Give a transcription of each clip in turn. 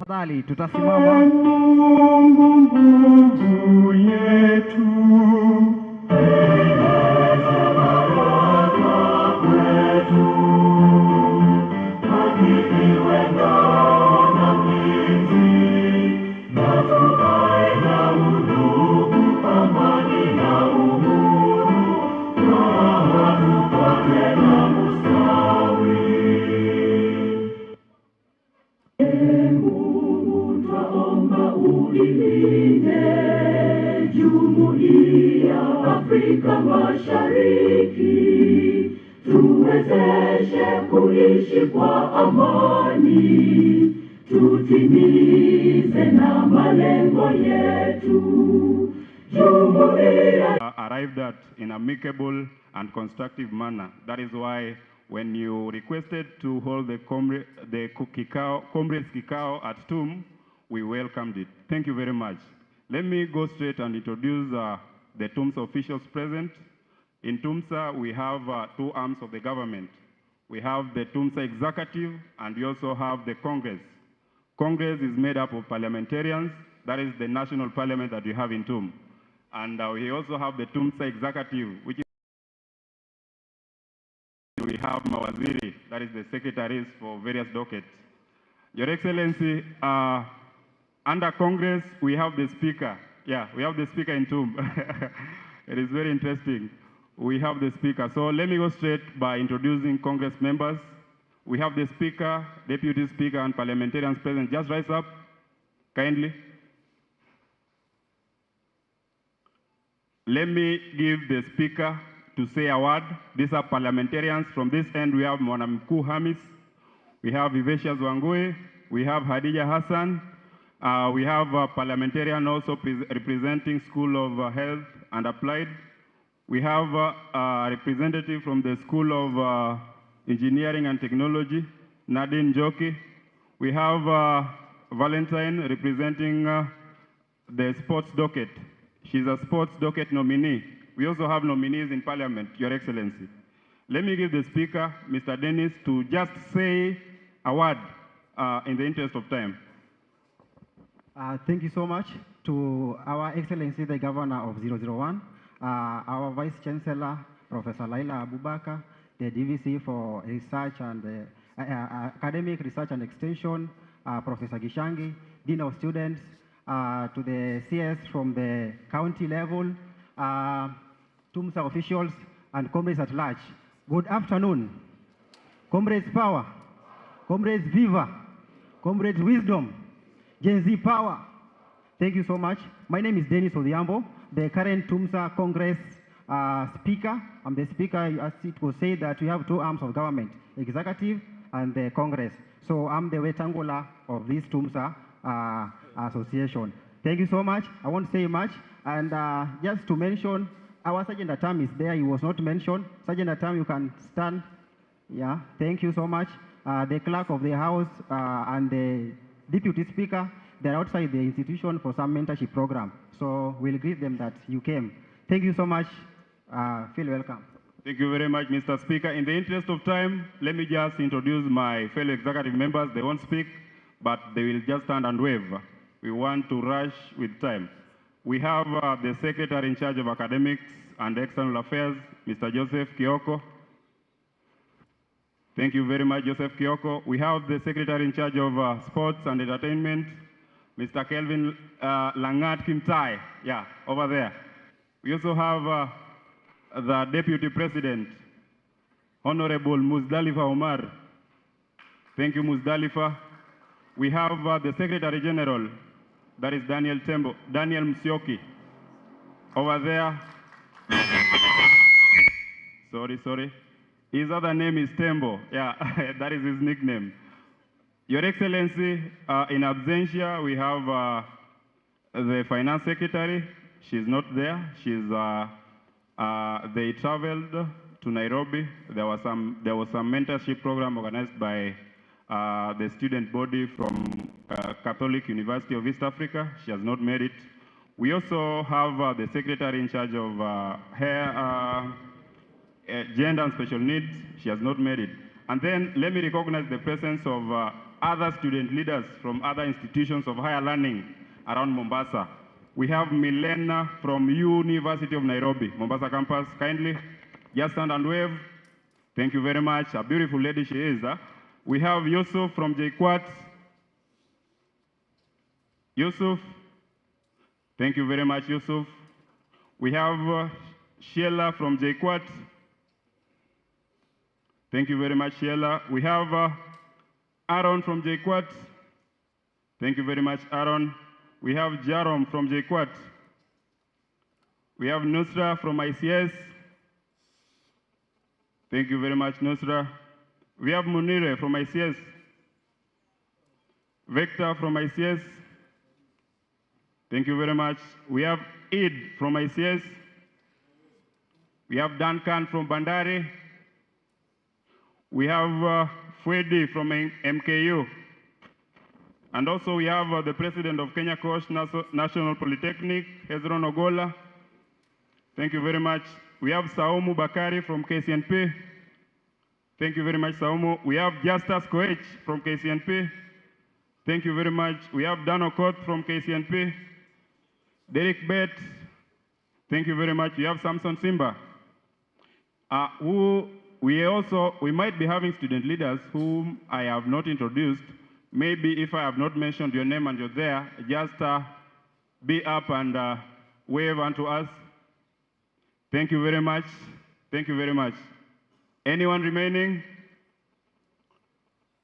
Tafadhali tutasimama. Mungu yetu Afrika Mashariki, tuwezeshe kuishi kwa amani, tutimize na malengo yetu. Arrived at in amicable and constructive manner. That is why when you requested to hold the Comrades Kikao at TUM, we welcomed it. Thank you very much. Let me go straight and introduce the TUMSA officials present. In TUMSA, we have two arms of the government. We have the TUMSA executive, and we also have the Congress. Congress is made up of parliamentarians. That is the national parliament that we have in TUM. And we also have the TUMSA executive, which is we have Mawaziri, that is the secretaries for various dockets. Your Excellency, under Congress, we have the Speaker. Yeah, we have the Speaker in TUM. It is very interesting. We have the Speaker. So let me go straight by introducing Congress members. We have the Speaker, Deputy Speaker, and parliamentarians present. Just rise up, kindly. Let me give the Speaker to say a word. These are parliamentarians. From this end, we have Mwanamkuu Hamis. We have Ivesha Zwangui. We have Hadija Hassan. We have a parliamentarian also representing School of Health and Applied. We have a representative from the School of Engineering and Technology, Nadine Joki. We have Valentine representing the sports docket. She's a sports docket nominee. We also have nominees in Parliament, Your Excellency. Let me give the Speaker, Mr. Dennis, to just say a word in the interest of time. Thank you so much to Our Excellency, the Governor of 001, our Vice Chancellor, Professor Laila Abubakar, the DVC for Research and Academic Research and Extension, Professor Gishangi, Dean of Students, to the CS from the county level, TUMSA officials, and comrades at large. Good afternoon. Comrades Power, Comrades Viva, Comrades Wisdom, Gen Z Power. Thank you so much. My name is Dennis Odhiambo, the current TUMSA Congress Speaker. I'm the Speaker, as it was said, that we have two arms of government, Executive and the Congress. So I'm the rectangular of this TUMSA association. Thank you so much. I won't say much. And just to mention, our Sergeant at Arms is there. He was not mentioned. Sergeant at Arms, you can stand. Yeah, thank you so much. The Clerk of the House and the Deputy Speaker, they're outside the institution for some mentorship program. So we'll greet them that you came. Thank you so much. Feel welcome. Thank you very much, Mr. Speaker. In the interest of time, let me just introduce my fellow executive members. They won't speak, but they will just stand and wave. We want to rush with time. We have the Secretary in charge of Academics and External Affairs, Mr. Joseph Kioko. Thank you very much, Joseph Kioko. We have the Secretary in charge of Sports and Entertainment, Mr. Kelvin Langat Kimtai, yeah, over there. We also have the Deputy President, Honorable Muzdalifa Omar. Thank you, Muzdalifa. We have the Secretary General, that is Daniel Musyoki, over there. Sorry. His other name is Tembo. Yeah, that is his nickname. Your Excellency, in absentia, we have the Finance Secretary. She's not there. They traveled to Nairobi. There was some mentorship program organized by the student body from Catholic University of East Africa. She has not made it. We also have the Secretary in charge of Gender and Special Needs. She has not made it. And then let me recognize the presence of other student leaders from other institutions of higher learning around Mombasa. We have Milena from University of Nairobi, Mombasa campus. Kindly just stand and wave. Thank you very much. A beautiful lady she is. We have Yusuf from JKUAT. Yusuf. Thank you very much, Yusuf. We have Sheila from JKUAT. Thank you very much, Sheila. We have Aaron from JKUAT. Thank you very much, Aaron. We have Jarom from JKUAT. We have Nusra from ICS. Thank you very much, Nusra. We have Munire from ICS. Vector from ICS. Thank you very much. We have Eid from ICS. We have Duncan from Bandari. We have Fwedi from MKU. And also we have the president of Kenya Coast National Polytechnic, Hezron Ogola. Thank you very much. We have Saumu Bakari from KCNP. Thank you very much, Saumu. We have Justus Koech from KCNP. Thank you very much. We have Dan Okot from KCNP. Derek Bet. Thank you very much. We have Samson Simba. We might be having student leaders whom I have not introduced. Maybe if I have not mentioned your name and you're there, just be up and wave unto us. Thank you very much. Thank you very much. Anyone remaining?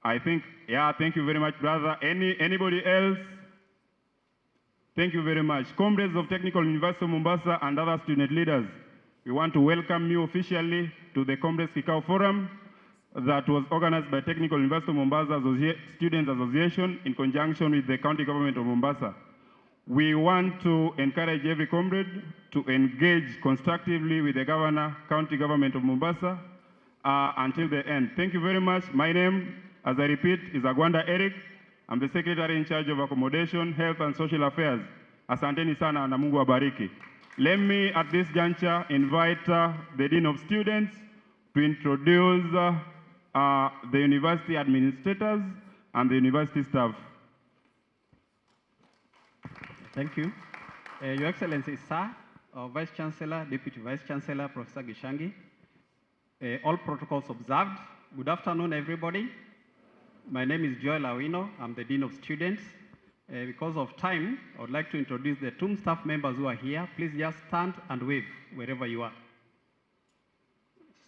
I think, yeah, thank you very much, brother. Anybody else? Thank you very much. Comrades of Technical University of Mombasa and other student leaders, we want to welcome you officially to the Comrades Kikao Forum that was organized by Technical University of Mombasa Students Association in conjunction with the County Government of Mombasa. We want to encourage every comrade to engage constructively with the Governor, County Government of Mombasa until the end. Thank you very much. My name, as I repeat, is Agwanda Eric. I'm the Secretary in charge of Accommodation, Health and Social Affairs. Asanteni sana na Mungu abariki. Let me, at this juncture, invite the Dean of Students to introduce the university administrators and the university staff. Thank you. Your Excellency, Sir, our Vice Chancellor, Deputy Vice Chancellor, Professor Gishangi, all protocols observed. Good afternoon, everybody. My name is Joel Awino. I'm the Dean of Students. Because of time, I would like to introduce the TUM staff members who are here. Please just stand and wave wherever you are.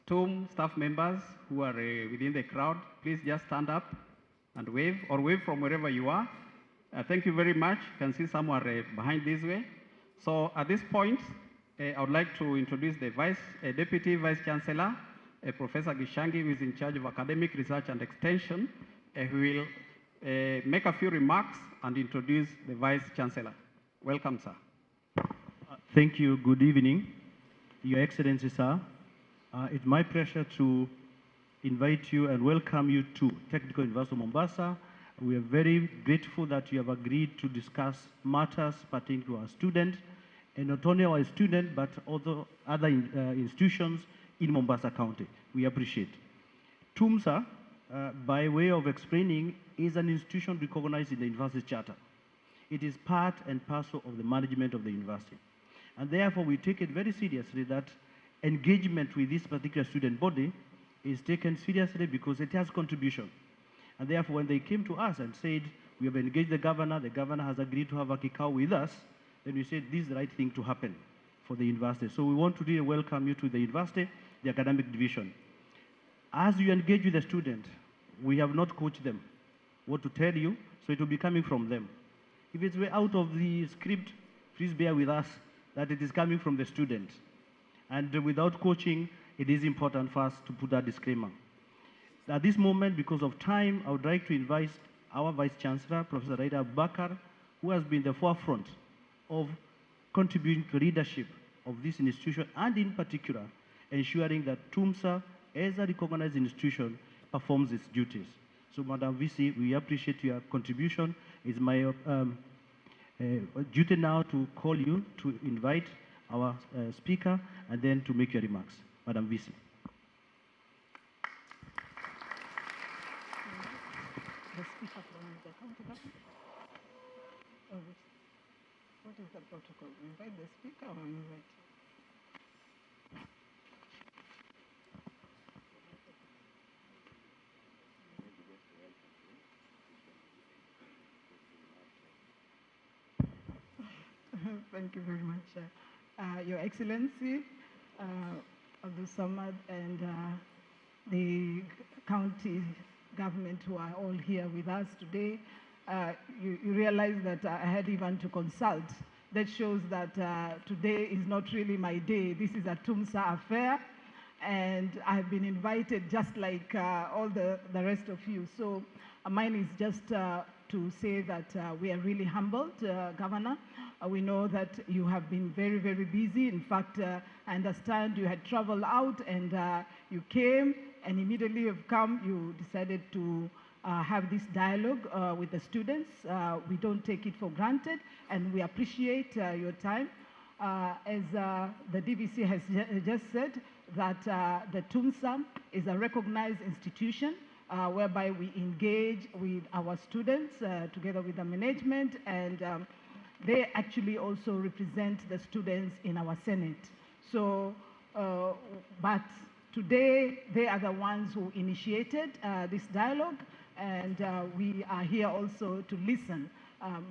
TUM staff members who are within the crowd, please just stand up and wave, or wave from wherever you are. Thank you very much. You can see some are behind this way. So at this point, I would like to introduce the Deputy Vice Chancellor, Professor Gishangi, who is in charge of academic research and extension, who will make a few remarks and introduce the Vice Chancellor. Welcome, sir. Thank you. Good evening, Your Excellency, sir. It's my pleasure to invite you and welcome you to Technical University of Mombasa. We are very grateful that you have agreed to discuss matters pertaining to our students, and not only our students, but also other institutions in Mombasa County. We appreciate. TUMSA, by way of explaining, is an institution recognized in the university charter. It is part and parcel of the management of the university. And therefore, we take it very seriously that engagement with this particular student body is taken seriously because it has contribution. And therefore, when they came to us and said, we have engaged the governor has agreed to have a Kikao with us, then we said, this is the right thing to happen for the university. So we want to really welcome you to the university, the academic division. As you engage with the student, we have not coached them what to tell you, so it will be coming from them. If it's out of the script, please bear with us that it is coming from the student. And without coaching, it is important for us to put that disclaimer. At this moment, because of time, I would like to invite our Vice Chancellor, Professor Abubakar, who has been the forefront of contributing to leadership of this institution, and in particular, ensuring that TUMSA, as a recognized institution, performs its duties. So, Madam VC, we appreciate your contribution. It's my duty now to call you to invite our speaker and then to make your remarks. Madam VC. The speaker is the protocol? We invite the speaker or we invite? Thank you very much. Your Excellency, Abduswamad, and the county government who are all here with us today. You realize that I had even to consult. That shows that today is not really my day. This is a TUMSA affair, and I've been invited just like all the rest of you. So mine is just to say that we are really humbled, Governor. We know that you have been very, very busy. In fact, I understand you had traveled out and you came, and immediately you've come, you decided to have this dialogue with the students. We don't take it for granted, and we appreciate your time. As the DVC has just said, that the TUMSA is a recognized institution whereby we engage with our students together with the management, and they actually also represent the students in our Senate. So, but today they are the ones who initiated this dialogue, and we are here also to listen.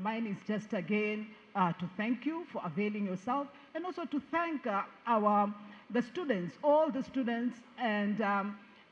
Mine is just again to thank you for availing yourself, and also to thank the students, all the students, and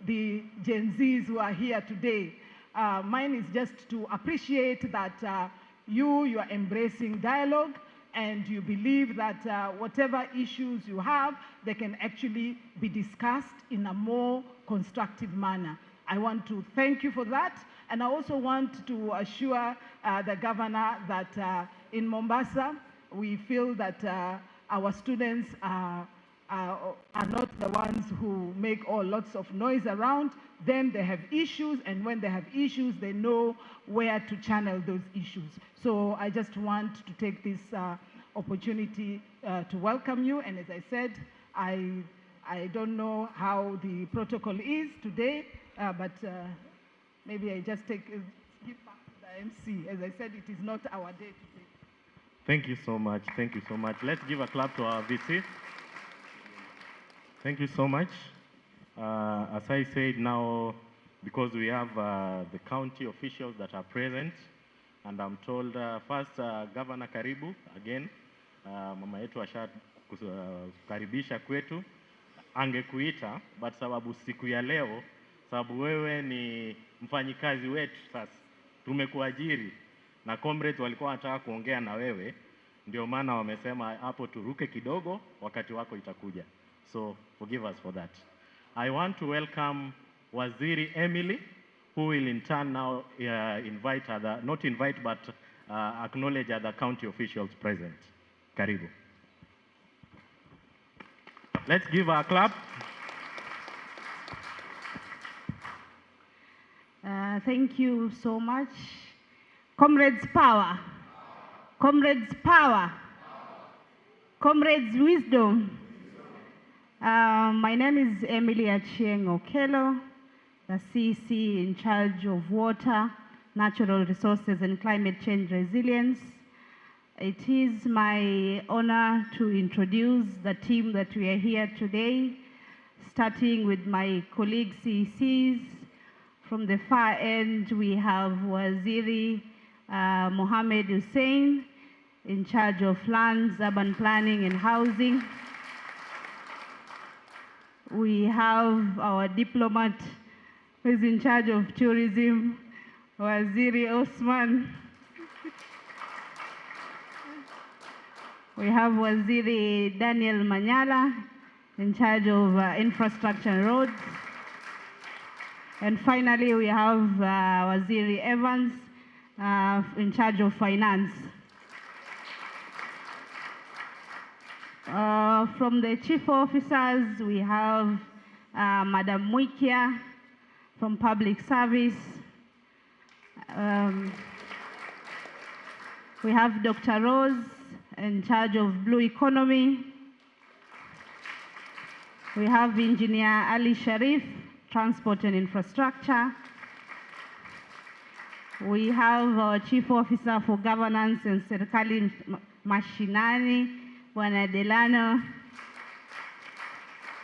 the Gen Zs who are here today. Mine is just to appreciate that you are embracing dialogue, and you believe that whatever issues you have, they can actually be discussed in a more constructive manner. I want to thank you for that, and I also want to assure the Governor that in Mombasa, we feel that our students are not the ones who make lots of noise around. Then they have issues, and when they have issues, they know where to channel those issues. So I just want to take this opportunity to welcome you, and as I said, I don't know how the protocol is today, but maybe I just give back to the MC. As I said, it is not our day today. Thank you so much. Thank you so much. Let's give a clap to our VC. Thank you so much. As I said now, because we have the county officials that are present, and I'm told first, Governor Karibu, again, mama yetu asha kukaribisha kwetu, angekuita, but sababu siku ya leo, sababu wewe ni mfanyikazi wetu sasa, tumekuajiri, na Comrades walikuwa wanataka kuongea na wewe, ndio maana wamesema hapo turuke kidogo, wakati wako itakuja. So forgive us for that. I want to welcome Waziri Emily, who will in turn now invite other, not invite, but acknowledge other county officials present. Karibu. Let's give her a clap. Thank you so much. Comrades power. Comrades power. Comrades wisdom. My name is Emily Achieng Okello, the CC in charge of water, natural resources and climate change resilience. It is my honor to introduce the team that we are here today, starting with my colleague CCs. From the far end, we have Waziri Mohammed Hussein, in charge of lands, urban planning and housing. We have our diplomat who is in charge of tourism, Waziri Osman. We have Waziri Daniel Manyala, in charge of infrastructure and roads. And finally, we have Waziri Evans, in charge of finance. From the chief officers, we have Madam Mwikia from public service. We have Dr. Rose in charge of blue economy. We have Engineer Ali Sharif, transport and infrastructure. We have our chief officer for governance and Serikali mashinani, Bwana Delano.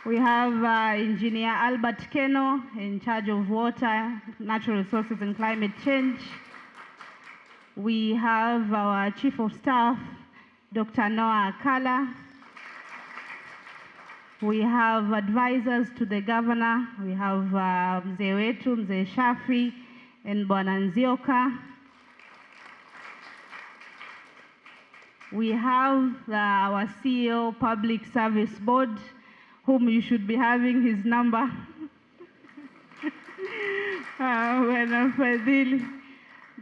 We have Engineer Albert Keno in charge of water, natural resources and climate change. We have our Chief of Staff, Dr. Noah Akala. We have advisors to the Governor. We have Mzee wetu, Mzee Shafi and Bwana Nzioka. We have our CEO, Public Service Board, whom you should be having his number.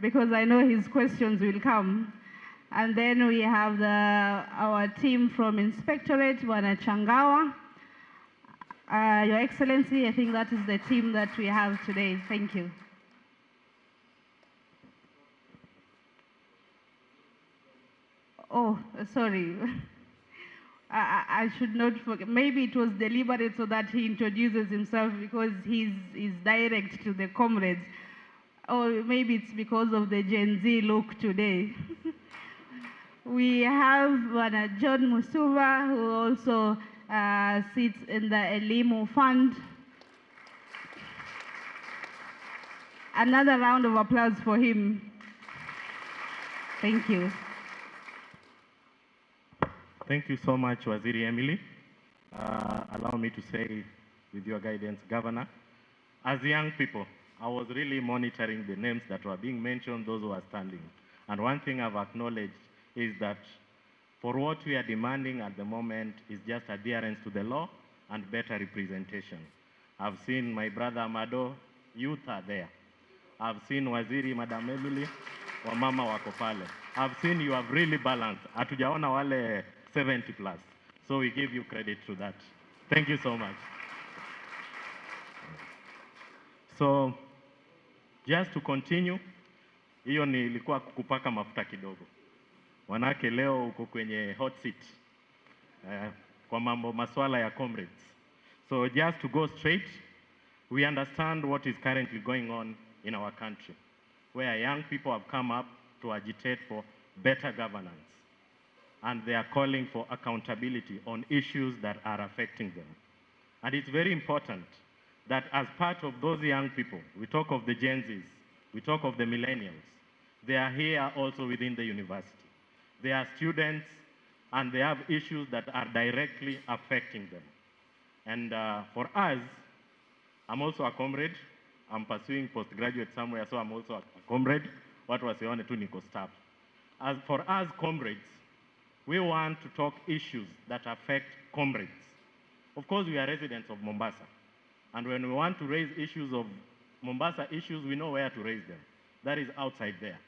Because I know his questions will come. And then we have our team from Inspectorate, Bwana Changawa. Your Excellency, I think that is the team that we have today. Thank you. Oh, sorry. I should not forget. Maybe it was deliberate so that he introduces himself because he's direct to the comrades. Or maybe it's because of the Gen Z look today. We have John Musuva, who also sits in the Elimu Fund. Another round of applause for him. Thank you. Thank you so much, Waziri Emily. Allow me to say, with your guidance, Governor, as young people, I was really monitoring the names that were being mentioned, those who are standing. And one thing I've acknowledged is that for what we are demanding at the moment is just adherence to the law and better representation. I've seen my brother Amado, youth are there. I've seen Waziri, Madam Emily, wamama wako pale. I've seen you have really balanced. Hatujaona wale 70 plus. So we give you credit to that. Thank you so much. So, just to continue, hiyo nilikuwa kukupaka mafuta kidogo. Wanake leo uko kwenye hot seat kwa mambo maswala ya Comrades. So just to go straight, we understand what is currently going on in our country, where young people have come up to agitate for better governance. And they are calling for accountability on issues that are affecting them. And it's very important that as part of those young people, we talk of the Gen Zs, we talk of the millennials, they are here also within the university. They are students and they have issues that are directly affecting them. And for us, I'm also a comrade. I'm pursuing postgraduate somewhere, so I'm also a comrade. What was the tu niko staff. As for us comrades, we want to talk issues that affect comrades. Of course, we are residents of Mombasa. And when we want to raise issues of Mombasa issues, we know where to raise them. That is outside there.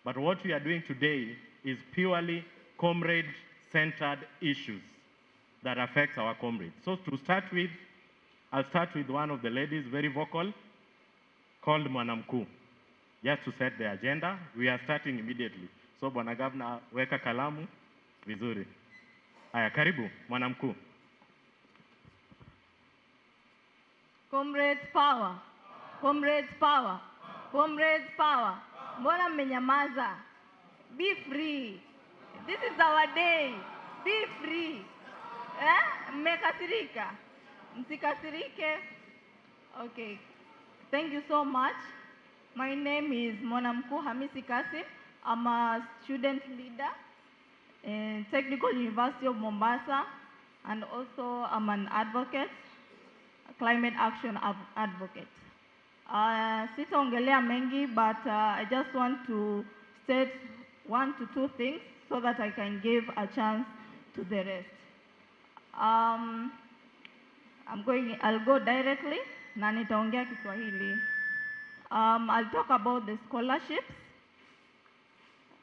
But what we are doing today is purely comrade-centered issues that affects our comrades. So to start with, I'll start with one of the ladies, very vocal, called Mwanamkuu. Just to set the agenda, we are starting immediately. So Bwana Gavana, weka kalamu, vizuri. Aya, karibu, Mwanamkuu. Comrades power. Comrades power. Comrades power. Mbona mmenyamaza? Be free. This is our day. Be free. Mmekasirika? Msikasirike. Okay. Thank you so much. My name is Mwanamkuu Hamisi Kasim. I'm a student leader in Technical University of Mombasa, and also I'm an advocate, a climate action advocate. Sitaongelea mengi, but I just want to state 1 to 2 things so that I can give a chance to the rest. I'll go directly, na nitaongea Kiswahili. I'll talk about the scholarships.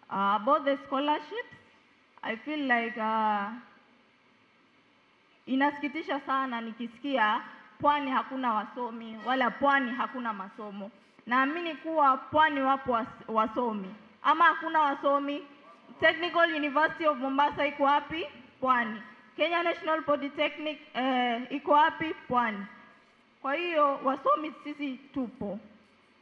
About the scholarships, I feel like inasikitisha sana nikisikia Pwani hakuna wasomi, wala Pwani hakuna masomo. Naamini kuwa Pwani wapo wasomi. Ama hakuna wasomi. Technical University of Mombasa iko wapi? Pwani. Kenya National Polytechnic iko wapi? Pwani. Kwa hiyo wasomi sisi tupo.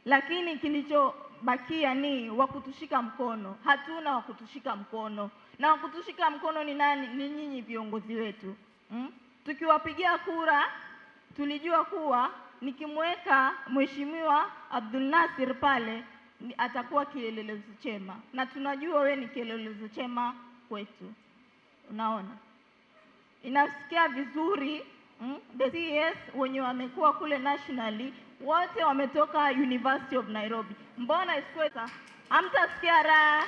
lakini kilichobakia ni wakutushika mkono. Hatuna wakutushika mkono, na wakutushika mkono ni nani? Ni nyinyi viongozi wetu. Tukiwapigia kura tulijua kuwa nikimweka Mheshimiwa Abdul Nasir pale atakuwa kielelezo chema, na tunajua we ni kielelezo chema kwetu. Unaona, inasikia vizuri. The CS wenye wamekuwa kule nationally wote wametoka University of Nairobi. Mbona isikuwe hamtasikia raha?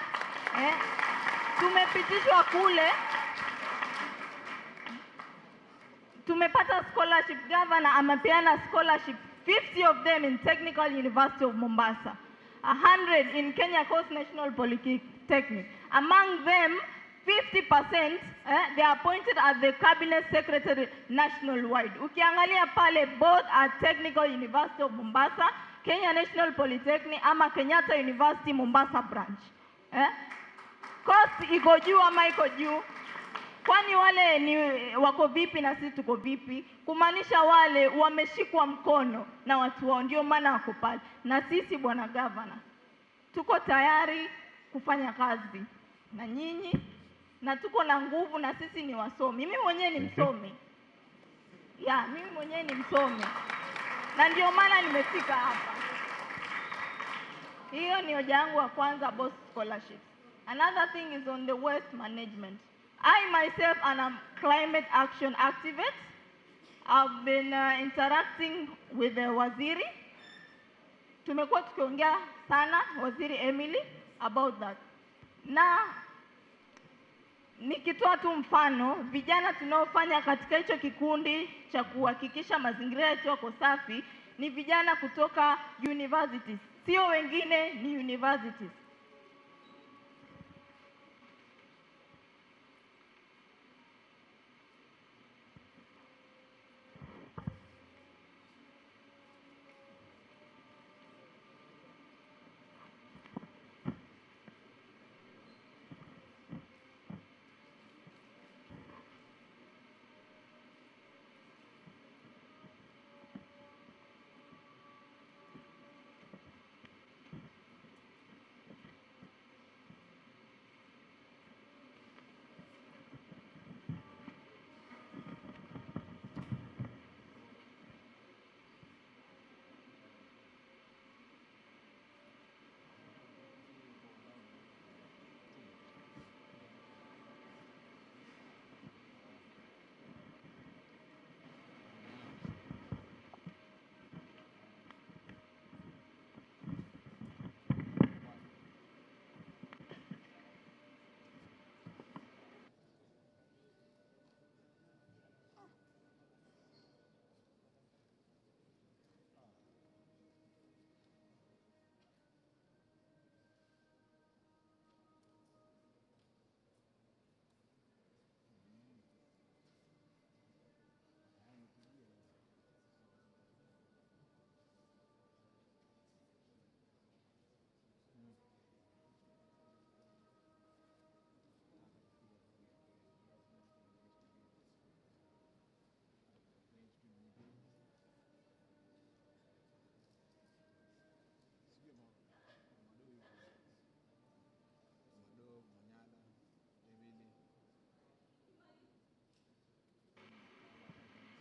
Tumepitishwa kule, tumepata scholarship. Gavana amepeana scholarship 50 of them in Technical University of Mombasa, 100 in Kenya Coast National Polytechnic. Among them 50% they are appointed as the cabinet secretary national-wide. Ukiangalia pale, both at Technical University of Mombasa, Kenya National Polytechnic ama Kenyatta University Mombasa branch. Cost iko juu ama iko juu? Kwani wale ni wako vipi na sisi tuko vipi? Kumaanisha wale wameshikwa mkono na watu wao, ndio maana wako pale. Na sisi bwana Gavana tuko tayari kufanya kazi na nyinyi, na tuko na nguvu, na sisi ni wasomi. Mimi mwenyewe ni msomi. Mimi mwenyewe ni msomi, na ndio maana nimefika hapa. Hiyo ni hoja yangu ya kwanza, boss scholarship. Another thing is on the waste management. I myself am a climate action activist. I've been interacting with the waziri. Tumekuwa tukiongea sana waziri Emily about that. Na nikitoa tu mfano, vijana tunaofanya katika hicho kikundi cha kuhakikisha mazingira yetu yako safi ni vijana kutoka universities, sio wengine, ni universities.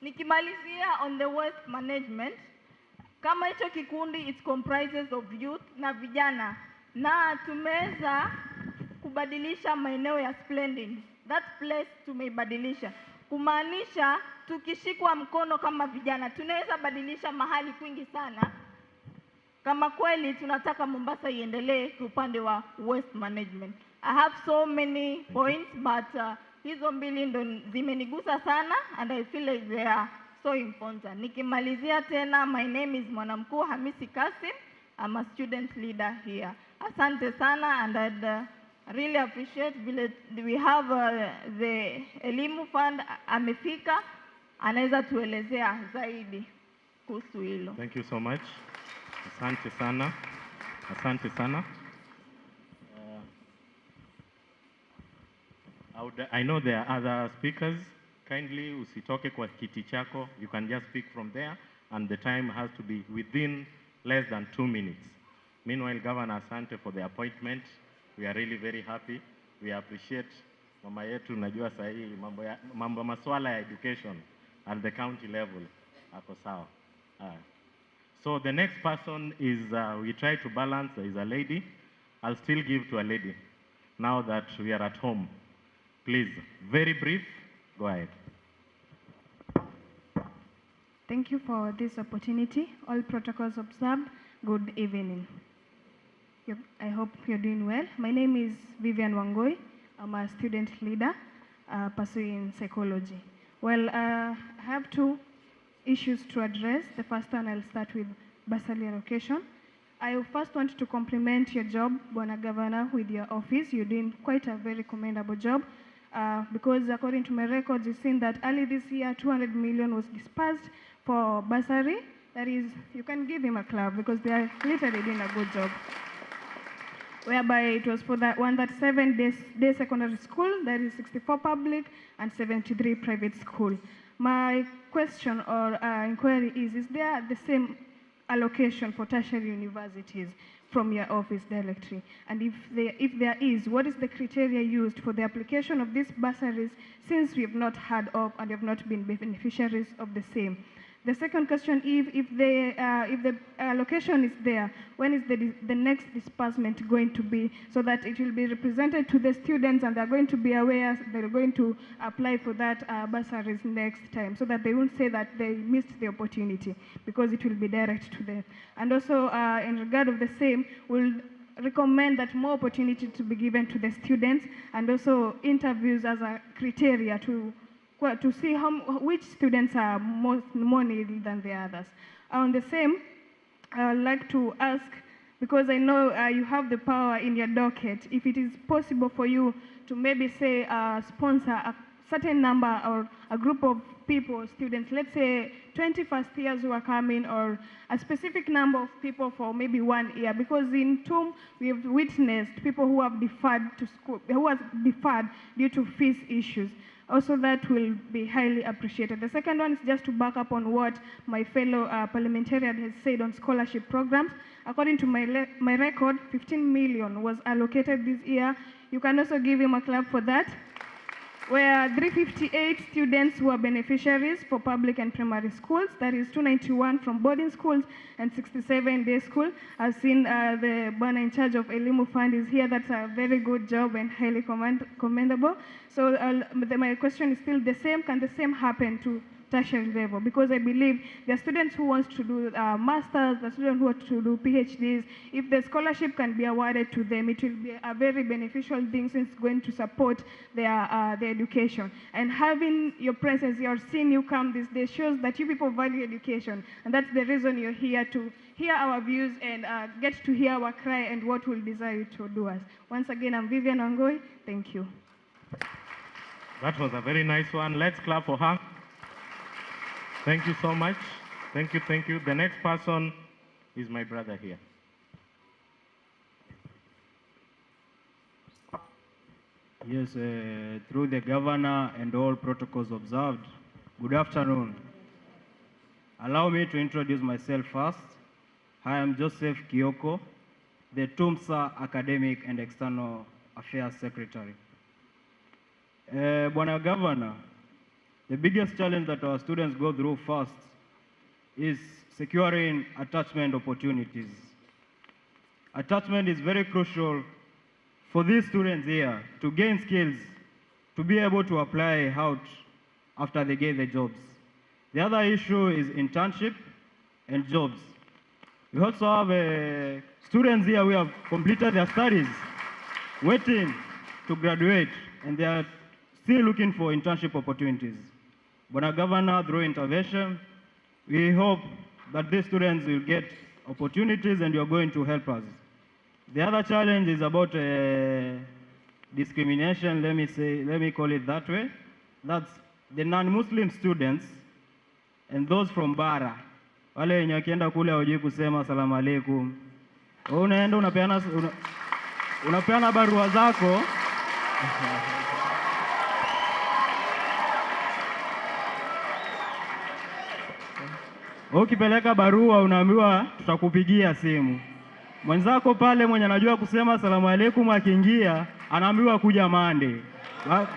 Nikimalizia on the waste management, kama hicho kikundi it comprises of youth na vijana, na tumeweza kubadilisha maeneo ya Splendid. That place tumeibadilisha, kumaanisha tukishikwa mkono kama vijana tunaweza badilisha mahali kwingi sana, kama kweli tunataka Mombasa iendelee upande wa waste management. I have so many points, but hizo mbili ndo zimenigusa sana, and I feel like they are so important. Nikimalizia tena, my name is Mwanamkuu Hamisi Kasim. I'm a student leader here. Asante sana, and I'd really appreciate vile we have the Elimu Fund amefika, anaweza tuelezea zaidi kuhusu hilo. Thank you so much. Asante sana. Asante sana. I know there are other speakers. Kindly usitoke kwa kiti chako. You can just speak from there, and the time has to be within less than 2 minutes. Meanwhile, Governor, asante for the appointment. We are really very happy. We appreciate mama yetu, najua sahi mambo maswala ya education at the county level. Ako sawa. So the next person is, we try to balance, is a lady. I'll still give to a lady now that we are at home. Please, very brief, go ahead. Thank you for this opportunity. All protocols observed. Good evening. I hope you're doing well. My name is Vivian Wangoi. I'm a student leader pursuing psychology. Well, I have two issues to address. The first one, I'll start with bursary allocation. I first want to compliment your job, Bwana Gavana, with your office. You're doing quite a very commendable job because according to my records, you've seen that early this year, 200 million was dispersed for bursary. That is, you can give him a clap because they are literally doing a good job. Whereby it was for that 137 day secondary school, that is 64 public and 73 private school. My question or inquiry is there the same allocation for tertiary universities from your office directly? And if there is, what is the criteria used for the application of these bursaries, since we have not heard of and have not been beneficiaries of the same? The second question, if the allocation is there, when is the next disbursement going to be, so that it will be represented to the students and they're going to be aware they're going to apply for that bursaries next time, so that they won't say that they missed the opportunity, because it will be direct to them. And also, in regard of the same, we'll recommend that more opportunity to be given to the students, and also interviews as a criteria to see which students are more needy than the others. On the same, I would like to ask, because I know you have the power in your docket, if it is possible for you to maybe say sponsor a certain number or a group of people, students, let's say 20 first years who are coming, or a specific number of people for maybe 1 year, because in TUM we have witnessed people who have deferred to school, who have deferred due to fees issues. Also, that will be highly appreciated. The second one is just to back up on what my fellow parliamentarian has said on scholarship programs. According to my record, 15 million was allocated this year. You can also give him a clap for that. Where 358 students were beneficiaries for public and primary schools. That is 291 from boarding schools and 67 day school. I've seen the Bwana in charge of Elimu Fund is here. That's a very good job and highly commendable. So my question is still the same. Can the same happen to tertiary level? Because I believe there are students who want to do masters, the students who want to do PhDs. If the scholarship can be awarded to them, it will be a very beneficial thing, since it's going to support their education. And having your presence, your seeing you come this day, shows that you people value education. And that's the reason you're here, to hear our views and get to hear our cry and what we'll desire you to do us. Once again, I'm Vivian Wangoi. Thank you. That was a very nice one. Let's clap for her. Thank you so much. Thank you, thank you. The next person is my brother here. Yes, through the governor and all protocols observed, good afternoon. Allow me to introduce myself first. I am Joseph Kioko, the TUMSA Academic and External Affairs Secretary. Bwana Governor, the biggest challenge that our students go through first is securing attachment opportunities. Attachment is very crucial for these students here to gain skills, to be able to apply out after they get the jobs. The other issue is internship and jobs. We also have students here who have completed their studies, waiting to graduate, and they are still looking for internship opportunities. Bwana Governor, through intervention, we hope that these students will get opportunities and you're going to help us. The other challenge is about discrimination, let me call it that way. That's the non-Muslim students and those from Bara. Wale wenye wakienda kule hawajui kusema salamu alaikum. Unaenda unapeana barua zako. Ukipeleka barua unaambiwa tutakupigia simu. Mwenzako pale mwenye anajua kusema asalamu alaykum akiingia anaambiwa kuja Monday.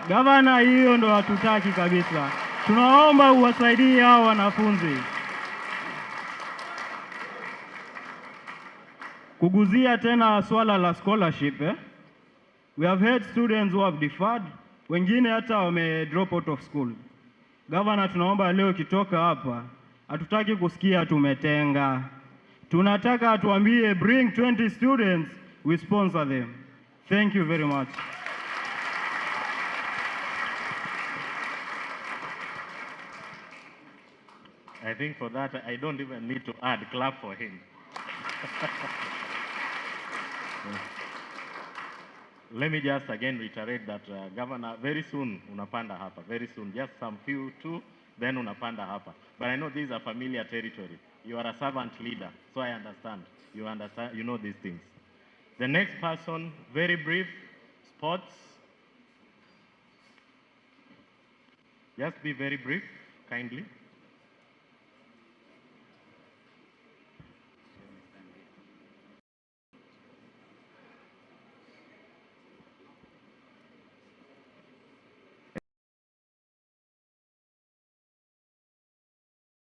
Gavana, hiyo ndo hatutaki kabisa. Tunaomba uwasaidie hao wanafunzi. Kuguzia tena swala la scholarship, we have had students who have deferred, wengine hata wame drop out of school. Gavana, tunaomba leo kitoka hapa, hatutaki kusikia tumetenga. Tunataka atuambie bring 20 students, we sponsor them. Thank you very much. I think for that, I don't even need to add, clap for him. Let me just again reiterate that, Governor, very soon unapanda hapa, very soon, just some few too, then unapanda hapa. But I know these are familiar territory. You are a servant leader, so I understand. You know these things. The next person, very brief, sports. Just be very brief, kindly.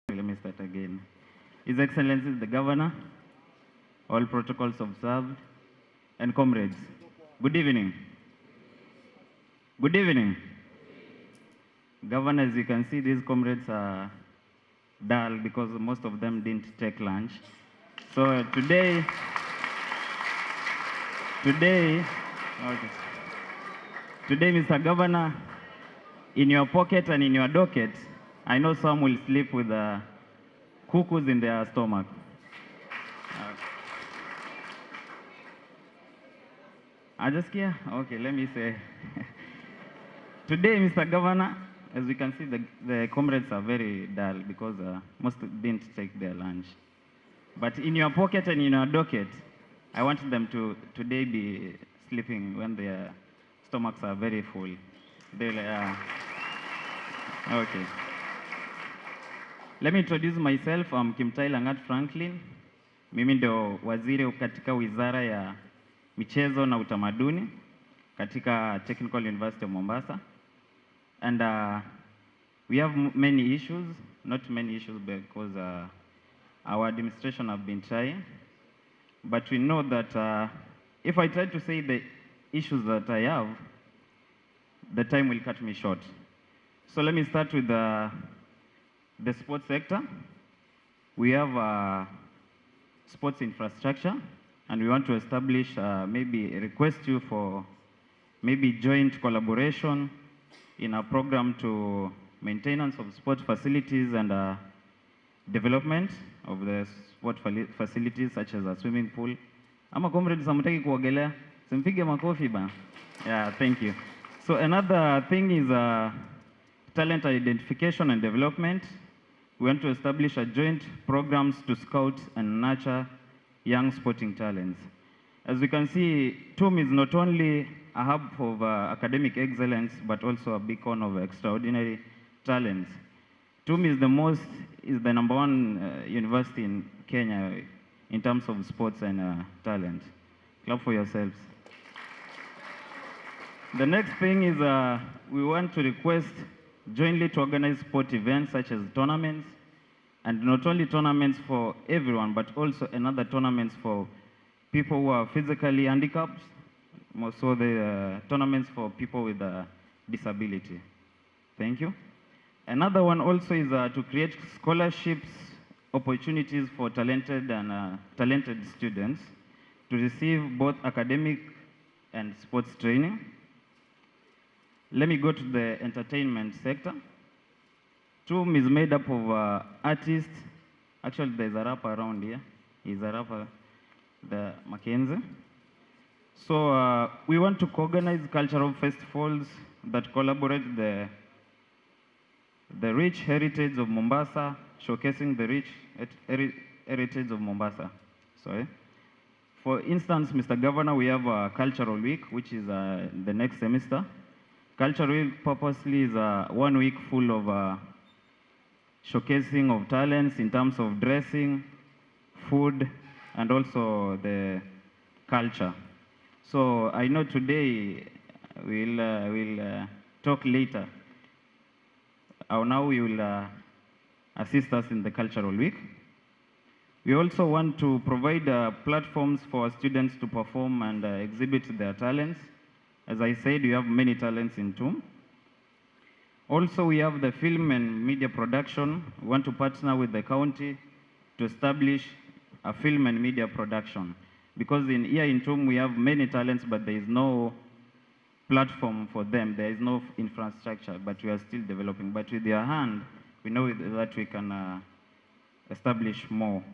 Let me start again. His Excellency the Governor, all protocols observed, and comrades, good evening. Good evening. Governor, as you can see, these comrades are dull because most of them didn't take lunch. So today, Mr. Governor, in your pocket and in your docket, I know some will sleep with cuckoos in their stomach. Ajaskia? Okay, let me say. Today, Mr. Governor, as we can see, the comrades are very dull because most didn't take their lunch. But in your pocket and in your docket, I want them to today be sleeping when their stomachs are very full. Okay. Let me introduce myself. I'm Kimtai Langat Franklin. Mimi ndo waziri katika wizara ya michezo na utamaduni katika Technical University of Mombasa. And we have many issues, not many issues because our administration have been trying. But we know that if I try to say the issues that I have, the time will cut me short. So let me start with the sports sector. We have sports infrastructure, and we want to establish, maybe request you for maybe joint collaboration in a program to maintenance of sport facilities and development of the sport facilities such as a swimming pool. Ama comrades hamtaki kuogelea, simpige makofi ba. Yeah, thank you. So another thing is talent identification and development. We want to establish a joint programs to scout and nurture young sporting talents. As we can see, TUM is not only a hub of academic excellence, but also a beacon of extraordinary talents. TUM is the #1 university in Kenya in terms of sports and talent. Clap for yourselves. The next thing is we want to request jointly to organize sport events such as tournaments, and not only tournaments for everyone, but also another tournaments for people who are physically handicapped, so the tournaments for people with disability. Thank you. Another one also is to create scholarships opportunities for talented students to receive both academic and sports training. Let me go to the entertainment sector. TUM is made up of artists. Actually, there's a rapper around here. He's a rapper, the Mackenzie. So we want to organize cultural festivals that collaborate the rich heritage of Mombasa, showcasing the rich heritage of Mombasa. Sorry. For instance, Mr. Governor, we have a Cultural Week, which is the next semester. Cultural Week purposely is 1 week full of showcasing of talents in terms of dressing, food, and also the culture. So I know today we'll talk later. Now we will assist us in the cultural week. We also want to provide platforms for students to perform and exhibit their talents. As I said, we have many talents in TUM. Also, we have the film and media production. We want to partner with the county to establish a film and media production. Because here in TUM, we have many talents, but there is no platform for them. There is no infrastructure, but we are still developing. But with your hand, we know that we can establish more.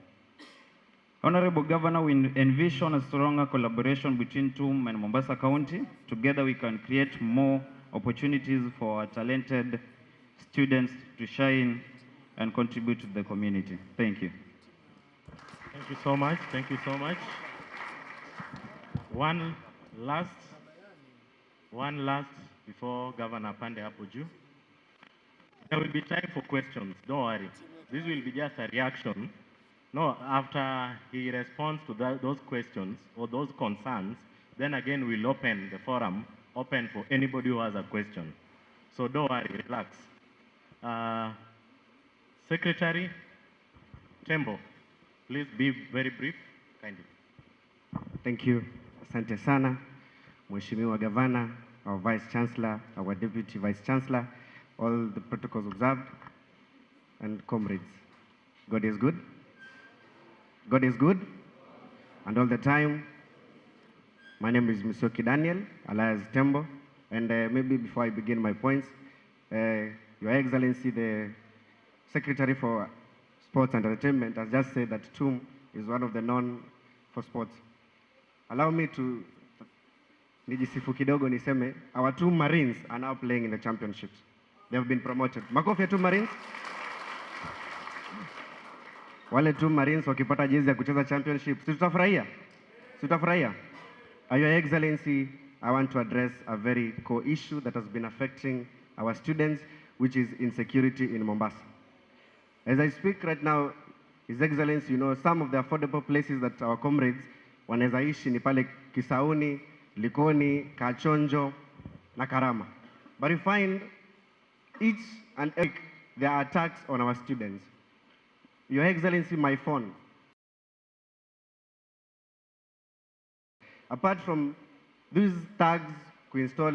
Honorable Governor, we envision a stronger collaboration between TUM and Mombasa County. Together we can create more opportunities for our talented students to shine and contribute to the community. Thank you. Thank you so much. Thank you so much. One last before Governor Pande Apoju. There will be time for questions. Don't worry. This will be just a reaction. No, after he responds to those questions or those concerns, then again we'll open the forum, open for anybody who has a question. So don't worry, relax. Secretary Tembo, please be very brief, kindly. Thank you. Asante sana. Mheshimiwa Gavana, our Vice Chancellor, our Deputy Vice Chancellor, all the protocols observed, and comrades. God is good. God is good, and all the time. My name is Musioki Daniel, alias Tembo, and maybe before I begin my points, Your Excellency, the Secretary for Sports and Entertainment has just said that TUM is one of the known for sports. Allow me to nijisifu kidogo niseme, our TUM Marines are now playing in the championships. They have been promoted. Makofi ya TUM Marines. Wale TUM Marines wakipata jezi ya kucheza championship, si tutafurahia? Si tutafurahia? Your Excellency, I want to address a very core issue that has been affecting our students, which is insecurity in Mombasa. As I speak right now, His Excellency, you know, some of the affordable places that our comrades wanaweza ishi ni pale Kisauni, Likoni, Kachonjo, na Karama. But you find each and every week there are attacks on our students. Your Excellency, my phone. Apart from these tags to install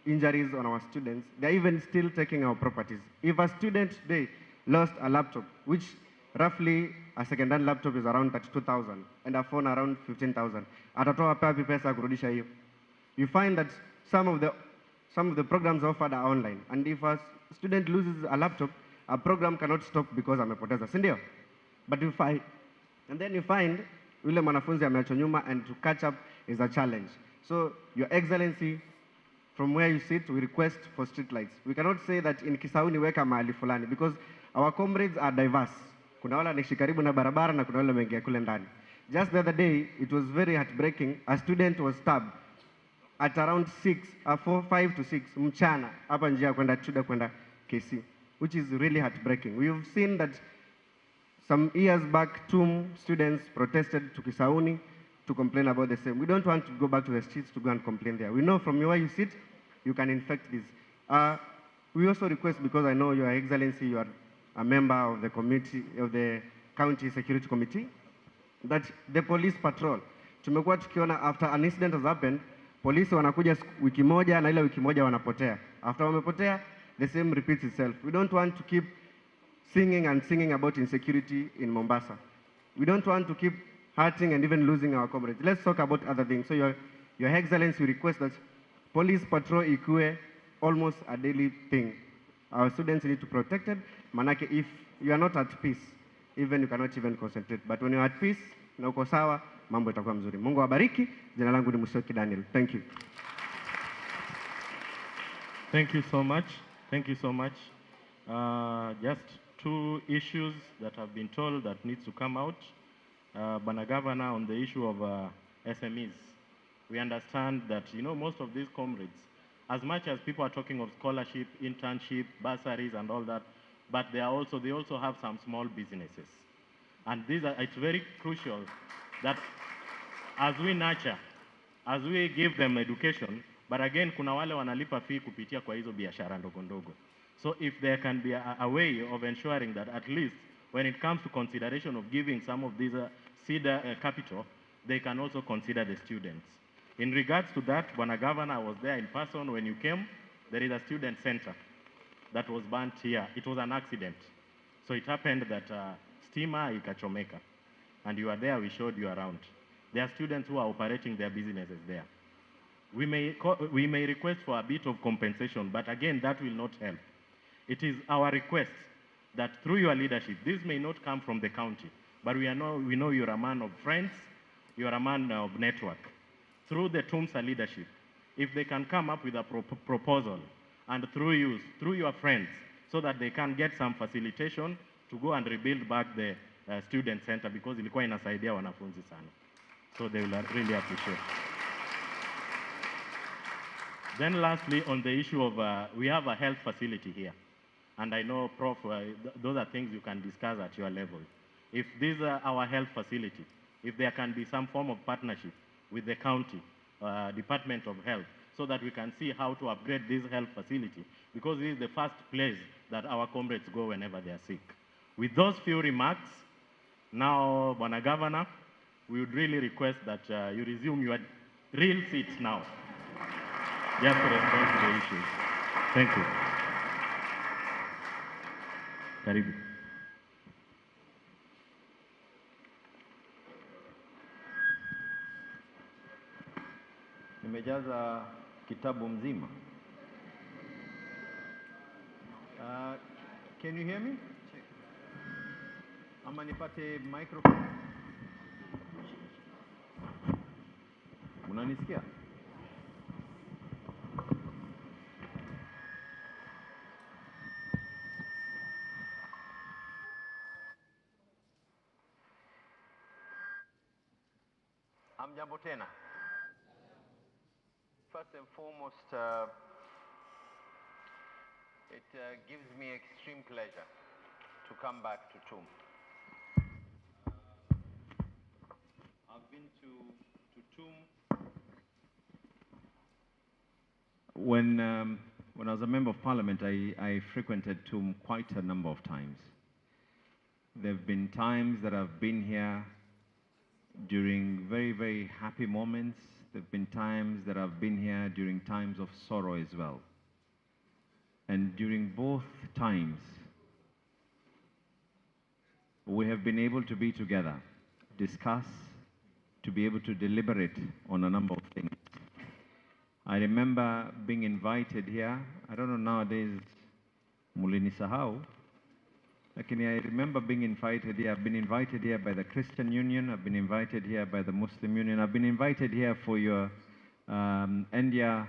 injuries on our students, they're even still taking our properties. If a student today lost a laptop, which roughly a second-hand laptop is around 32,000 and a phone around 15,000, atatoa wapi pesa kurudisha hiyo? You find that some of the programs offered are online, and if a student loses a laptop, a program cannot stop because amepoteza, si ndio? But you find, and then you find yule mwanafunzi ameachwa nyuma, and to catch up is a challenge. So, Your Excellency, from where you sit, we request for street lights. We cannot say that in Kisauni weka mahali fulani, because our comrades are diverse. Kuna wale wanaishi karibu na barabara na kuna wale wameingia kule ndani. Just the other day, it was very heartbreaking. A student was stabbed at around 5 to 6 mchana hapa njia kwenda Chuda kwenda KC, which is really heartbreaking. We've seen that some years back, TUM students protested to Kisauni to complain about the same. We don't want to go back to the streets to go and complain there. We know from where you sit, you can infect this. We also request, because I know Your Excellency, you are a member of the committee, of the County Security Committee, that the police patrol, tumekuwa tukiona after an incident has happened, polisi wanakuja wiki moja na ile wiki moja wanapotea. After wamepotea, the same repeats itself. We don't want to keep singing about insecurity in Mombasa. We don't want to keep hurting and even losing our comrades. Let's talk about other things. So Your Excellency, we request that police patrol ikue almost a daily thing. Our students need to be protected. Manake, if you are not at peace, even you cannot even concentrate. But when you are at peace, na uko sawa, mambo itakuwa mzuri. Mungu awabariki. Jina langu ni Musioki Daniel. Thank you. Thank you so much. Thank you so much. Just two issues that have been told that needs to come out. Bana Governor, on the issue of SMEs. We understand that, you know, most of these comrades, as much as people are talking of scholarship, internship, bursaries and all that, but they also have some small businesses. And it's very crucial that as we nurture, as we give them education, but again, kuna wale wanalipa fee kupitia kwa hizo biashara ndogo ndogo. So if there can be a way of ensuring that at least when it comes to consideration of giving some of these seed capital, they can also consider the students. In regards to that, Bwana Gavana, I was there in person when you came. There is a student center that was burnt here. It was an accident. So it happened that steamer ikachomeka, and you were there, we showed you around. There are students who are operating their businesses there. We may request for a bit of compensation, but again, that will not help. It is our request that through your leadership, this may not come from the county, but we know you're a man of friends, you're a man of network. Through the TUMSA leadership, if they can come up with a proposal, and through your friends, so that they can get some facilitation to go and rebuild back the student center, because ilikuwa inasaidia wanafunzi sana. So they will really appreciate. Then lastly, on the issue of, we have a health facility here. And I know, Prof, those are things you can discuss at your level. If these are our health facility, if there can be some form of partnership with the county Department of Health, so that we can see how to upgrade this health facility, because this is the first place that our comrades go whenever they are sick. With those few remarks, now, Bwana Governor, we would really request that you resume your real seats now, just to respond to the issues. Thank you. Karibu. Nimejaza kitabu mzima. Can you hear me? Ama nipate microphone. Unanisikia? Hamjambo tena. First and foremost, it gives me extreme pleasure to come back to TUM. I've been to TUM when I was a member of parliament. I frequented TUM quite a number of times. There have been times that I've been here during very, very happy moments. There have been times that I've been here during times of sorrow as well. And during both times, we have been able to be together, discuss, to be able to deliberate on a number of things. I remember being invited here. I don't know nowadays, mulini sahau. I remember being invited here. I've been invited here by the Christian Union. I've been invited here by the Muslim Union. I've been invited here for your India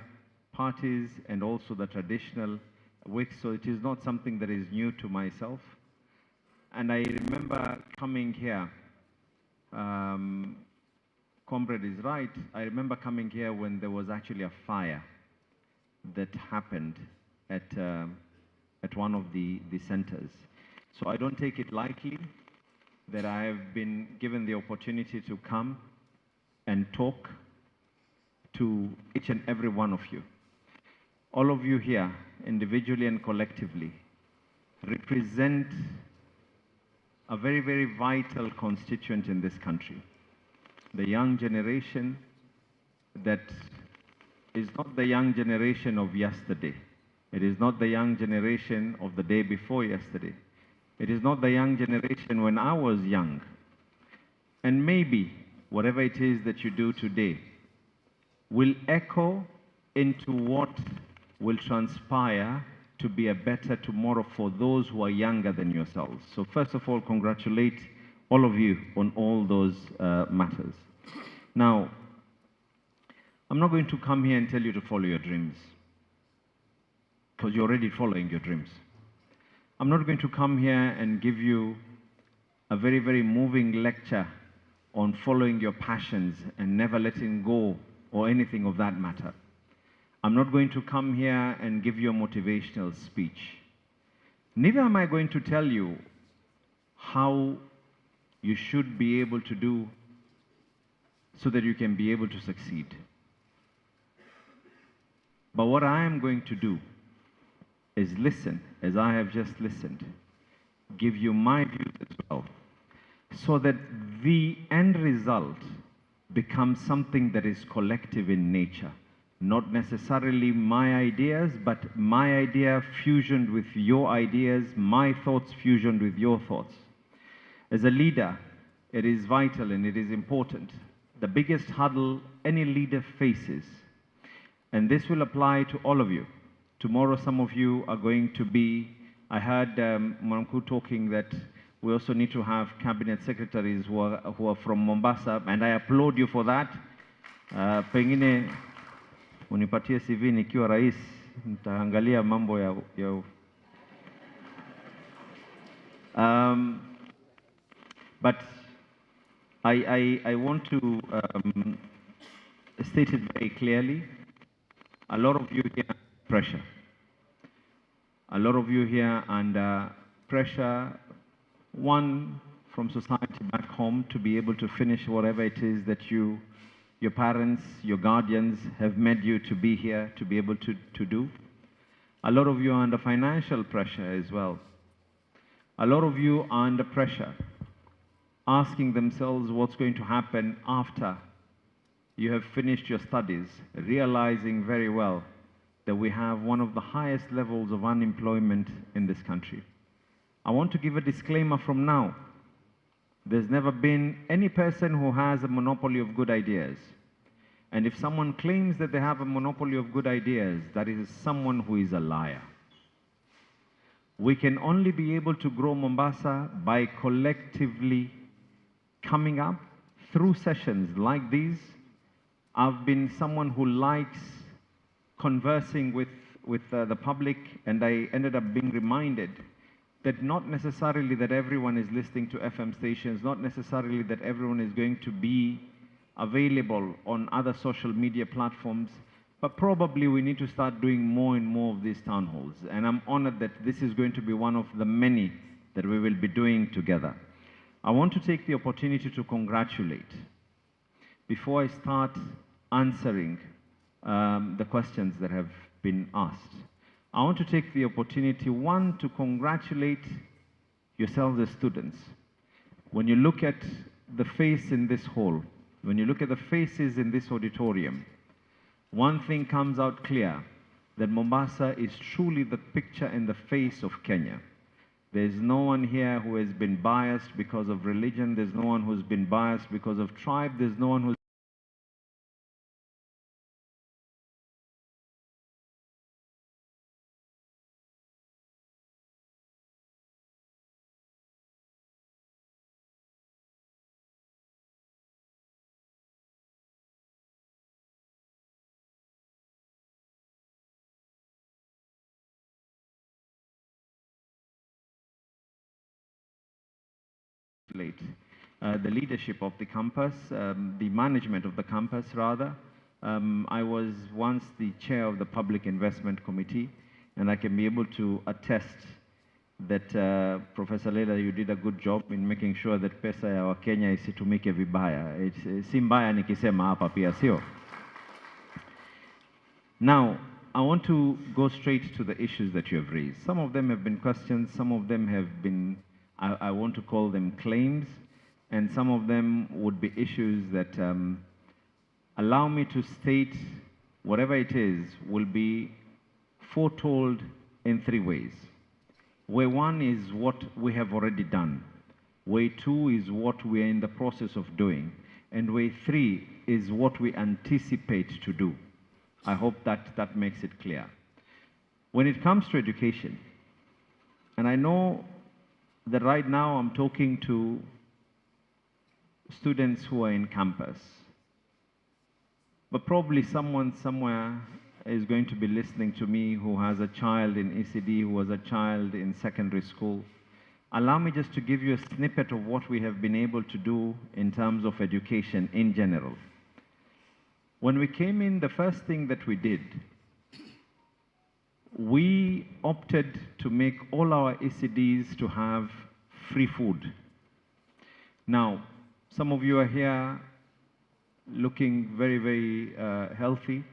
parties and also the traditional weeks. So it is not something that is new to myself. And I remember coming here. Comrade is right. I remember coming here when there was actually a fire that happened at one of the centers. So I don't take it lightly that I have been given the opportunity to come and talk to each and every one of you. All of you here, individually and collectively, represent a very, very vital constituent in this country. The young generation that is not the young generation of yesterday. It is not the young generation of the day before yesterday. It is not the young generation when I was young. And maybe whatever it is that you do today will echo into what will transpire to be a better tomorrow for those who are younger than yourselves. So first of all, congratulate all of you on all those matters. Now, I'm not going to come here and tell you to follow your dreams, because you're already following your dreams. I'm not going to come here and give you a very, very moving lecture on following your passions and never letting go or anything of that matter. I'm not going to come here and give you a motivational speech. Neither am I going to tell you how you should be able to do so that you can be able to succeed. But what I am going to do is listen, as I have just listened, give you my views as well, so that the end result becomes something that is collective in nature. Not necessarily my ideas, but my idea fusioned with your ideas, my thoughts fusioned with your thoughts. As a leader, it is vital and it is important. The biggest hurdle any leader faces, and this will apply to all of you. Tomorrow, some of you are going to be, I heard Mwanamku talking that we also need to have cabinet secretaries who are from Mombasa, and I applaud you for that. Pengine unipatie CV nikiwa rais, nitaangalia mambo ya but I want to state it very clearly. A lot of you here under pressure. A lot of you here under pressure, one, from society back home to be able to finish whatever it is that your parents, your guardians have made you to be here, to be able to do. A lot of you are under financial pressure as well. A lot of you are under pressure, asking themselves what's going to happen after you have finished your studies, realizing very well that we have one of the highest levels of unemployment in this country. I want to give a disclaimer from now. There's never been any person who has a monopoly of good ideas. And if someone claims that they have a monopoly of good ideas, that is someone who is a liar. We can only be able to grow Mombasa by collectively coming up through sessions like these. I've been someone who likes conversing with the public, and I ended up being reminded that not necessarily that everyone is listening to FM stations, not necessarily that everyone is going to be available on other social media platforms, but probably we need to start doing more and more of these town halls. And I'm honored that this is going to be one of the many that we will be doing together. I want to take the opportunity to congratulate, before I start answering the questions that have been asked. I want to take the opportunity, one, to congratulate yourselves as students. When you look at the face in this hall, when you look at the faces in this auditorium, one thing comes out clear, that Mombasa is truly the picture and the face of Kenya. There's no one here who has been biased because of religion. There's no one who's been biased because of tribe. There's no one who's the leadership of the campus, the management of the campus rather. I was once the chair of the Public Investment Committee, and I can be able to attest that Professor Leila, you did a good job in making sure that pesa ya Wakenya isitumike vibaya. Si mbaya nikisema hapa pia, sio? Now, I want to go straight to the issues that you have raised. Some of them have been questions, some of them have been, I want to call them claims, and some of them would be issues that allow me to state whatever it is will be foretold in three ways. Way one is what we have already done. Way two is what we are in the process of doing. And way three is what we anticipate to do. I hope that makes it clear. When it comes to education, and I know that right now I'm talking to students who are in campus, but probably someone somewhere is going to be listening to me who has a child in ECD, who has a child in secondary school. Allow me just to give you a snippet of what we have been able to do in terms of education in general. When we came in, the first thing that we did we opted to make all our ECDs to have free food. Now, some of you are here looking very, very healthy.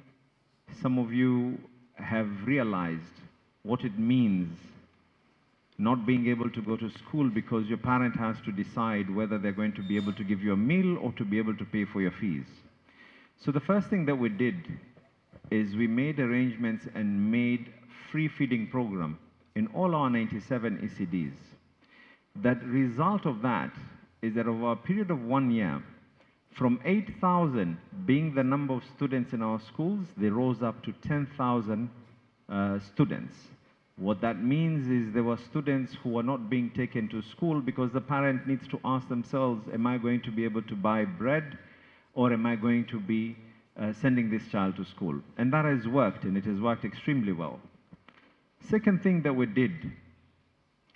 Some of you have realized what it means not being able to go to school because your parent has to decide whether they're going to be able to give you a meal or to be able to pay for your fees. So the first thing that we did is we made arrangements and made free feeding program in all our 97 ECDs. That result of that is that over a period of 1 year, from 8,000 being the number of students in our schools, they rose up to 10,000 students. What that means is there were students who were not being taken to school because the parent needs to ask themselves, am I going to be able to buy bread or am I going to be sending this child to school? And that has worked, and it has worked extremely well. Second thing that we did,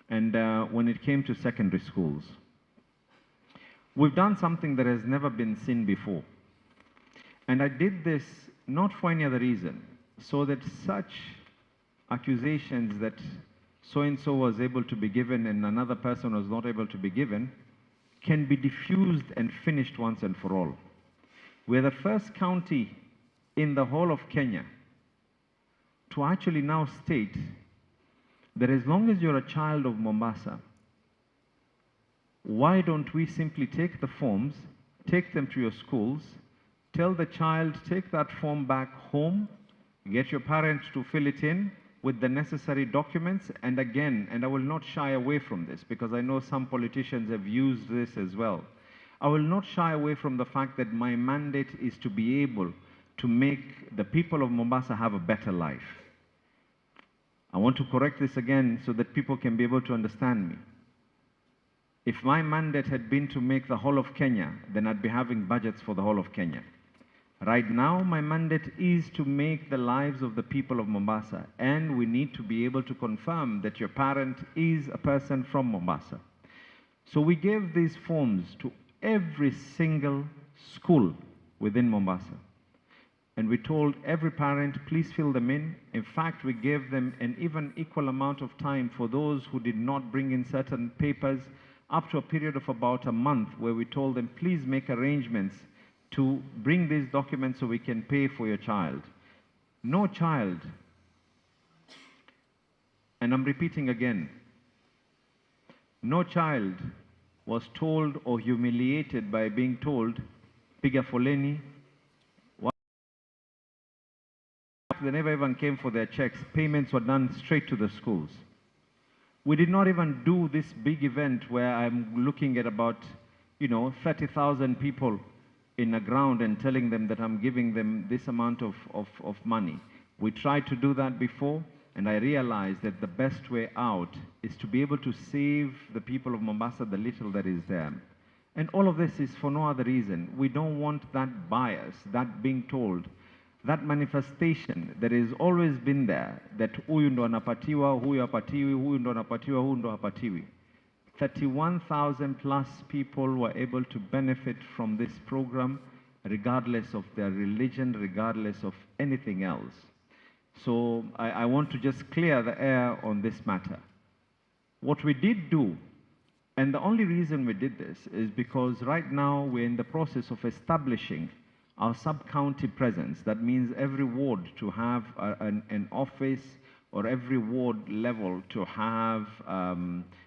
and when it came to secondary schools, we've done something that has never been seen before. And I did this not for any other reason, so that such accusations that so-and-so was able to be given and another person was not able to be given can be diffused and finished once and for all. We're the first county in the whole of Kenya to actually now state that as long as you're a child of Mombasa, why don't we simply take the forms, take them to your schools, tell the child, take that form back home, get your parents to fill it in with the necessary documents, and again, and I will not shy away from this because I know some politicians have used this as well. I will not shy away from the fact that my mandate is to be able to make the people of Mombasa have a better life. I want to correct this again so that people can be able to understand me. If my mandate had been to make the whole of Kenya, then I'd be having budgets for the whole of Kenya. Right now, my mandate is to make the lives of the people of Mombasa, and we need to be able to confirm that your parent is a person from Mombasa. So we gave these forms to every single school within Mombasa. And we told every parent, please fill them in. In fact, we gave them an even equal amount of time for those who did not bring in certain papers, up to a period of about a month, where we told them, please make arrangements to bring these documents so we can pay for your child. No child, and I'm repeating again, no child was told or humiliated by being told, piga foleni. They never even came for their checks. Payments were done straight to the schools. We did not even do this big event where I'm looking at about, 30,000 people in the ground and telling them that I'm giving them this amount of money. We tried to do that before, and I realized that the best way out is to be able to save the people of Mombasa the little that is there. And all of this is for no other reason. We don't want that bias, that being told, that manifestation that has always been there, that huyu ndo anapatiwa, huyu hapatiwi, huyu ndo anapatiwa, huyu ndo hapatiwi. 31,000 plus people were able to benefit from this program, regardless of their religion, regardless of anything else. So I want to just clear the air on this matter. What we did do, and the only reason we did this, is because right now we're in the process of establishing our sub-county presence. That means every ward to have an office, or every ward level to have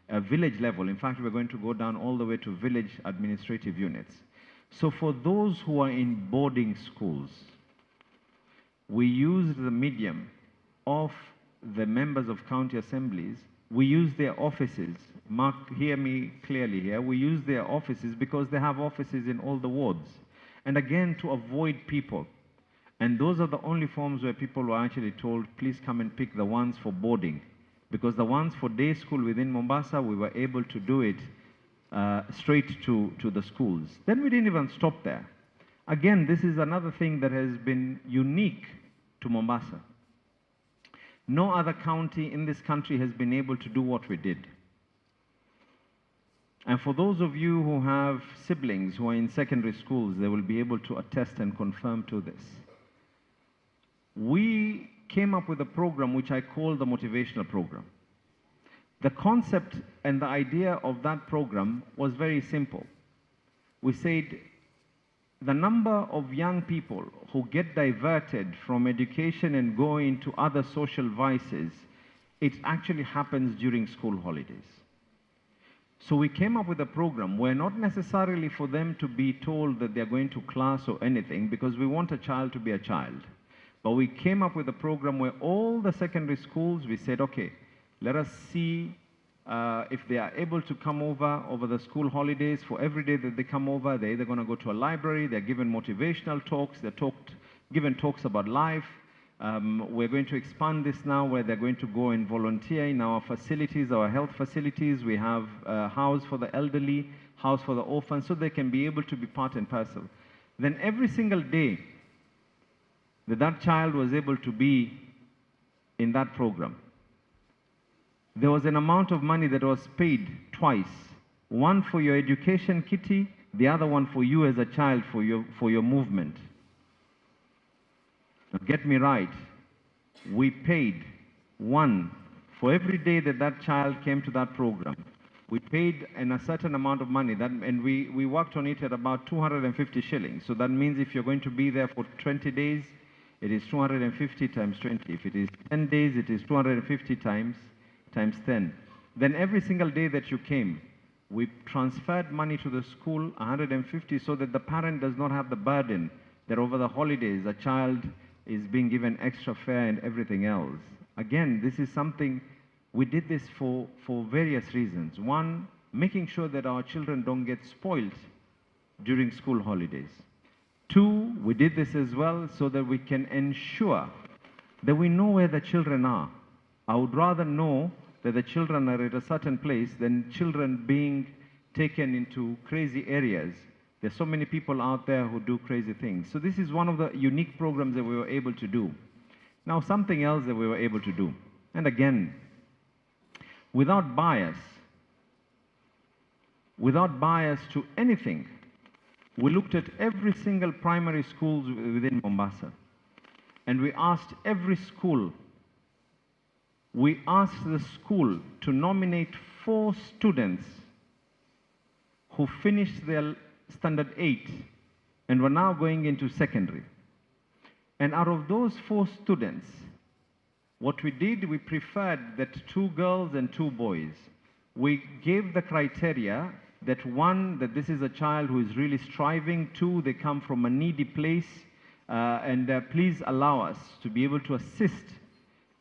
a village level. In fact, we're going to go down all the way to village administrative units. So for those who are in boarding schools, we used the medium of the members of county assemblies. We use their offices. Mark, hear me clearly here. We use their offices because they have offices in all the wards. And again, to avoid people. And those are the only forms where people were actually told, please come and pick the ones for boarding. Because the ones for day school within Mombasa, we were able to do it straight to the schools. Then we didn't even stop there. Again, this is another thing that has been unique to Mombasa. No other county in this country has been able to do what we did. And for those of you who have siblings who are in secondary schools, they will be able to attest and confirm to this. We came up with a program which I call the motivational program. The concept and the idea of that program was very simple. We said the number of young people who get diverted from education and go into other social vices, it actually happens during school holidays. So we came up with a program where not necessarily for them to be told that they're going to class or anything, because we want a child to be a child. But we came up with a program where all the secondary schools, we said, okay, let us see if they are able to come over the school holidays. For every day that they come over, they're either going to go to a library, they're given motivational talks, given talks about life. We're going to expand this now where they're going to go and volunteer in our facilities, our health facilities. We have a house for the elderly, house for the orphans, so they can be able to be part and parcel. Then every single day that child was able to be in that program, there was an amount of money that was paid twice. One for your education kitty, the other one for you as a child for your movement. Now get me right, we paid one for every day that child came to that program. We paid a certain amount of money, and we worked on it at about 250 shillings. So that means if you're going to be there for 20 days, it is 250 times 20. If it is 10 days, it is 250 times 10. Then every single day that you came, we transferred money to the school, 150, so that the parent does not have the burden that over the holidays a child is being given extra fare and everything else. Again, this is something, we did this for various reasons. One, making sure that our children don't get spoiled during school holidays. Two, we did this as well so that we can ensure that we know where the children are. I would rather know that the children are at a certain place than children being taken into crazy areas. There's so many people out there who do crazy things. So this is one of the unique programs that we were able to do. Now something else that we were able to do, and again, without bias to anything, we looked at every single primary school within Mombasa, and we asked every school, we asked the school to nominate 4 students who finished their standard 8 and were now going into secondary. And out of those 4 students, what we did, we preferred that 2 girls and 2 boys. We gave the criteria that 1, that this is a child who is really striving, 2, they come from a needy place, and please allow us to be able to assist.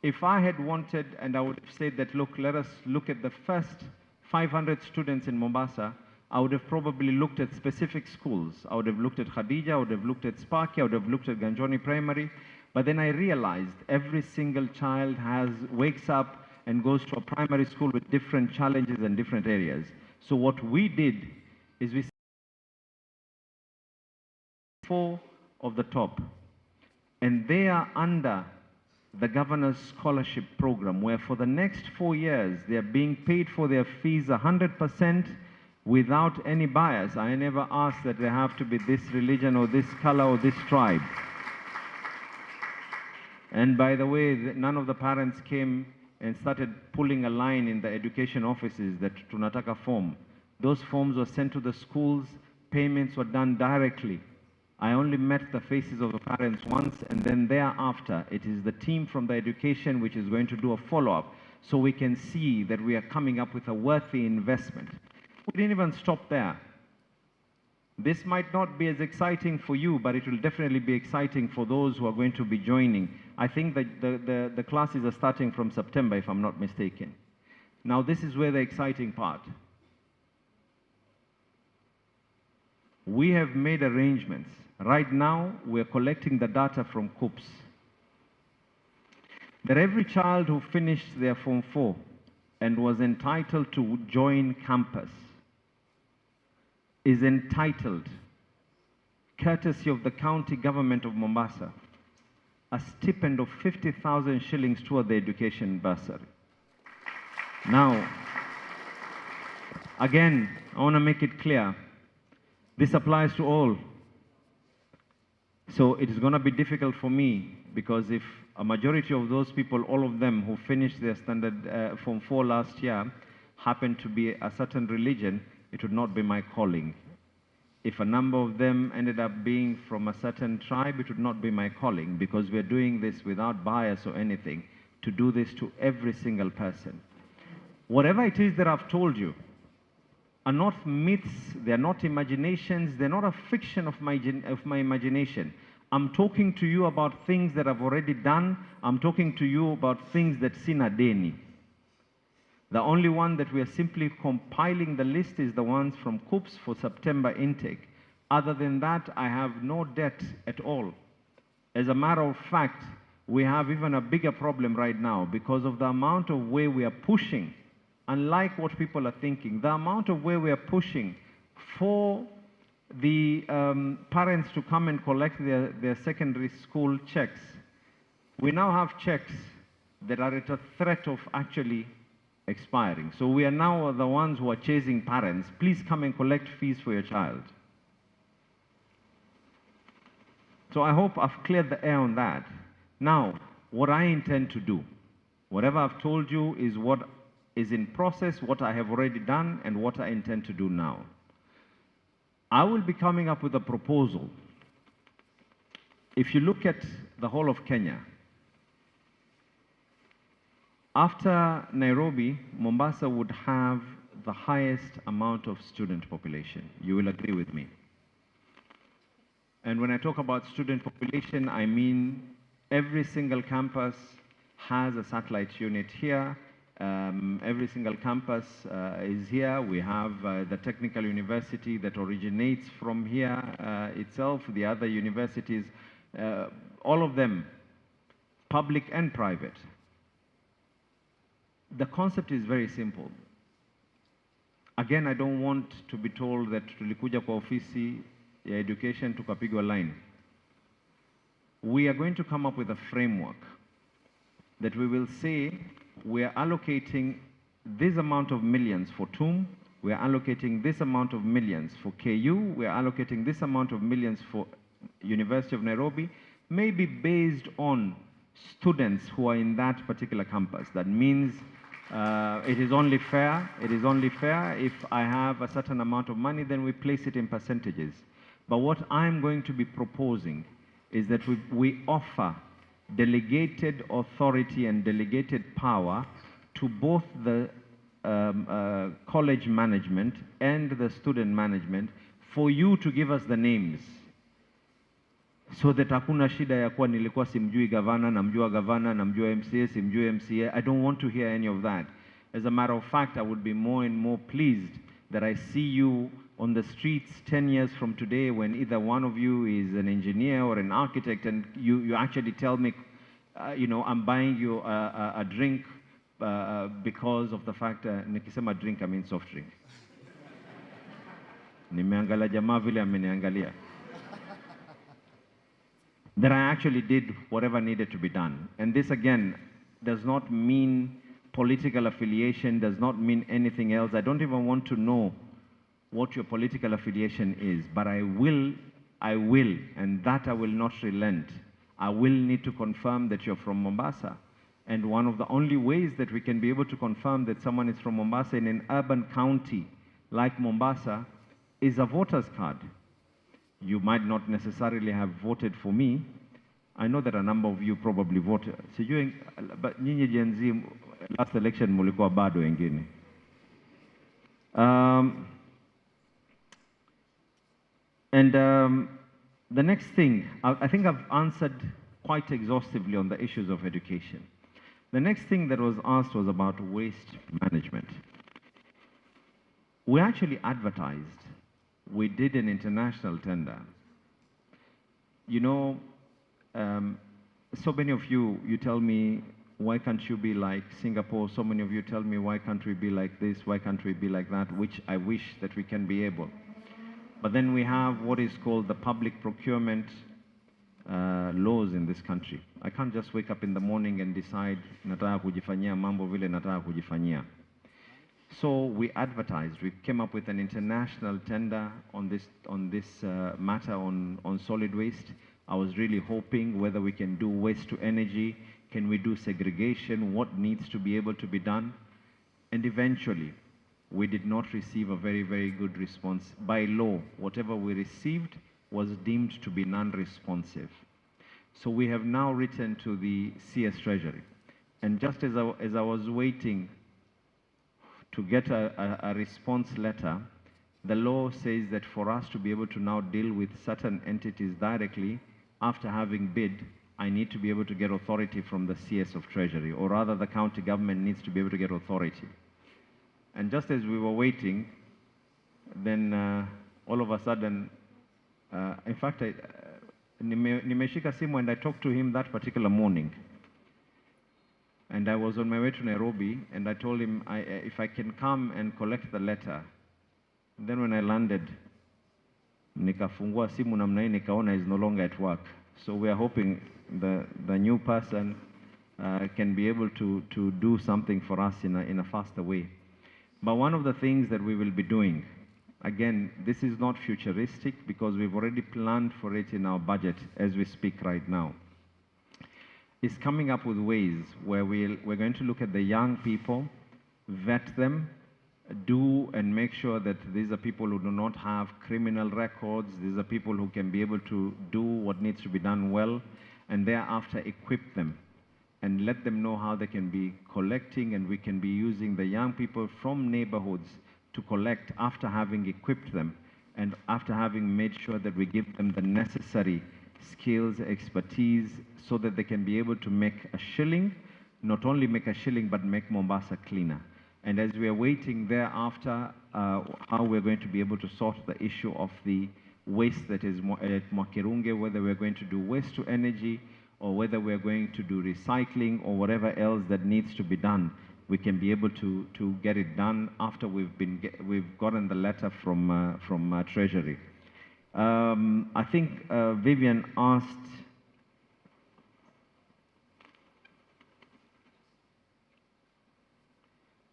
If I had wanted, and I would have said that, look, let us look at the first 500 students in Mombasa, I would have probably looked at specific schools. I would have looked at Khadija, I would have looked at Sparky, I would have looked at Ganjoni Primary. But then I realized every single child wakes up and goes to a primary school with different challenges and different areas. So what we did is we 4 of the top, and they are under the Governor's Scholarship Program, where for the next 4 years, they are being paid for their fees 100% without any bias. I never asked that they have to be this religion or this color or this tribe. And by the way, none of the parents came and started pulling a line in the education offices that tunataka form. Those forms were sent to the schools, payments were done directly. I only met the faces of the parents once, and then thereafter, it is the team from the education which is going to do a follow-up, so we can see that we are coming up with a worthy investment. We didn't even stop there. This might not be as exciting for you, but it will definitely be exciting for those who are going to be joining. I think that the classes are starting from September, if I'm not mistaken. Now, this is where the exciting part. We have made arrangements. Right now, we're collecting the data from COOPS. That every child who finished their Form 4 and was entitled to join campus is entitled, courtesy of the county government of Mombasa, a stipend of 50,000 shillings toward the education bursary. Now, again, I want to make it clear, this applies to all. So it is going to be difficult for me, because if a majority of those people, all of them who finished their standard Form 4 last year, happen to be a certain religion, it would not be my calling. If a number of them ended up being from a certain tribe, it would not be my calling, because we're doing this without bias or anything, to do this to every single person. Whatever it is that I've told you are not myths, they're not imaginations, they're not a fiction of my imagination. I'm talking to you about things that I've already done. I'm talking to you about things that sina deni. The only one that we are simply compiling the list is the ones from COOPS for September intake. Other than that, I have no debt at all. As a matter of fact, we have even a bigger problem right now because of the amount of way we are pushing. Unlike what people are thinking, the amount of way we are pushing for the parents to come and collect their secondary school checks. We now have checks that are at a threat of actually expiring. So we are now the ones who are chasing parents. Please come and collect fees for your child. So I hope I've cleared the air on that. Now, what I intend to do, whatever I've told you is what is in process, what I have already done, and what I intend to do now. I will be coming up with a proposal. If you look at the whole of Kenya, after Nairobi, Mombasa would have the highest amount of student population. You will agree with me. And when I talk about student population, I mean every single campus has a satellite unit here. Every single campus is here. We have the technical university that originates from here itself, the other universities, all of them, public and private. The concept is very simple. Again, I don't want to be told that tulikuja kwa ofisi ya education tukapigwa line. We are going to come up with a framework that we will say we are allocating this amount of millions for TUM, we are allocating this amount of millions for KU, we are allocating this amount of millions for University of Nairobi, maybe based on students who are in that particular campus. That means it is only fair if I have a certain amount of money, then we place it in percentages. But what I'm going to be proposing is that we offer delegated authority and delegated power to both the college management and the student management for you to give us the names, so that hakuna shida ya kuwa nilikuwa simjui gavana, namjua gavana, namjua MCA, simjui MCA. I don't want to hear any of that. As a matter of fact, I would be more and more pleased that I see you on the streets 10 years from today, when either one of you is an engineer or an architect, and you actually tell me, you know, I'm buying you a drink because of the fact, nikisema drink, I mean soft drink. Nimeangalia jamaa vile ameniangalia. That I actually did whatever needed to be done. And this, again, does not mean political affiliation, does not mean anything else. I don't even want to know what your political affiliation is, but I will, and that I will not relent. I will need to confirm that you're from Mombasa. And one of the only ways that we can be able to confirm that someone is from Mombasa in an urban county like Mombasa is a voter's card. You might not necessarily have voted for me. I know that a number of you probably voted. But nyinyi Gen Z, last election mulikuwa bado wengine. The next thing, I think I've answered quite exhaustively on the issues of education. The next thing that was asked was about waste management. We actually advertised. We did an international tender. You know, so many of you tell me, why can't you be like Singapore? So many of you tell me, why can't we be like this? Why can't we be like that? Which I wish that we can be able. But then we have what is called the public procurement laws in this country. I can't just wake up in the morning and decide, nataka kujifanyia mambo vile nataka kujifanyia. So we advertised. We came up with an international tender on this matter on solid waste. I was really hoping whether we can do waste to energy, can we do segregation, what needs to be able to be done. And eventually, we did not receive a very, very good response. By law, whatever we received was deemed to be non-responsive. So we have now written to the CS Treasury. And just as I was waiting to get a response letter, the law says that for us to be able to now deal with certain entities directly, after having bid, I need to be able to get authority from the CS of Treasury, or rather the county government needs to be able to get authority. And just as we were waiting, then all of a sudden, in fact, nimeshika simu and I talked to him that particular morning. And I was on my way to Nairobi, and I told him if I can come and collect the letter. Then when I landed, nikafungua simu namna hii nikaona is no longer at work. So we are hoping the new person can be able to do something for us in a faster way. But one of the things that we will be doing, again, this is not futuristic because we've already planned for it in our budget as we speak right now, is coming up with ways where we're going to look at the young people, vet them, do and make sure that these are people who do not have criminal records, these are people who can be able to do what needs to be done well, and thereafter equip them and let them know how they can be collecting, and we can be using the young people from neighborhoods to collect after having equipped them and after having made sure that we give them the necessary skills, expertise, so that they can be able to make a shilling, not only make a shilling, but make Mombasa cleaner. And as we are waiting thereafter, how we're going to be able to sort the issue of the waste that is at Mwakirunge, whether we're going to do waste to energy, or whether we're going to do recycling, or whatever else that needs to be done, we can be able to get it done after we've gotten the letter from Treasury. I think Vivian asked,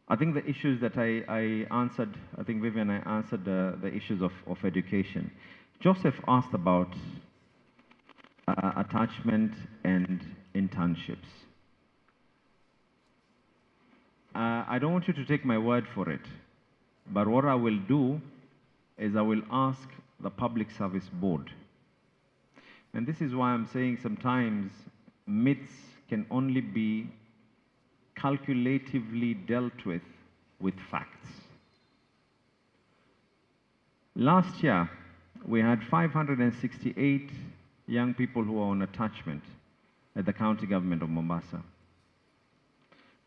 I think the issues that I answered, I think Vivian, I answered the issues of education. Joseph asked about attachment and internships. I don't want you to take my word for it, but what I will do is I will ask the Public Service Board. And this is why I'm saying sometimes myths can only be calculatively dealt with facts. Last year, we had 568 young people who were on attachment at the county government of Mombasa.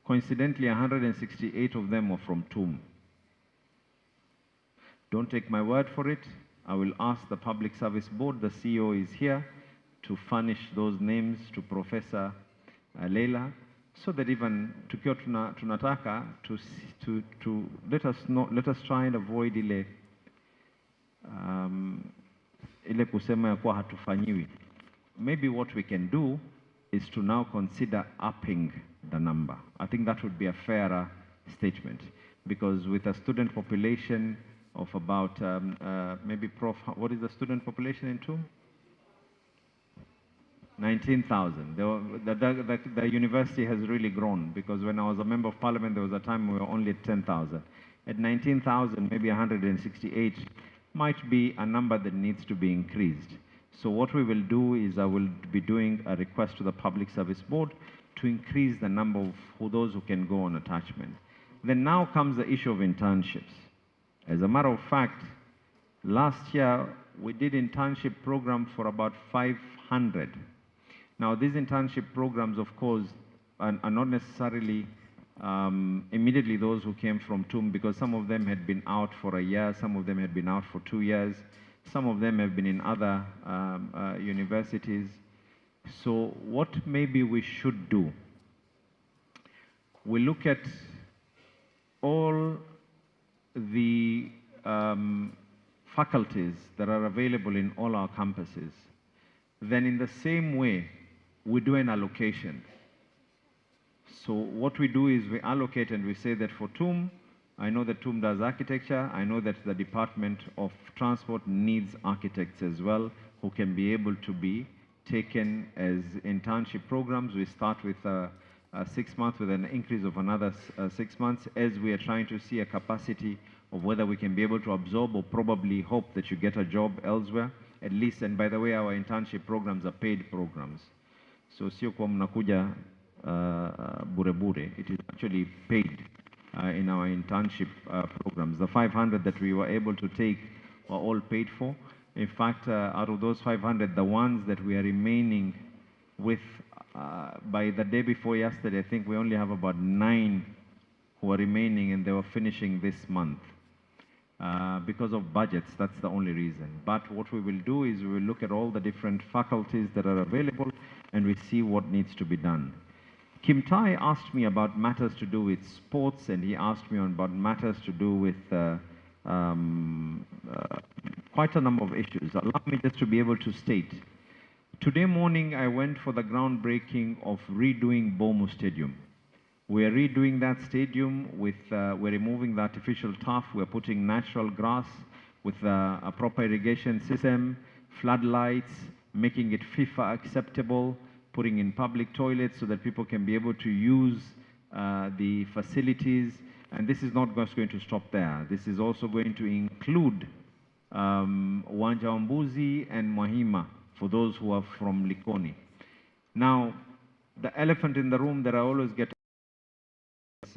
Coincidentally, 168 of them were from TUM. Don't take my word for it. I will ask the Public Service Board, the CEO is here, to furnish those names to Professor Leila, so that even tukiwa tunataka to let us try and avoid ile kusema ya kuwa hatufanyiwi. Maybe what we can do is to now consider upping the number. I think that would be a fairer statement, because with a student population of about maybe Prof, what is the student population in TUM? 19,000. The university has really grown, because when I was a member of parliament, there was a time we were only at 10,000. At 19,000, maybe 168 might be a number that needs to be increased. So what we will do is I will be doing a request to the Public Service Board to increase the number of those who can go on attachment. Then now comes the issue of internships. As a matter of fact, last year we did internship program for about 500. Now, these internship programs, of course, are not necessarily immediately those who came from TUM, because some of them had been out for a year, some of them had been out for 2 years, some of them have been in other universities. So what maybe we should do, we look at all the faculties that are available in all our campuses. Then in the same way, we do an allocation. So what we do is we allocate and we say that for TUM, I know that TUM does architecture, I know that the Department of Transport needs architects as well, who can be able to be taken as internship programs. We start with 6 months with an increase of another 6 months as we are trying to see a capacity of whether we can be able to absorb or probably hope that you get a job elsewhere, at least. And by the way, our internship programs are paid programs. So sio kwa mnakuja bure bure, it is actually paid in our internship programs. The 500 that we were able to take were all paid for. In fact, out of those 500, the ones that we are remaining with, by the day before yesterday, I think we only have about 9 who are remaining, and they were finishing this month. Because of budgets, that's the only reason. But what we will do is we will look at all the different faculties that are available, and we see what needs to be done. Kim Tai asked me about matters to do with sports, and he asked me about matters to do with quite a number of issues. Allow me just to be able to state. Today morning, I went for the groundbreaking of redoing Bomu Stadium. We are redoing that stadium with, we're removing the artificial turf, we're putting natural grass with a proper irrigation system, floodlights, making it FIFA acceptable, putting in public toilets so that people can be able to use the facilities. And this is not just going to stop there. This is also going to include Uwanja wa Mbuzi and Mwahima for those who are from Likoni. Now, the elephant in the room that I always get,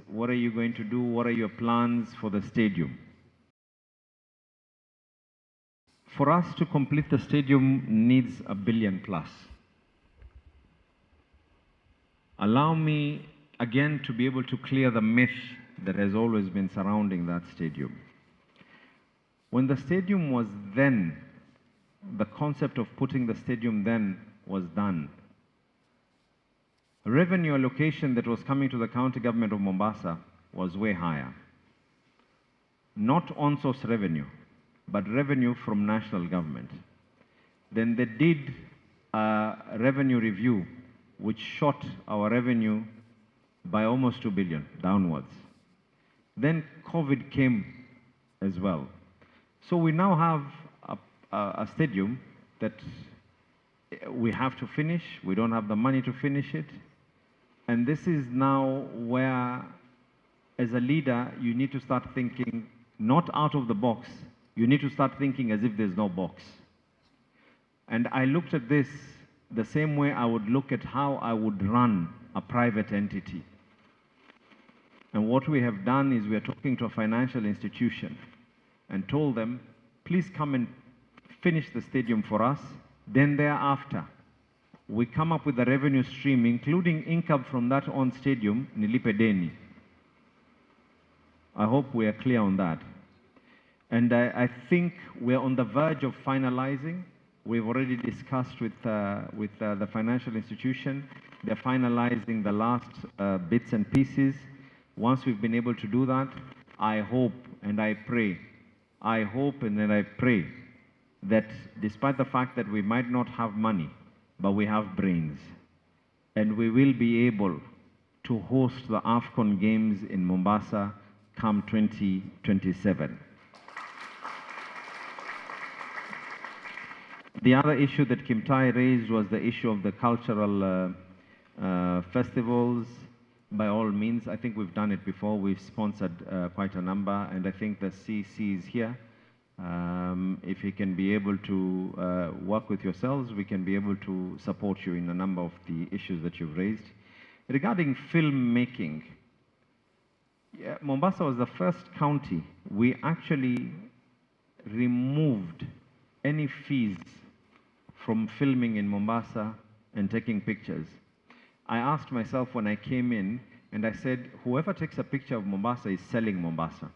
what are you going to do? What are your plans for the stadium? For us to complete the stadium needs $1 billion plus. Allow me again to be able to clear the myth that has always been surrounding that stadium. When the stadium was then, the concept of putting the stadium then was done, revenue allocation that was coming to the county government of Mombasa was way higher. Not on-source revenue, but revenue from national government. Then they did a revenue review which shot our revenue by almost 2 billion downwards. Then COVID came as well. So we now have a stadium that we have to finish. We don't have the money to finish it. And this is now where, as a leader, you need to start thinking not out of the box. You need to start thinking as if there's no box. And I looked at this the same way I would look at how I would run a private entity. And what we have done is we are talking to a financial institution and told them, please come and finish the stadium for us. Then thereafter, we come up with a revenue stream, including income from that on stadium, nilipe deni. I hope we are clear on that. And I think we're on the verge of finalizing. We've already discussed with the financial institution. They're finalizing the last bits and pieces. Once we've been able to do that, I hope and I pray, I hope and then I pray that despite the fact that we might not have money, but we have brains, and we will be able to host the AFCON Games in Mombasa come 2027. The other issue that Kim Tai raised was the issue of the cultural festivals. By all means, I think we've done it before. We've sponsored quite a number, and I think the CC is here. If he can be able to work with yourselves, we can be able to support you in a number of the issues that you've raised. Regarding filmmaking, Mombasa was the first county. We actually removed any fees from filming in Mombasa and taking pictures. I asked myself when I came in, and I said, whoever takes a picture of Mombasa is selling Mombasa.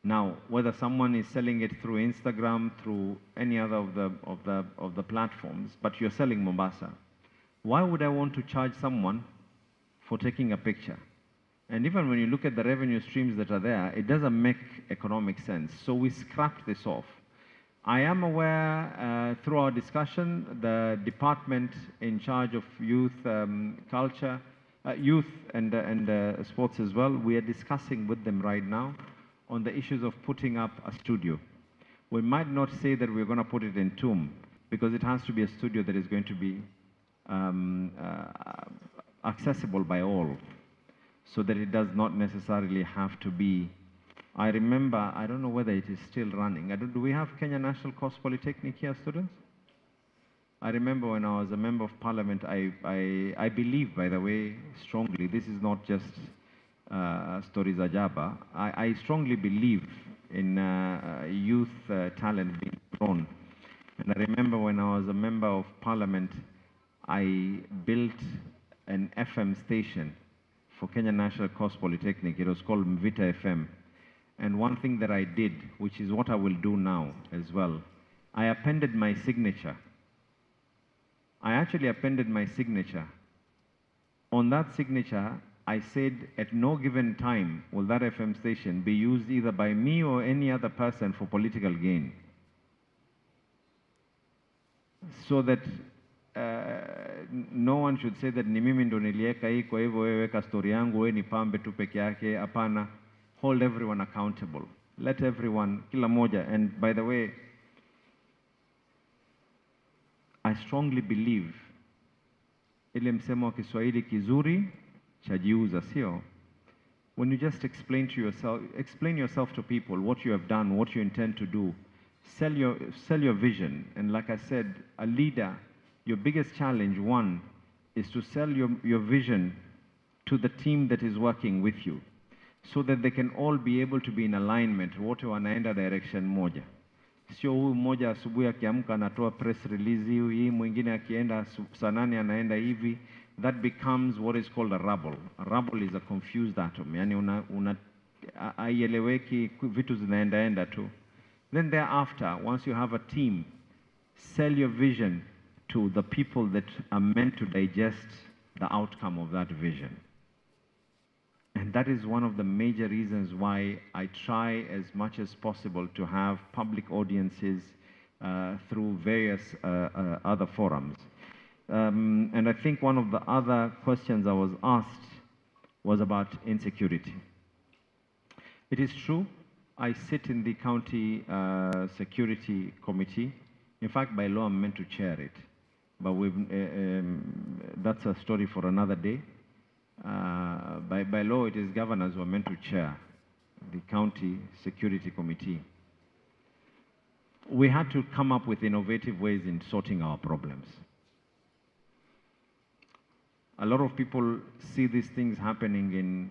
Now, whether someone is selling it through Instagram, through any other of the platforms, but you're selling Mombasa. Why would I want to charge someone for taking a picture? And even when you look at the revenue streams that are there, it doesn't make economic sense. So we scrapped this off. I am aware, through our discussion, the department in charge of youth culture, youth and sports as well, we are discussing with them right now on the issues of putting up a studio. We might not say that we're going to put it in Tomb, because it has to be a studio that is going to be accessible by all, so that it does not necessarily have to be. I remember, I don't know whether it is still running. Do we have Kenya National Coast Polytechnic here, students? I remember when I was a member of parliament, I believe, by the way, strongly, this is not just stories ajaba. I strongly believe in youth talent being grown. And I remember when I was a member of parliament, I built an FM station for Kenya National Coast Polytechnic. It was called Mvita FM. And one thing that I did, which is what I will do now as well, I appended my signature. I actually appended my signature. On that signature, I said at no given time will that FM station be used either by me or any other person for political gain. So that no one should say that ni mimi ndo niliweka hii, kwa hivyo wewe weka story yangu, wewe ni pambe tu peke yake. Hapana. Hold everyone accountable. Let everyone, kila moja. And by the way, I strongly believe ile msemo wa Kiswahili kizuri chajiuza, sio? When you just explain yourself to people, what you have done, what you intend to do, sell your vision. And like I said, a leader, your biggest challenge, one, is to sell your vision to the team that is working with you, so that they can all be able to be in alignment, wote wanaenda direction moja. Sio huyu mmoja asubuhi akiamka anatoa press release hii, mwingine akienda saa 8 anaenda hivi. That becomes what is called a rubble. A rubble is a confused atom. Yani haieleweki, vitu zinaenda tu. Then thereafter, once you have a team, sell your vision to the people that are meant to digest the outcome of that vision. And that is one of the major reasons why I try as much as possible to have public audiences through various other forums. And I think one of the other questions I was asked was about insecurity. It is true, I sit in the county security committee. In fact, by law, I'm meant to chair it. But that's a story for another day. By law, it is governors who are meant to chair the county security committee. We had to come up with innovative ways in sorting our problems. A lot of people see these things happening in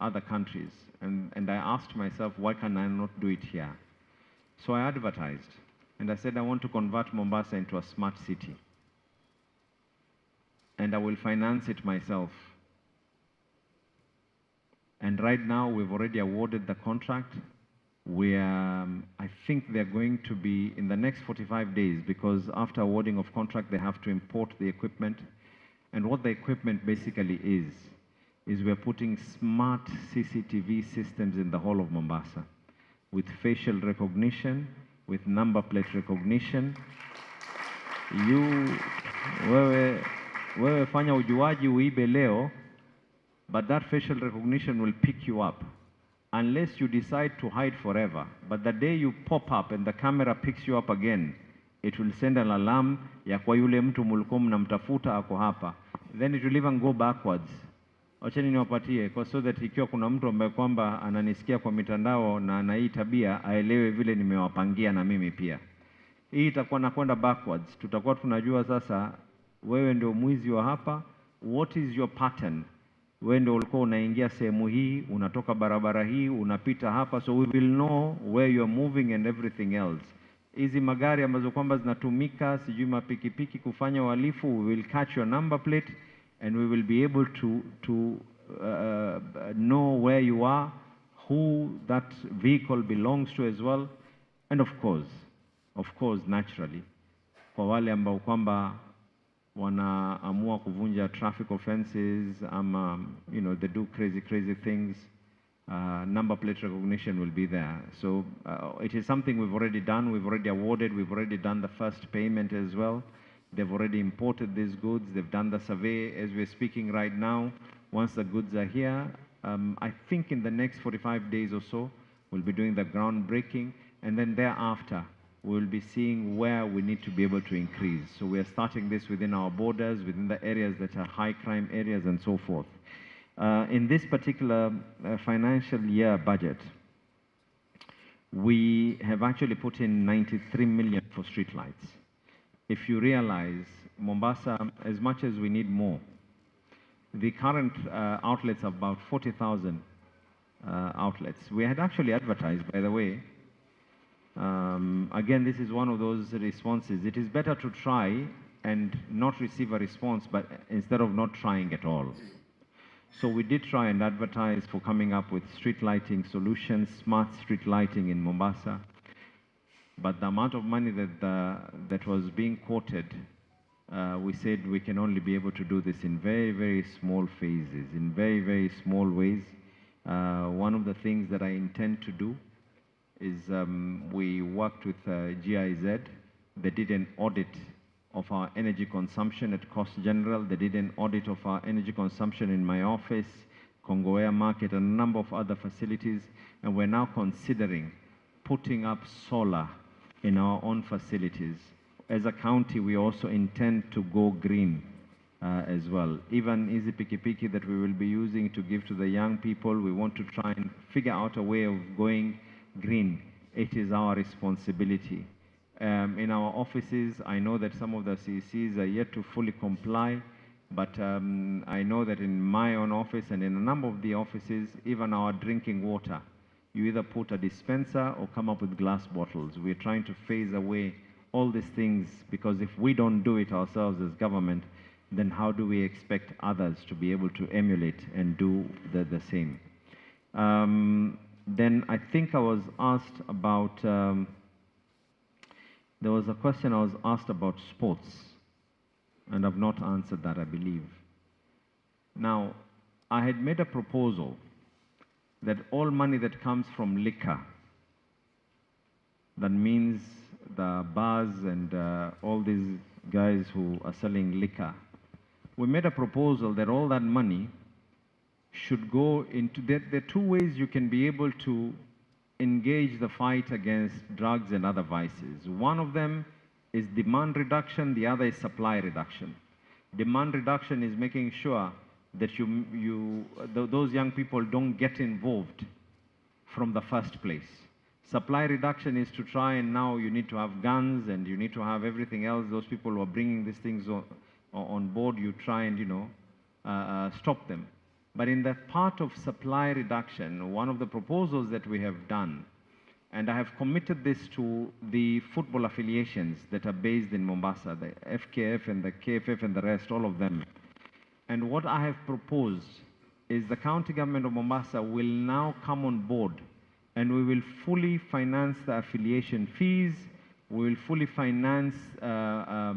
other countries, and I asked myself, why can I not do it here? So I advertised, and I said I want to convert Mombasa into a smart city, and I will finance it myself. And right now, we've already awarded the contract. I think they're going to be in the next 45 days, because after awarding of contract, they have to import the equipment. And what the equipment basically is we're putting smart CCTV systems in the whole of Mombasa, with facial recognition, with number plate recognition. Wewe fanya ujuaji uibe leo, but that facial recognition will pick you up, unless you decide to hide forever. But the day you pop up and the camera picks you up again, it will send an alarm ya kwa yule mtu mulikuwa mnamtafuta ako hapa. Then it will even go backwards. Wacheni niwapatie, so that ikiwa kuna mtu ambaye kwamba ananisikia kwa mitandao na ana hii tabia, aelewe vile nimewapangia na mimi pia. Hii itakuwa nakwenda backwards. Tutakuwa tunajua sasa, wewe ndio mwizi wa hapa, what is your pattern? Wewe ndio ulikuwa unaingia sehemu hii, unatoka barabara hii, unapita hapa, so we will know where you are moving and everything else. Hizi magari ambazo kwamba zinatumika, sijui mapikipiki kufanya uhalifu, we will catch your number plate and we will be able to know where you are, who that vehicle belongs to as well. And of course, naturally, kwa wale ambao kwamba wanaamua kuvunja traffic offenses, they do crazy things, number plate recognition will be there. So it is something we've already done, we've already awarded, we've already done the first payment as well. They've already imported these goods, they've done the survey as we're speaking right now. Once the goods are here, I think in the next 45 days or so, we'll be doing the groundbreaking, and then thereafter, we'll be seeing where we need to be able to increase. So we are starting this within our borders, within the areas that are high crime areas and so forth. In this particular financial year budget, we have actually put in 93 million for streetlights. If you realize, Mombasa, as much as we need more, the current outlets are about 40,000 outlets. We had actually advertised, by the way. Again, this is one of those responses. It is better to try and not receive a response, but instead of not trying at all. So we did try and advertise for coming up with street lighting solutions, smart street lighting in Mombasa. But the amount of money that was being quoted, we said we can only be able to do this in very, very small phases, in very, very small ways. One of the things that I intend to do is we worked with GIZ. They did an audit of our energy consumption at Cost General. They did an audit of our energy consumption in my office, Congo Air Market, and a number of other facilities. And we're now considering putting up solar in our own facilities. As a county, we also intend to go green as well. Even Easy Piki Piki that we will be using to give to the young people, we want to try and figure out a way of going green. It is our responsibility. In our offices, I know that some of the CECs are yet to fully comply, but I know that in my own office and in a number of the offices, even our drinking water, you either put a dispenser or come up with glass bottles. We're trying to phase away all these things, because if we don't do it ourselves as government, then how do we expect others to be able to emulate and do the same? Then I think I was asked about, there was a question I was asked about sports, and I've not answered that, I believe. Now, I had made a proposal that all money that comes from liquor, that means the bars and all these guys who are selling liquor, we made a proposal that all that money should go into, there are two ways you can be able to engage the fight against drugs and other vices. One of them is demand reduction, the other is supply reduction. Demand reduction is making sure that those young people don't get involved from the first place. Supply reduction is to try, and now you need to have guns and you need to have everything else. Those people who are bringing these things on board, you try and, stop them. But in the part of supply reduction, one of the proposals that we have done, and I have committed this to the football affiliations that are based in Mombasa, the FKF and the KFF and the rest, all of them. And what I have proposed is the county government of Mombasa will now come on board, and we will fully finance the affiliation fees. We will fully finance a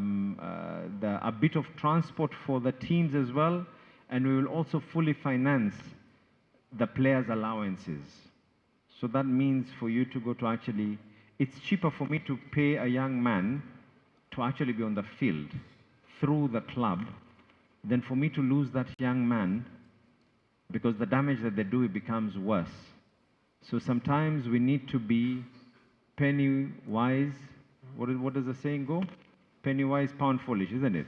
bit of transport for the teams as well. And we will also fully finance the players' allowances. So that means for you to go to actually, it's cheaper for me to pay a young man to actually be on the field through the club than for me to lose that young man, because the damage that they do, it becomes worse. So sometimes we need to be penny wise. What does the saying go? Penny wise, pound foolish, isn't it?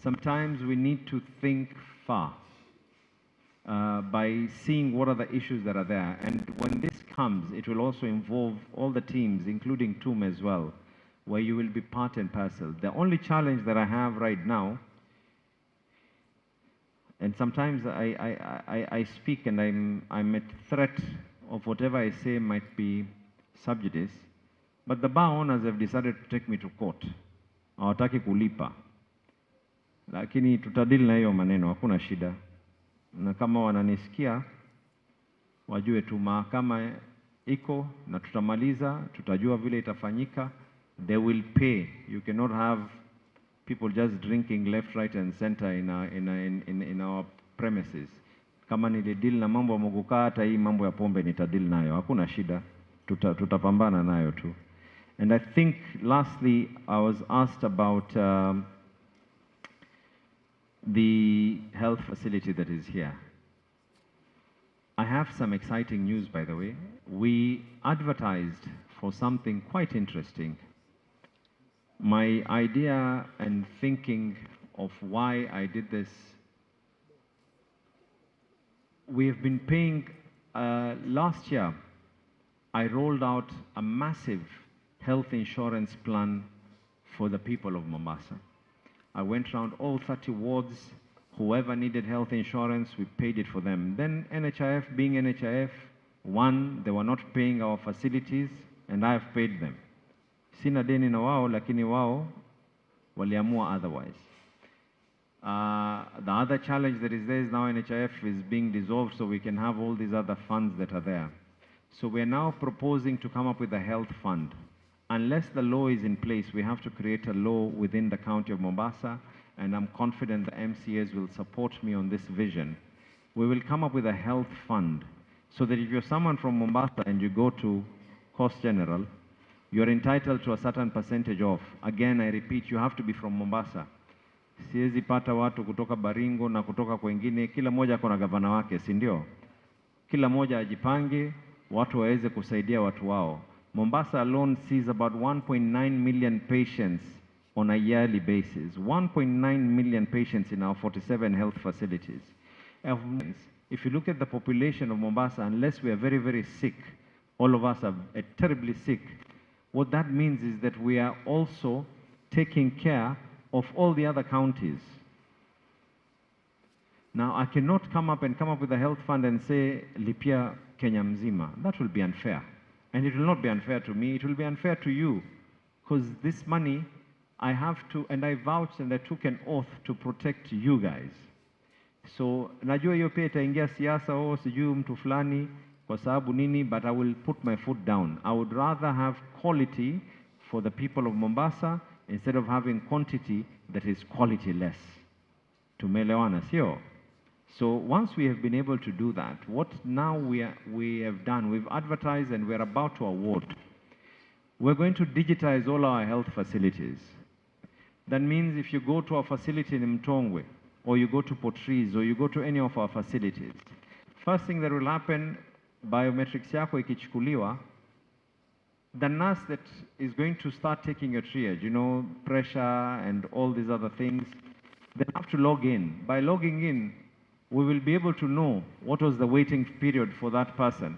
Sometimes we need to think far by seeing what are the issues that are there. And when this comes, it will also involve all the teams, including TUM as well, where you will be part and parcel. The only challenge that I have right now, and sometimes I speak and I'm at threat of whatever I say might be sub judice, but the bar owners have decided to take me to court. Hawataki kulipa. Lakini tutadili na hiyo maneno, hakuna shida. Na kama wananisikia, wajue tu mahakama iko na tutamaliza, tutajua vile itafanyika. They will pay. You cannot have people just drinking left, right and center in our premises. Kama nilidili na mambo ya muguka, hata hii mambo ya pombe nitadili nayo. Hakuna shida. Tutapambana nayo tu. And I think lastly, I was asked about the health facility that is here. I have some exciting news, by the way. We advertised for something quite interesting. My idea and thinking of why I did this, we have been paying, last year, I rolled out a massive health insurance plan for the people of Mombasa. I went around all 30 wards. Whoever needed health insurance, we paid it for them. Then NHIF, being NHIF, one, they were not paying our facilities, and I have paid them. Sina deni na wao, lakini wao waliamua otherwise. The other challenge that is there is now NHIF is being dissolved, so we can have all these other funds that are there. So we are now proposing to come up with a health fund. Unless the law is in place, we have to create a law within the county of Mombasa, and I'm confident the MCAs will support me on this vision. We will come up with a health fund, so that if you're someone from Mombasa and you go to Coast General, you're entitled to a certain percentage off. Again, I repeat, you have to be from Mombasa. Siwezi pata watu kutoka Baringo na kutoka kwengine, kila moja kuna gavana wake, si ndio? Kila moja ajipange, watu waweze kusaidia watu wao. Mombasa alone sees about 1.9 million patients on a yearly basis. 1.9 million patients in our 47 health facilities. If you look at the population of Mombasa, unless we are very, very sick, all of us are terribly sick, what that means is that we are also taking care of all the other counties. Now, I cannot come up with a health fund and say, lipia Kenya mzima. That will be unfair. And it will not be unfair to me, it will be unfair to you. Because this money, I have to, and I vouched and I took an oath to protect you guys. So, najua hiyo pia itaingia siasa, sijui mtu fulani, kwa sababu nini, but I will put my foot down. I would rather have quality for the people of Mombasa instead of having quantity that is quality less. Tumeelewana, sio? So once we have been able to do that, what now we have done, we've advertised and we're about to award. We're going to digitize all our health facilities. That means if you go to a facility in Mtongwe, or you go to Portrees, or you go to any of our facilities, first thing that will happen, biometrics yako ikichukuliwa, the nurse that is going to start taking your triage, you know, pressure and all these other things, they have to log in. By logging in, we will be able to know what was the waiting period for that person.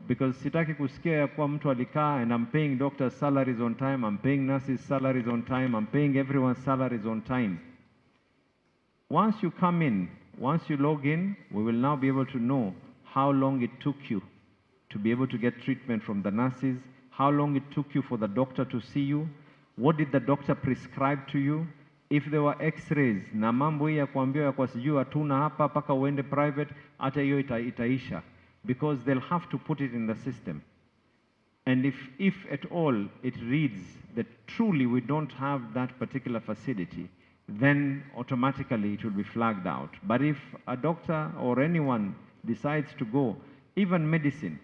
Because sitaki kusikia ya kuwa mtu alikaa and I'm paying doctors' salaries on time, I'm paying nurses' salaries on time, I'm paying everyone's salaries on time. Once you come in, once you log in, we will now be able to know how long it took you to be able to get treatment from the nurses, how long it took you for the doctor to see you, what did the doctor prescribe to you, if there were x-rays, na mambo hii ya kuambiwa kwa sijui hatuna hapa paka uende private, hata hiyo itaisha. Because they'll have to put it in the system. And if at all it reads that truly we don't have that particular facility, then automatically it will be flagged out. But if a doctor or anyone decides to go, even medicine,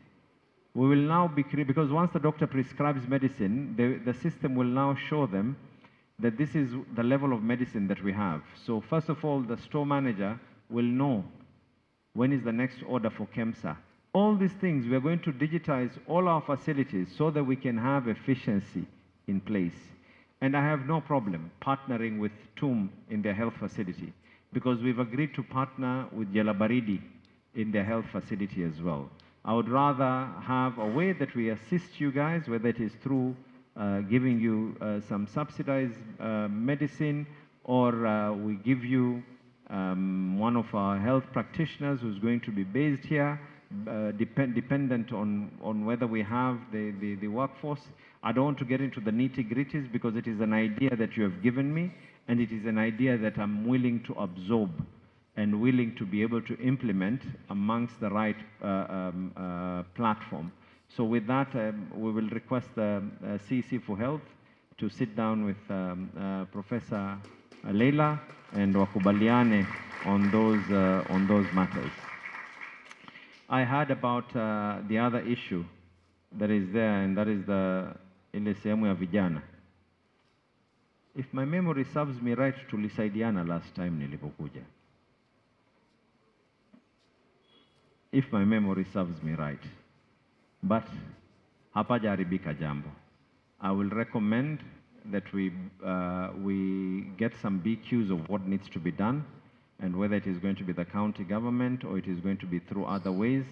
we will now be, because once the doctor prescribes medicine, the system will now show them that this is the level of medicine that we have. So first of all, the store manager will know when is the next order for KEMSA. All these things, we are going to digitize all our facilities so that we can have efficiency in place. And I have no problem partnering with TUM in their health facility, because we've agreed to partner with Yelabaridi in their health facility as well. I would rather have a way that we assist you guys, whether it is through giving you some subsidized medicine, or we give you one of our health practitioners who's going to be based here, dependent on whether we have the workforce. I don't want to get into the nitty-gritties because it is an idea that you have given me, and it is an idea that I'm willing to absorb and willing to be able to implement amongst the right platform. So with that, we will request the CEC for Health to sit down with Professor Leila and wakubaliane on those matters. I heard about the other issue that is there, and that is ile sehemu ya vijana. If my memory serves me right, tulisaidiana last time nilipokuja. If my memory serves me right. But hapajaharibika jambo. I will recommend that we get some BQs of what needs to be done, and whether it is going to be the county government or it is going to be through other ways.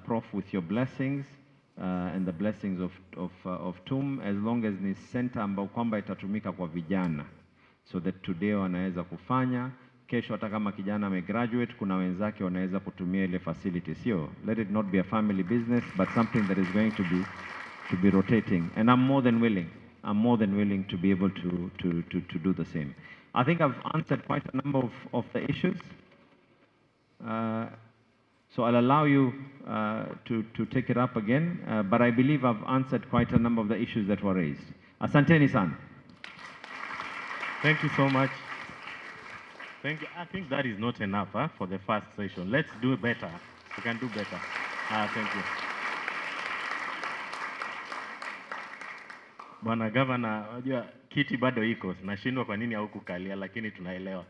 Prof, with your blessings and the blessings of TUM, as long as ni center ambao kwamba itatumika kwa vijana, so that today wanaweza kufanya, kesho hata kama kijana amegraduate, kuna wenzake wanaweza kutumia ile facility. Sio, let it not be a family business, but something that is going to be rotating. And I'm more than willing to be able to do the same. I think I've answered quite a number of the issues. So I'll allow you to take it up again, but I believe I've answered quite a number of the issues that were raised. Asanteni san. Thank you so much. Thank you. I think that is not enough for the first session. Let's do better. We can do better. Thank you. Bwana Gavana, unajua kiti bado iko, nashindwa kwa nini haukukalia, lakini tunaelewa.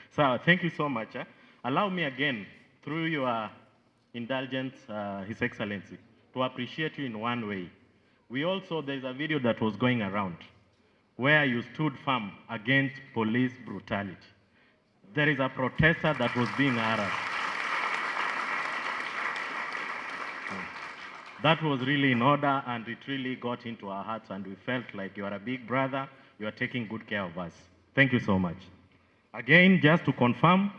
So, thank you so much. Allow me again, through your indulgence, His Excellency, to appreciate you in one way. We also, there's a video that was going around where you stood firm against police brutality. There is a protester that was being harassed. That was really in order, and it really got into our hearts, and we felt like you are a big brother, you are taking good care of us. Thank you so much. Again, just to confirm,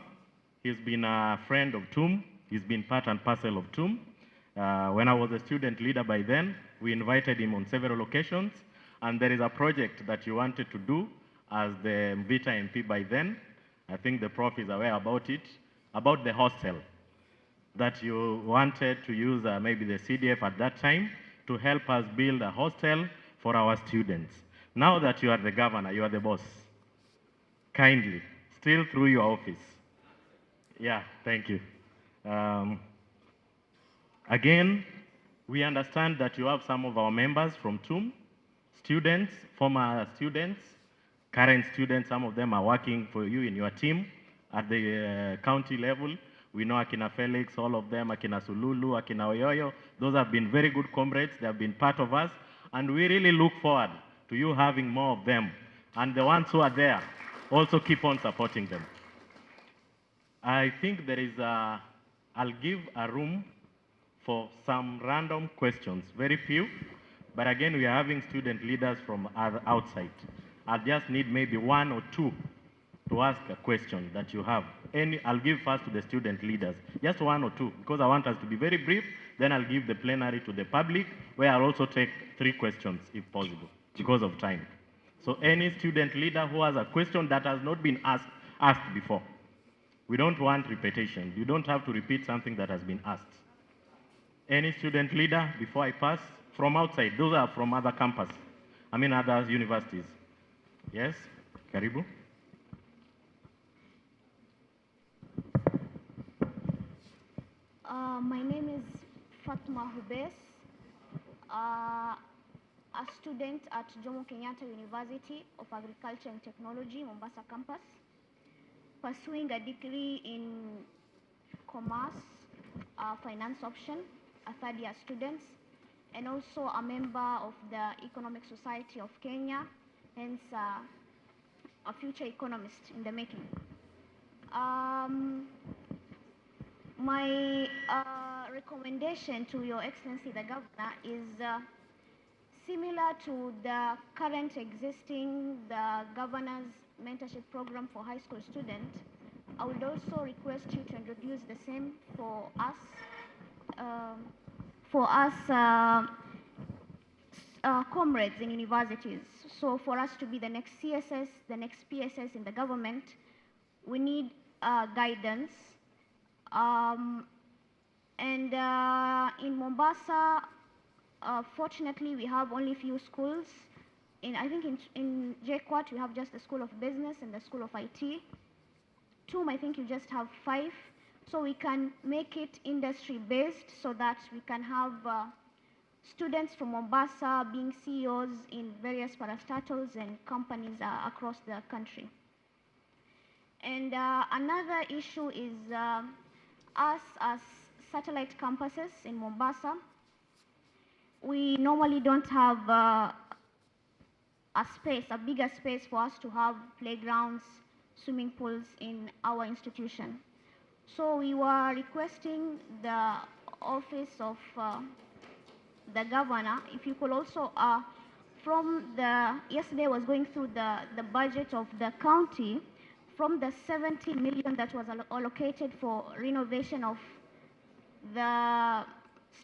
he's been a friend of TUM, he's been part and parcel of TUM. When I was a student leader by then, we invited him on several occasions, and there is a project that you wanted to do as the Mvita MP by then. I think the Prof is aware about it, about the hostel, that you wanted to use maybe the CDF at that time to help us build a hostel for our students. Now that you are the governor, you are the boss, kindly, still through your office. Yeah, thank you. Again, we understand that you have some of our members from TUM, students, former students, current students, some of them are working for you in your team at the county level. We know Akina Felix, all of them, Akina Sululu, Akina Oyoyo. Those have been very good comrades. They have been part of us. And we really look forward to you having more of them. And the ones who are there, also keep on supporting them. I think there is I'll give a room for some random questions, very few. But again, we are having student leaders from outside. I'll just need maybe one or two to ask a question that you have. I'll give first to the student leaders, just one or two, because I want us to be very brief. Then I'll give the plenary to the public, where I'll also take 3 questions if possible, because of time. So any student leader who has a question that has not been asked before. We don't want repetition. You don't have to repeat something that has been asked. Any student leader, before I pass, from outside, those are from other campus, other universities. Yes, Karibu. My name is Fatma Hubes, a student at Jomo Kenyatta University of Agriculture and Technology, Mombasa campus, pursuing a degree in commerce, finance option, a third-year student, and also a member of the Economic Society of Kenya, hence a future economist in the making. My recommendation to Your Excellency the Governor is similar to the current existing Governor's mentorship program for high school students. I would also request you to introduce the same for us comrades in universities. So for us to be the next CSS, the next PSS in the government, we need guidance. In Mombasa, fortunately, we have only few schools. I think in JKUAT, we have just the School of Business and the School of IT. TUM, I think you just have 5. So we can make it industry-based so that we can have students from Mombasa being CEOs in various parastatals and companies across the country. And another issue is us as satellite campuses in Mombasa. we normally don't have a bigger space for us to have playgrounds, swimming pools in our institution. So we were requesting the office of the governor, if you could also, yesterday I was going through the budget of the county, from the 70 million that was allocated for renovation of the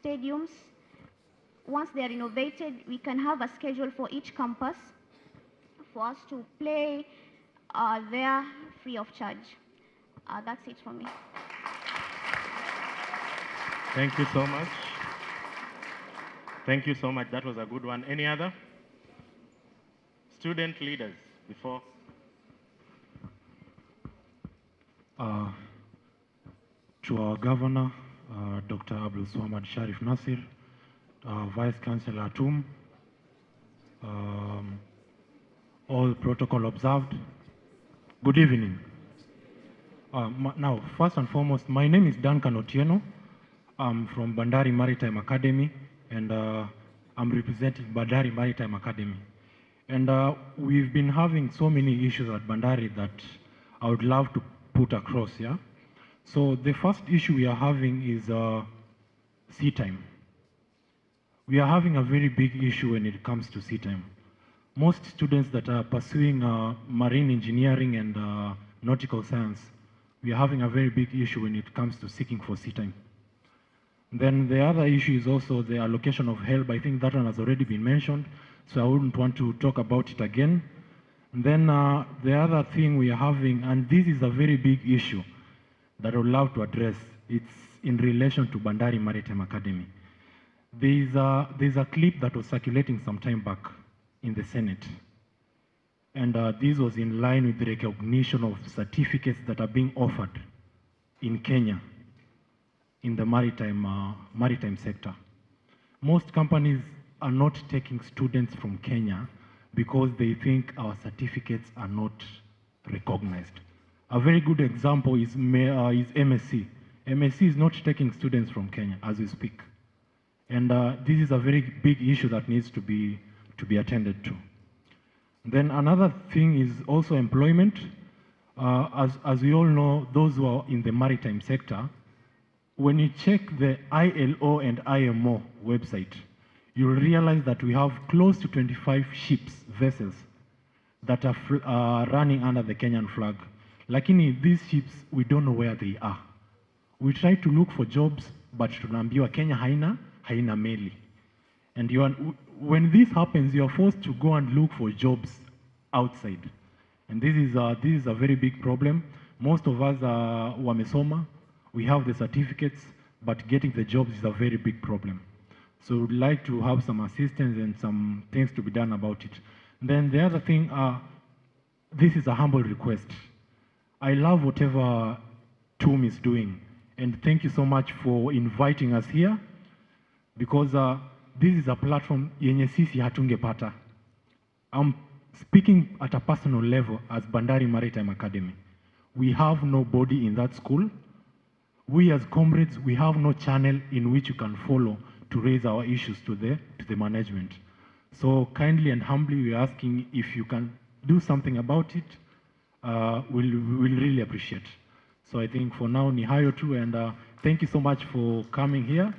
stadiums. Once they are renovated, we can have a schedule for each campus for us to play there free of charge. That's it for me. Thank you so much. Thank you so much. That was a good one. Any other? Student leaders before. To our governor, Dr. Abduswamad Sharif Nasir, Vice Chancellor Atum, all protocol observed. Good evening. Now, first and foremost, my name is Duncan Otieno. I'm from Bandari Maritime Academy, and I'm representing Bandari Maritime Academy. And we've been having so many issues at Bandari that I would love to put across, yeah? So the first issue we are having is sea time. We are having a very big issue when it comes to sea time. Most students that are pursuing marine engineering and nautical science, we are having a very big issue when it comes to seeking for sea time. Then the other issue is also the allocation of help. I think that one has already been mentioned, so I wouldn't want to talk about it again. And then the other thing we are having, and this is a very big issue that I would love to address, it's in relation to Bandari Maritime Academy. There's a clip that was circulating some time back in the Senate. And this was in line with the recognition of certificates that are being offered in Kenya in the maritime sector. Most companies are not taking students from Kenya because they think our certificates are not recognized. A very good example is MSc. MSc is not taking students from Kenya as we speak. And this is a very big issue that needs to be attended to. Then another thing is also employment. As we all know, those who are in the maritime sector, when you check the ILO and IMO website, you'll realize that we have close to 25 ships, vessels, that are running under the Kenyan flag. Lakini these ships, we don't know where they are. We try to look for jobs, but tunaambiwa Kenya haina meli. And when this happens, you are forced to go and look for jobs outside. And this is a very big problem. Most of us are wamesoma. We have the certificates, but getting the jobs is a very big problem. So we'd like to have some assistance and some things to be done about it. Then the other thing, this is a humble request. I love whatever TUM is doing, and thank you so much for inviting us here, because this is a platform yenye sisi hatungepata. I'm speaking at a personal level as Bandari Maritime Academy. We have nobody in that school. We as comrades, we have no channel in which you can follow to raise our issues to the management. So kindly and humbly, we're asking if you can do something about it. We'll really appreciate. So I think for now, ni hayo tu, and thank you so much for coming here.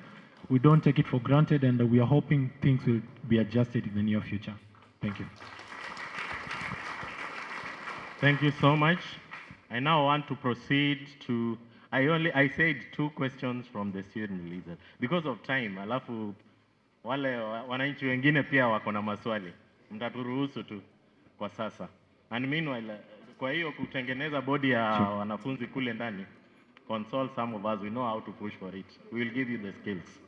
We don't take it for granted, and we are hoping things will be adjusted in the near future. Thank you. Thank you so much. I now want to proceed to, I said 2 questions from the student leader. Because of time, alafu wale wananchi wengine pia wako na maswali. Mtaturuhusu tu kwa sasa. And meanwhile, kwa hiyo kutengeneza body ya wanafunzi kule ndani, console some of us, we know how to push for it. We will give you the skills.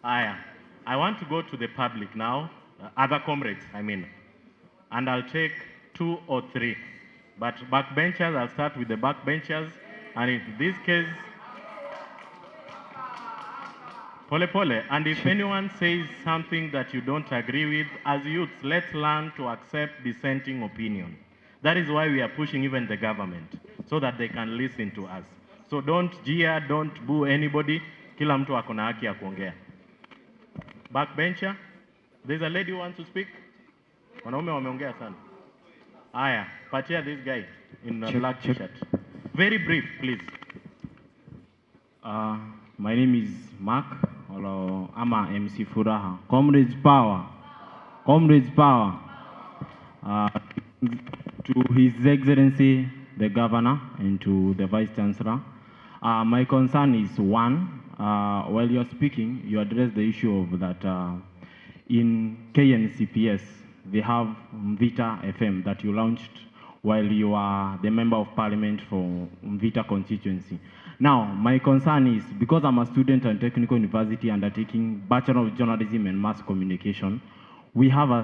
I want to go to the public now, other comrades, I mean. And I'll take 2 or 3. But backbenchers, I'll start with the backbenchers. And in this case, pole pole. And if anyone says something that you don't agree with, as youths, let's learn to accept dissenting opinion. That is why we are pushing even the government, so that they can listen to us. So don't jeer, don't boo anybody. Kila mtu ako na haki ya kuongea. Backbencher. There's a lady who wants to speak. Wanaume wameongea sana. Aya, patia this guy in a black t-shirt. Very brief, please. My name is Mark, or Ama MC Furaha. Comrades power. Comrades power. To His Excellency, the Governor, and to the Vice Chancellor. My concern is one, while you're speaking, you address the issue of that in KNCPS, they have Mvita FM that you launched while you are the Member of Parliament for Mvita constituency. Now, my concern is, because I'm a student at Technical University undertaking Bachelor of Journalism and Mass Communication, we have a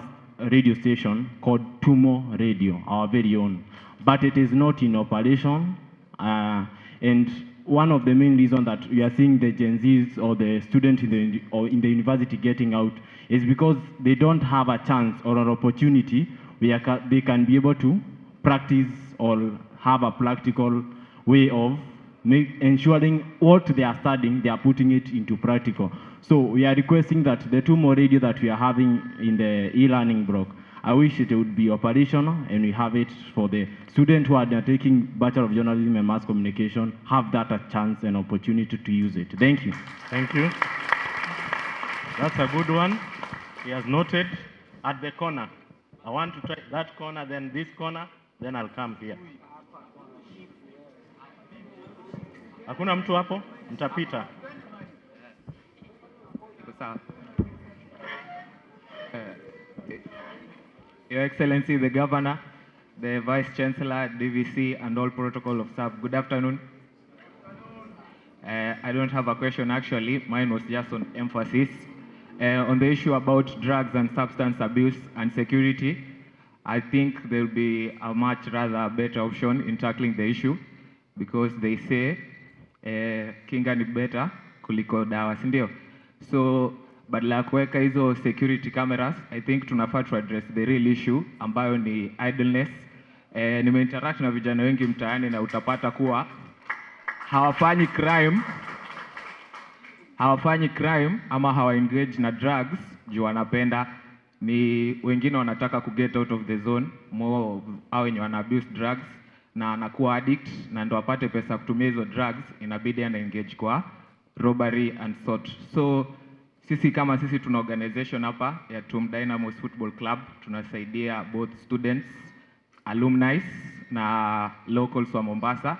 radio station called Tumo Radio, our very own, but it is not in operation. And one of the main reasons that we are seeing the Gen Zs or the students in the university getting out is because they don't have a chance or an opportunity where they can be able to practice or have a practical way of ensuring what they are studying, they are putting it into practical. So we are requesting that the Tumo Radio that we are having in the e-learning block, I wish it would be operational and we have it for the students who are taking Bachelor of Journalism and Mass Communication, have that a chance and opportunity to use it. Thank you. Thank you. That's a good one. He has noted at the corner. I want to try that corner, then this corner, then I'll come here. Hakuna mtu hapo? Mtapita. Your Excellency, the Governor, the Vice Chancellor, DVC, and all protocol of staff, good afternoon. I don't have a question actually, mine was just on emphasis. On the issue about drugs and substance abuse and security, I think there will be a much rather better option in tackling the issue, because they say kinga ni better kuliko dawa, si ndio? So badala ya kuweka hizo security cameras, I think tunafaa to address the real issue ambayo ni idleness. Nimeinteract na vijana wengi mtaani na utapata kuwa hawafanyi crime ama hawa engage na drugs juu wanapenda. Ni wengine wanataka ku get out of the zone, more au wenye wana abuse drugs na anakuwa addict, na ndo apate pesa kutumia hizo drugs, inabidi ana engage kwa robbery and sort. So sisi kama sisi tuna organization hapa ya TUM Dynamos Football Club, tunasaidia both students, alumni na locals wa Mombasa.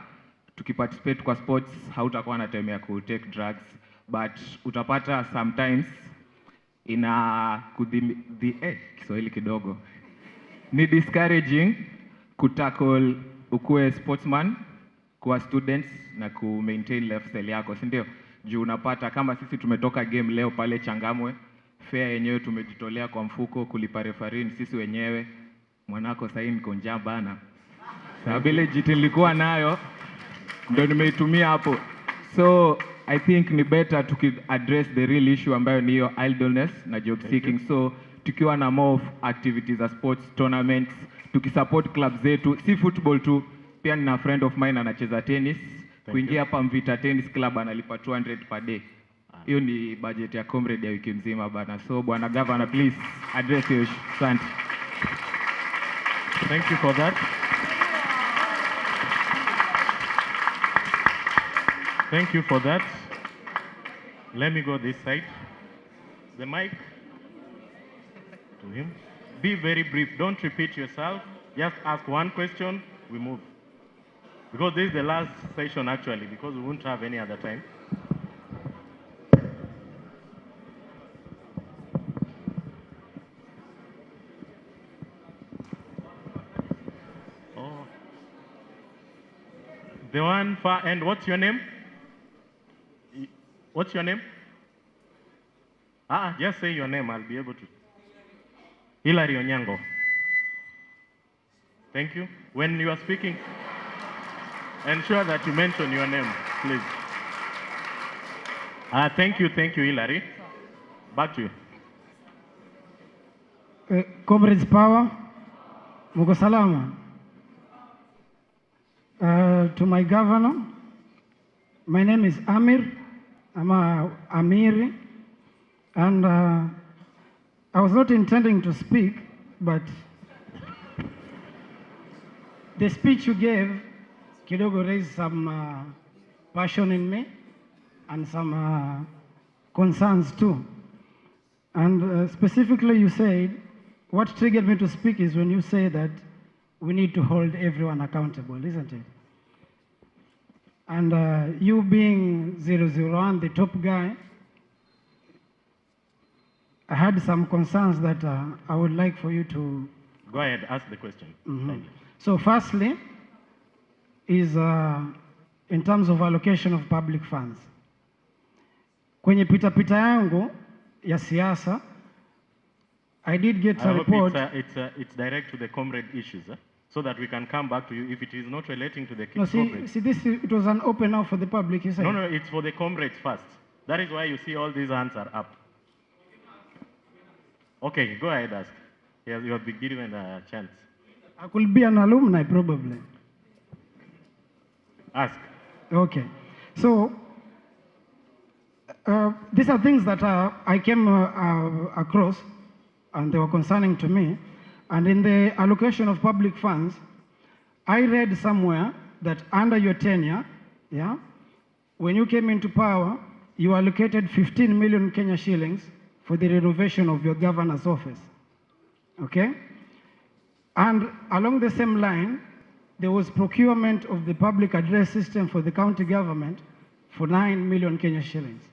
Tukiparticipate kwa sports, hautakuwa na time ya ku take drugs, but utapata sometimes ina Kiswahili kidogo, ni discouraging kutackle ukue sportsman kwa students na ku maintain lifestyle yako, si ndio? Juu unapata kama sisi tumetoka game leo pale Changamwe, fare yenyewe tumejitolea kwa mfuko, kulipa referee sisi wenyewe. Mwanako sasa niko njaa bana, sababu ile jiti nilikuwa nayo ndio nimeitumia hapo. So I think ni better to address the real issue ambayo ni hiyo idleness na job seeking. So tukiwa na more activities as sports tournaments, tukisupport clubs zetu, si football tu, pia nina friend of mine anacheza tennis. Kuingia hapa Mvita Tennis Club analipa 200 per day. Hiyo ni budget ya Comrade ya wiki mzima bana. So bwana Governor, please address your issue. Asante. Thank you for that. Thank you for that. Let me go this side. The mic to him. Be very brief. Don't repeat yourself. Just ask one question. We move. Because this is the last session actually, because we won't have any other time. Oh. The one far end, what's your name? What's your name? Just say your name, I'll be able to. Hilary Onyango. Thank you. When you are speaking, ensure that you mention your name, please. Thank you, Hilary. Back to you. Comrades power, Muko salama. To my governor, my name is Amir. I'm Amiri, and I was not intending to speak, but the speech you gave, kidogo, raised some passion in me and some concerns too. And specifically you said, what triggered me to speak is when you say that we need to hold everyone accountable, isn't it? And you being 001, the top guy, I had some concerns that I would like for you to... Go ahead, ask the question. Thank you. So firstly, is in terms of allocation of public funds. Kwenye pita yangu ya siasa, I did get a report... It's direct to the comrade issues, so that we can come back to you if it is not relating to the No, comrades. see, it was an open now for the public, you said? No, it's for the comrades first. That is why you see all these hands are up. Okay, go ahead, ask. Yes, you have been given a chance. I could be an alumni, probably. Ask. Okay. So, these are things that I came across, and they were concerning to me. And in the allocation of public funds, I read somewhere that under your tenure, yeah, when you came into power, you allocated 15 million Kenya shillings for the renovation of your governor's office. Okay? And along the same line, there was procurement of the public address system for the county government for 9 million Kenya shillings.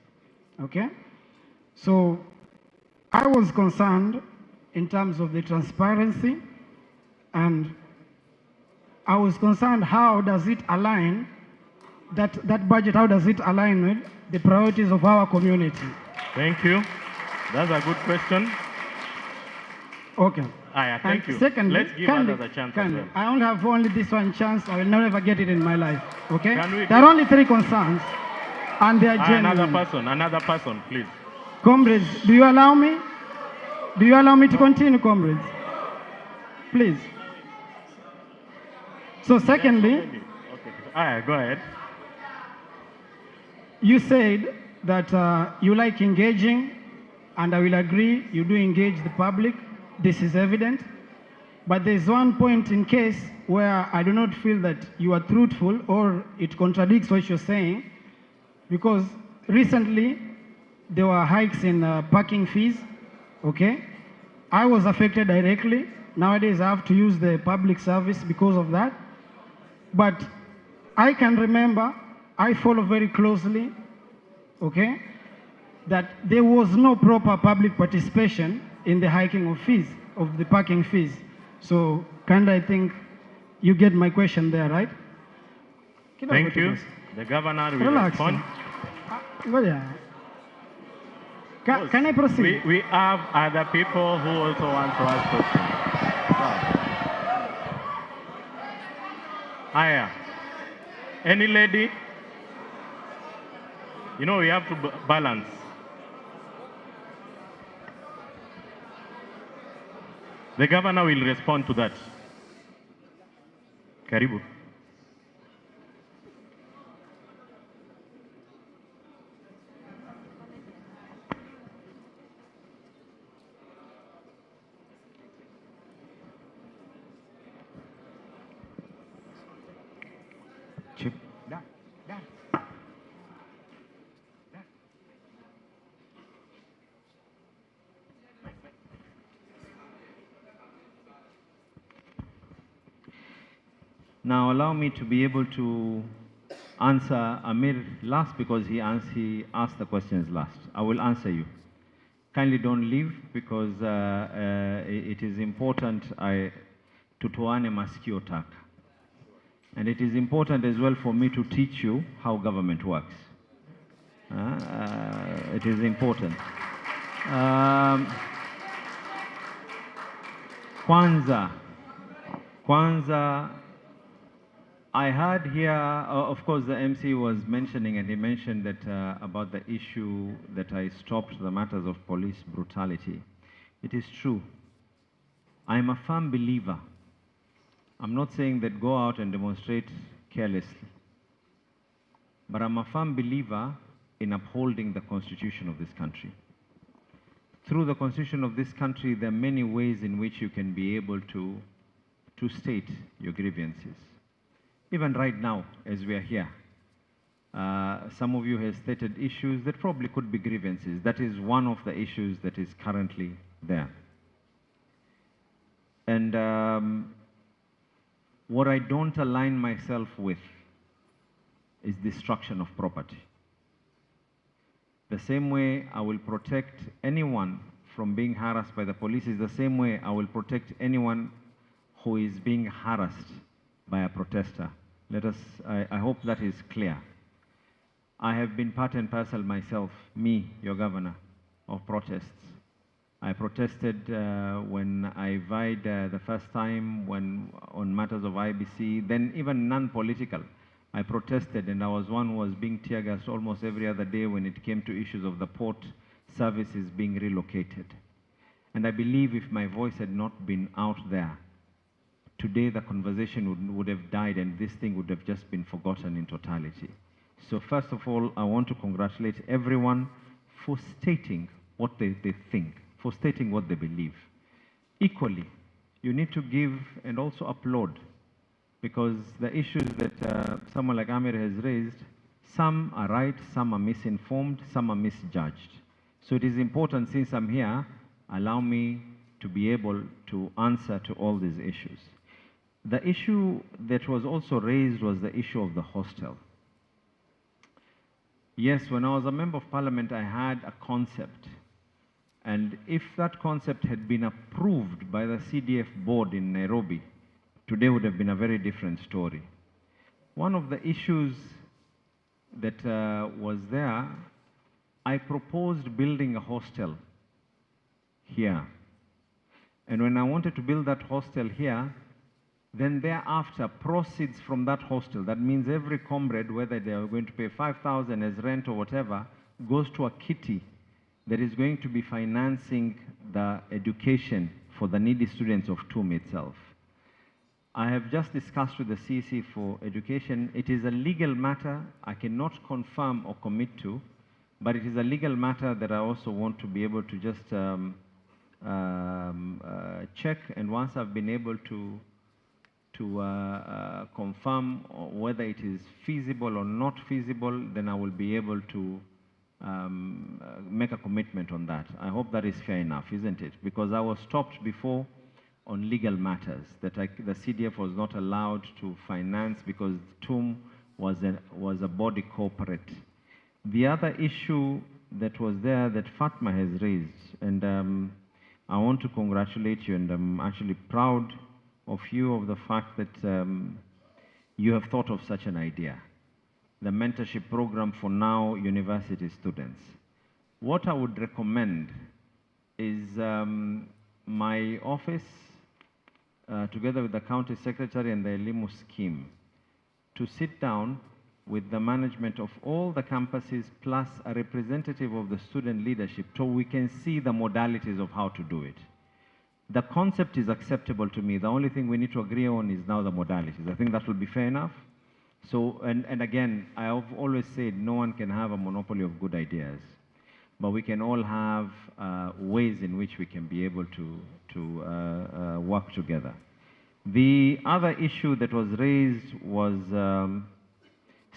Okay? So I was concerned in terms of the transparency, and I was concerned how does it align, that budget, how does it align with the priorities of our community? Thank you. That's a good question. Okay. Thank you. Secondly, let's give others a chance as well. I only have only this one chance. I will never get it in my life. Okay? There are only 3 concerns, and they are genuine. Another person, please. Comrades, do you allow me? Do you allow me to continue, comrades? Please. So secondly, okay. Go ahead. You said that you like engaging, and I will agree, you do engage the public. This is evident. But there's one point in case where I do not feel that you are truthful or it contradicts what you're saying, because recently there were hikes in parking fees, okay? I was affected directly. Nowadays I have to use the public service because of that. But I can remember, I follow very closely, okay, that there was no proper public participation in the hiking of fees, of the parking fees. So, I think you get my question there, right? Thank you. The governor will respond. Can I proceed? We have other people who also want to ask questions. Hiya. Any lady? You know, we have to balance. The governor will respond to that. Karibu. Now allow me to be able to answer Amir last because he asked the questions last. I will answer you. Kindly don't leave because it is important to toane masikio taka. And it is important as well for me to teach you how government works. It is important. Kwanza, I heard here, of course, the MC was mentioning, and he mentioned that about the issue that I stopped the matters of police brutality. It is true. I'm a firm believer. I'm not saying that go out and demonstrate carelessly, but I'm a firm believer in upholding the constitution of this country. through the constitution of this country, there are many ways in which you can be able to state your grievances. Even right now, as we are here, some of you have stated issues that probably could be grievances. That is one of the issues that is currently there. And what I don't align myself with is destruction of property. The same way I will protect anyone from being harassed by the police is the same way I will protect anyone who is being harassed by a protester. I hope that is clear. I have been part and parcel myself, me, your governor, of protests. I protested when I vied the first time on matters of IBC, then even non-political. I protested, and I was one who was being tear gassed almost every other day when it came to issues of the port services being relocated. And I believe if my voice had not been out there, today the conversation would have died and this thing would have just been forgotten in totality. So first of all, I want to congratulate everyone for stating what they think, for stating what they believe. Equally, you need to give and also applaud, because the issues that someone like Amir has raised, some are right, some are misinformed, some are misjudged. So it is important, since I'm here, allow me to be able to answer to all these issues. The issue that was also raised was the issue of the hostel. Yes, when I was a member of parliament, I had a concept. And if that concept had been approved by the CDF board in Nairobi, today would have been a very different story. One of the issues that was there, I proposed building a hostel here. And when I wanted to build that hostel here, then thereafter, proceeds from that hostel, that means every comrade, whether they are going to pay 5,000 as rent or whatever, goes to a kitty that is going to be financing the education for the needy students of TUM itself. I have just discussed with the CEC for education. It is a legal matter I cannot confirm or commit to, but it is a legal matter that I also want to be able to just check, and once I've been able to confirm whether it is feasible or not feasible, then I will be able to make a commitment on that. I hope that is fair enough, isn't it? Because I was stopped before on legal matters, that the CDF was not allowed to finance because TUM was a body corporate. The other issue that was there that Fatma has raised, and I want to congratulate you, and I'm actually proud of you of the fact that you have thought of such an idea. The mentorship program for now university students. What I would recommend is my office, together with the county secretary and the Elimu scheme, to sit down with the management of all the campuses plus a representative of the student leadership so we can see the modalities of how to do it. The concept is acceptable to me. The only thing we need to agree on is now the modalities. I think that will be fair enough. So, and again, I have always said no one can have a monopoly of good ideas, but we can all have ways in which we can be able to work together. The other issue that was raised was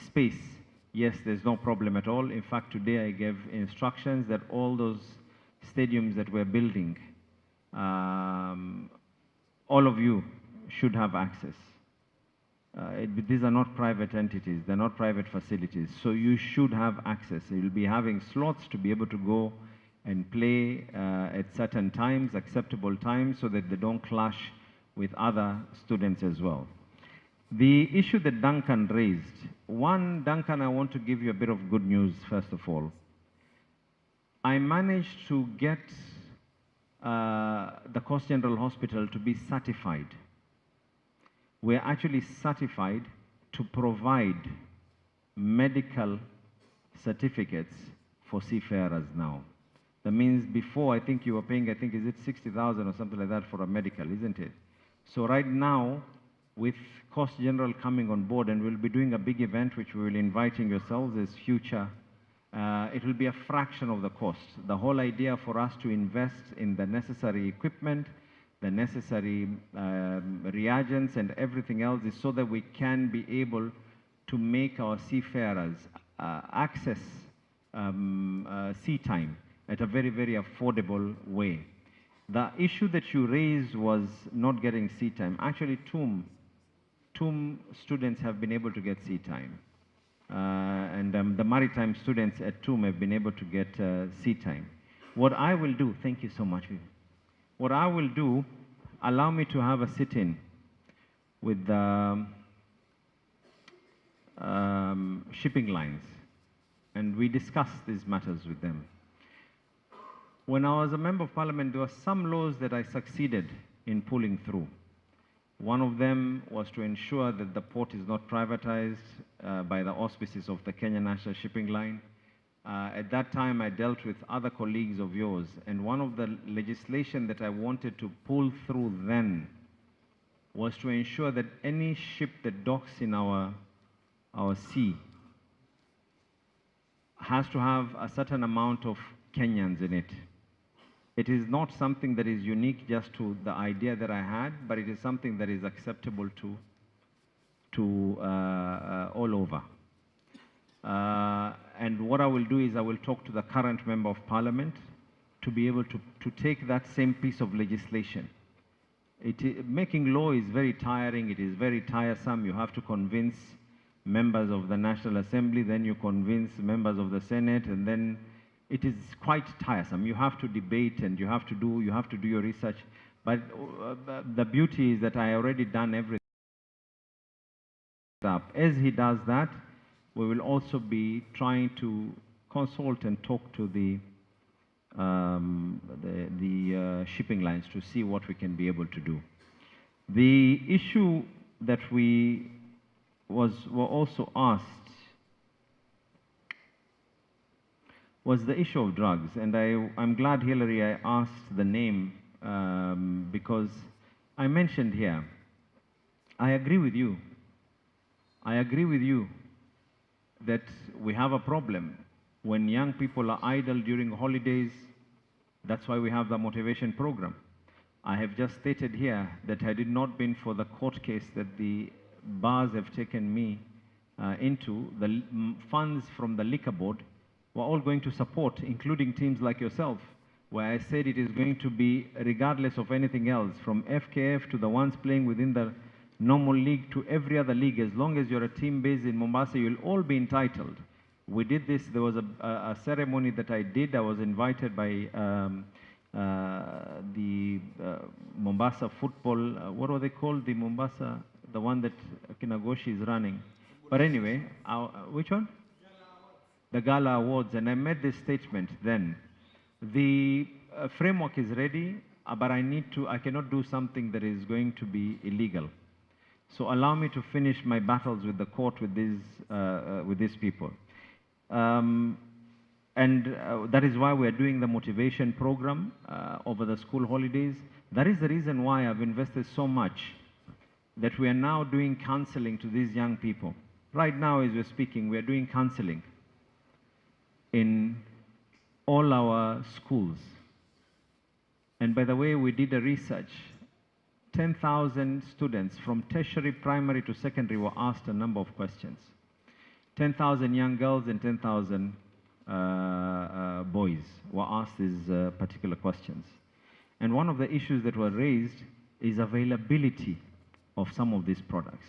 space. Yes, there's no problem at all. In fact, today I gave instructions that all those stadiums that we're building, all of you should have access. These are not private entities, they're not private facilities, so you should have access. You'll be having slots to be able to go and play at certain times, acceptable times, so that they don't clash with other students as well. The issue that Duncan raised, Duncan, I want to give you a bit of good news first of all. I managed to get the Coast General Hospital to be certified. We're actually certified to provide medical certificates for seafarers now. That means before, I think you were paying, is it 60,000 or something like that for a medical, isn't it? So right now, with Coast General coming on board, and we'll be doing a big event which we will be inviting yourselves as future it will be a fraction of the cost. The whole idea for us to invest in the necessary equipment, the necessary reagents and everything else is so that we can be able to make our seafarers access sea time at a very, very affordable way. The issue that you raised was not getting sea time. Actually, TUM students have been able to get sea time. And the maritime students at TUM have been able to get sea time. What I will do, thank you so much, Vivian. What I will do, allow me to have a sit-in with the shipping lines, and we discuss these matters with them. When I was a member of parliament, there were some laws that I succeeded in pulling through. One of them was to ensure that the port is not privatized by the auspices of the Kenya National Shipping Line. At that time, I dealt with other colleagues of yours, and one of the legislation that I wanted to pull through then was to ensure that any ship that docks in our sea has to have a certain amount of Kenyans in it. It is not something that is unique just to the idea that I had, but it is something that is acceptable to all over. And what I will do is I will talk to the current member of parliament to be able to take that same piece of legislation. Making law is very tiring, it is very tiresome. You have to convince members of the National Assembly, then you convince members of the Senate, and then it is quite tiresome. You have to debate and you have to do your research. But the beauty is that I already done everything. As he does that, we will also be trying to consult and talk to the shipping lines to see what we can be able to do. The issue that we were also asked was the issue of drugs, and I'm glad, Hillary, I asked the name because I mentioned here, I agree with you. I agree with you that we have a problem. When young people are idle during holidays, that's why we have the motivation program. I have just stated here that had it not been for the court case that the bars have taken me into, the funds from the liquor board were all going to support, including teams like yourself, where I said it is going to be, regardless of anything else, from FKF to the ones playing within the normal league to every other league, as long as you're a team based in Mombasa, you'll all be entitled. We did this, there was a ceremony that I did. I was invited by the Mombasa football, what were they called? The Mombasa, the one that Kinagoshi is running. But anyway, which one? The Gala Awards, and I made this statement then. The framework is ready, but I cannot do something that is going to be illegal. So allow me to finish my battles with the court with these people. And that is why we are doing the motivation program over the school holidays. That is the reason why I've invested so much that we are now doing counseling to these young people. Right now, as we're speaking, we are doing counseling in all our schools. And by the way, we did a research. 10,000 students from tertiary, primary to secondary were asked a number of questions. 10,000 young girls and 10,000 boys were asked these particular questions. And one of the issues that were raised is availability of some of these products.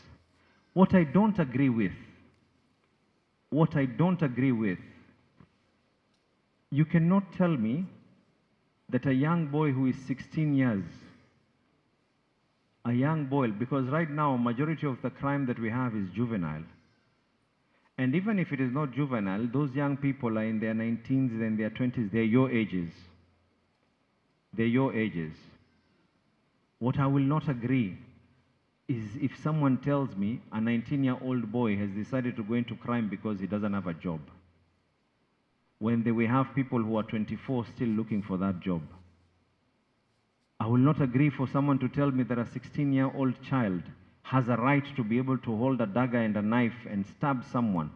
What I don't agree with, you cannot tell me that a young boy who is 16 years, a young boy, because right now majority of the crime that we have is juvenile. And even if it is not juvenile, those young people are in their 19s and their 20s, they're your ages. They're your ages. What I will not agree is if someone tells me a 19-year-old boy has decided to go into crime because he doesn't have a job, when we have people who are 24 still looking for that job. I will not agree for someone to tell me that a 16-year-old child has a right to be able to hold a dagger and a knife and stab someone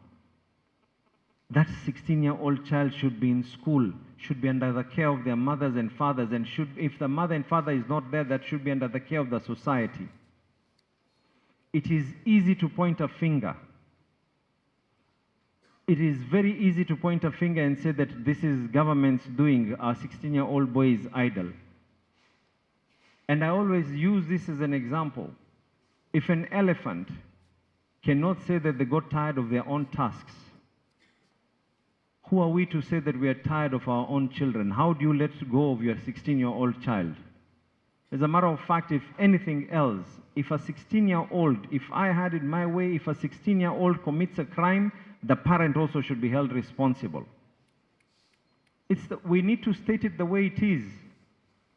that 16-year-old child should be in school, should be under the care of their mothers and fathers, and should, if the mother and father is not there, that should be under the care of the society. It is easy to point a finger. It is very easy to point a finger and say that this is government's doing, our 16-year-old boy is idle. And I always use this as an example. If an elephant cannot say that they got tired of their own tasks, who are we to say that we are tired of our own children? How do you let go of your 16-year-old child? As a matter of fact, if anything else, if a 16-year-old, if I had it my way, if a 16-year-old commits a crime, the parent also should be held responsible. We need to state it the way it is.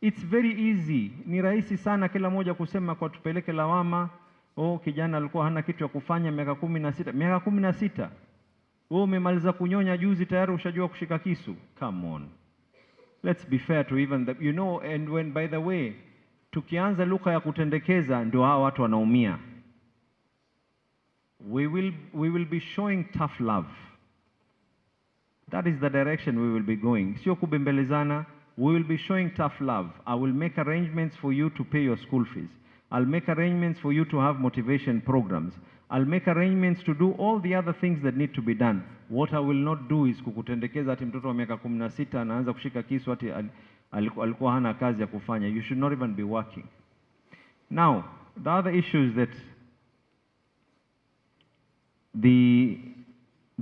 It's very easy. Ni rahisi sana kila moja kusema kwa tupeleke lawama, oh kijana alikuwa hana kitu ya kufanya miaka 16. Miaka 16. Wewe umemaliza kunyonya juzi tayari ushajua kushika kisu. Come on. Let's be fair to even the, you know, and when, by the way, tukianza lugha ya kutendekeza ndio hao watu wanaumia. We will be showing tough love. That is the direction we will be going. Sio kubembelezana. We will be showing tough love. I will make arrangements for you to pay your school fees. I'll make arrangements for you to have motivation programs. I'll make arrangements to do all the other things that need to be done. What I will not do is kukutendekeza ati mtoto wa miaka 16 anaanza kushika kisu ati alikuwa hana kazi ya kufanya. You should not even be working. Now, the other issue is that the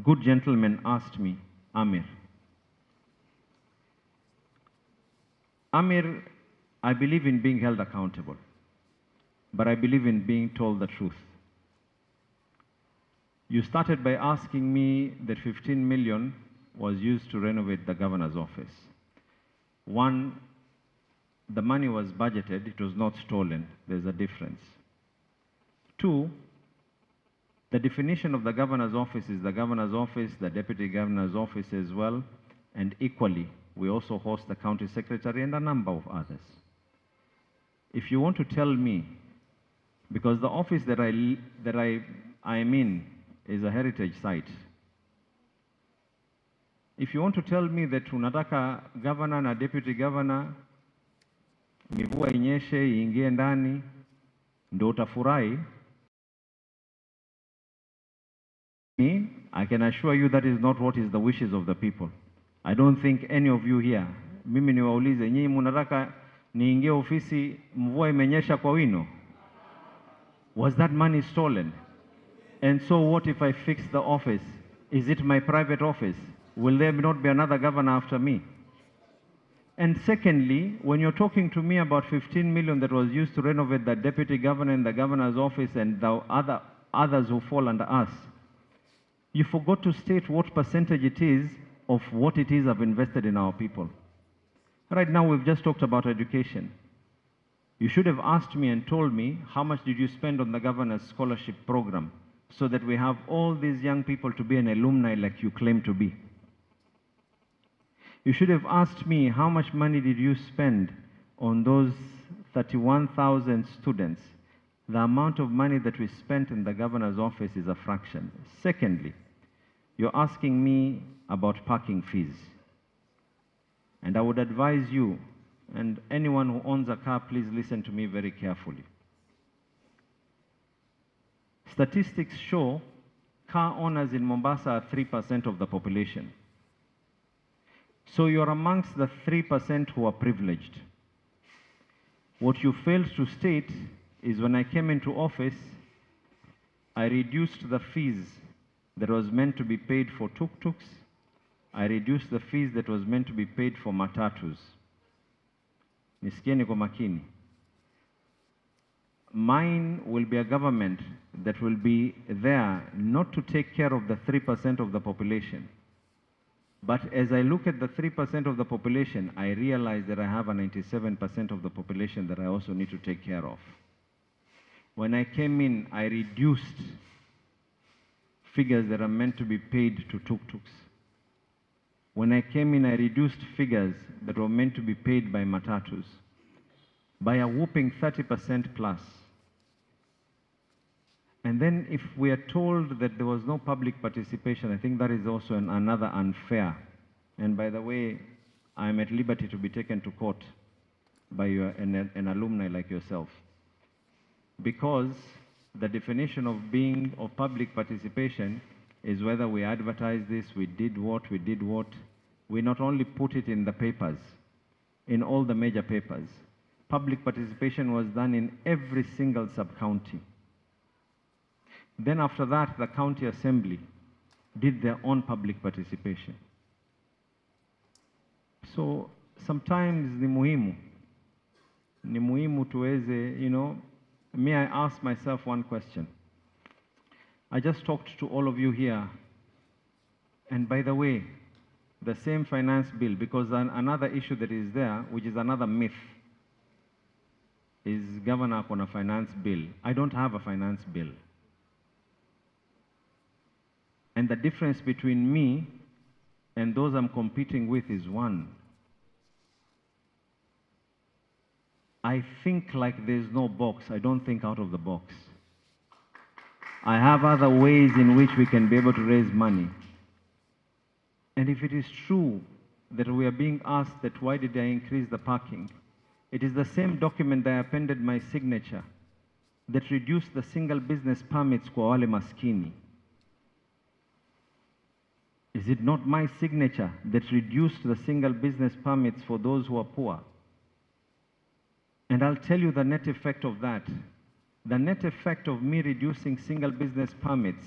good gentleman asked me, Amir, I believe in being held accountable, but I believe in being told the truth. You started by asking me that 15 million was used to renovate the governor's office. One, the money was budgeted, it was not stolen. There's a difference. Two, the definition of the governor's office is the governor's office, the deputy governor's office as well, and equally, we also host the county secretary and a number of others. If you want to tell me, because the office that I am in is a heritage site, if you want to tell me that unataka governor na deputy governor mvua inyeshe iingie ndani ndio utafurahi, I can assure you that is not what is the wishes of the people. I don't think any of you here, mimi niwaulize, nyinyi mnataka niingie ofisi mvua imenyesha kwa wino? Was that money stolen? And so what if I fix the office? Is it my private office? Will there not be another governor after me? And secondly, when you're talking to me about 15 million that was used to renovate the deputy governor and the governor's office and the others who fall under us, you forgot to state what percentage it is of what it is I've invested in our people. Right now, we've just talked about education. You should have asked me and told me how much did you spend on the governor's scholarship program so that we have all these young people to be an alumni like you claim to be. You should have asked me how much money did you spend on those 31,000 students. The amount of money that we spent in the governor's office is a fraction. Secondly, you're asking me about parking fees. And I would advise you, and anyone who owns a car, please listen to me very carefully. Statistics show car owners in Mombasa are 3% of the population. So you're amongst the 3% who are privileged. What you failed to state is when I came into office, I reduced the fees that was meant to be paid for tuk-tuks. I reduced the fees that was meant to be paid for matatus. Nisikieni kwa makini. Mine will be a government that will be there not to take care of the 3% of the population. But as I look at the 3% of the population, I realize that I have a 97% of the population that I also need to take care of. When I came in, I reduced figures that are meant to be paid to tuk-tuks. When I came in, I reduced figures that were meant to be paid by matatus by a whopping 30% plus. And then if we are told that there was no public participation, I think that is also another unfair. And by the way, I'm at liberty to be taken to court by an alumni like yourself. Because the definition of public participation is whether we advertise this, we did what. We not only put it in the papers, in all the major papers. Public participation was done in every single sub-county. Then after that, the county assembly did their own public participation. So sometimes ni muhimu tuweze, me, I ask myself one question. I just talked to all of you here, and by the way, the same finance bill, because another issue that is there, which is another myth, is Governor on a finance bill. I don't have a finance bill. And the difference between me and those I'm competing with is one. I think like there's no box. I don't think out of the box. I have other ways in which we can be able to raise money. And if it is true that we are being asked that why did I increase the parking, it is the same document that I appended my signature that reduced the single business permits kwa wale maskini. Is it not my signature that reduced the single business permits for those who are poor? And I'll tell you the net effect of that. The net effect of me reducing single business permits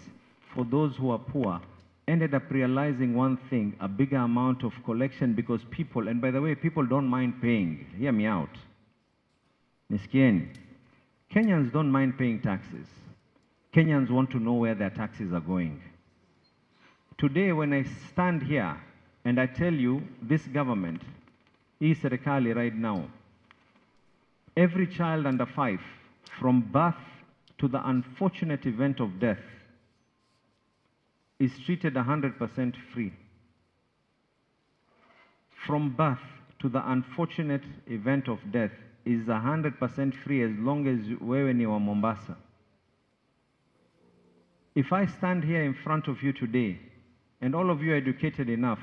for those who are poor ended up realizing one thing, a bigger amount of collection, because people, and by the way, people don't mind paying. Hear me out. Niskieni. Kenyans don't mind paying taxes. Kenyans want to know where their taxes are going. Today, when I stand here and I tell you this government, hii serikali right now, every child under 5, from birth to the unfortunate event of death, is treated 100% free. From birth to the unfortunate event of death is 100% free as long as wewe ni wa Mombasa. If I stand here in front of you today, and all of you are educated enough,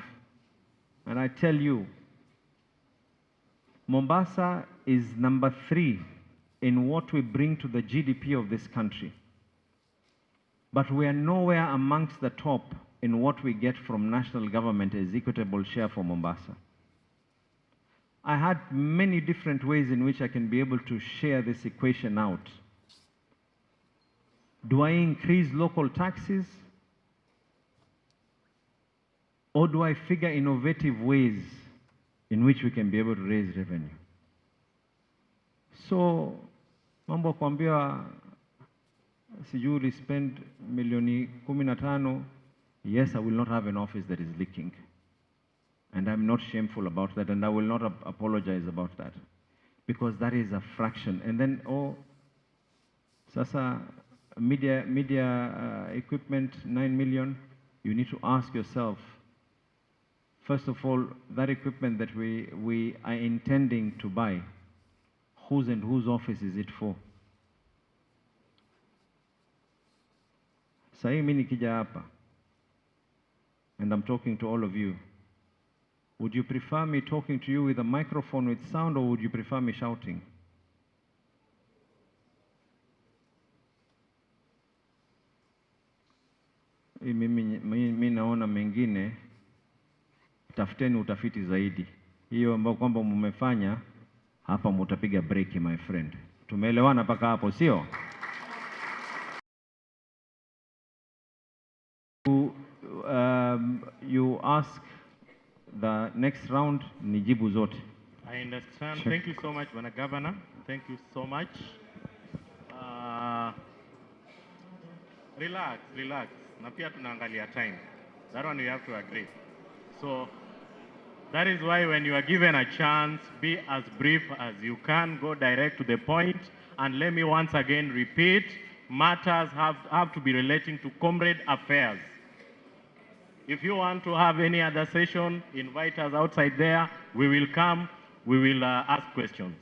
and I tell you, Mombasa is number 3 in what we bring to the GDP of this country. But we are nowhere amongst the top in what we get from national government as equitable share for Mombasa. I had many different ways in which I can be able to share this equation out. Do I increase local taxes? Or do I figure innovative ways in which we can be able to raise revenue? So, mambo kuambiwa sijui spend milioni 15, yes, I will not have an office that is leaking. And I'm not shameful about that, and I will not apologize about that. Because that is a fraction. And then, sasa media equipment, 9 million, you need to ask yourself, first of all, that equipment that we are intending to buy, whose and whose office is it for? Sahi mimi nikija hapa, and I'm talking to all of you, would you prefer me talking to you with a microphone with sound, or would you prefer me shouting? Mimi naona mengine, tafuteni utafiti zaidi. Hiyo ambao kwamba mmefanya hapa, mutapiga break my friend. Tumeelewana mpaka hapo, sio? You ask the next round, nijibu zote. I understand. Check. Thank you so much, Bwana Governor. Thank you so much. Relax. Na pia tunaangalia time. That one you have to agree. So that is why when you are given a chance, be as brief as you can, go direct to the point, and let me once again repeat, matters have to be relating to comrade affairs. If you want to have any other session, invite us outside there. We will come, we will ask questions.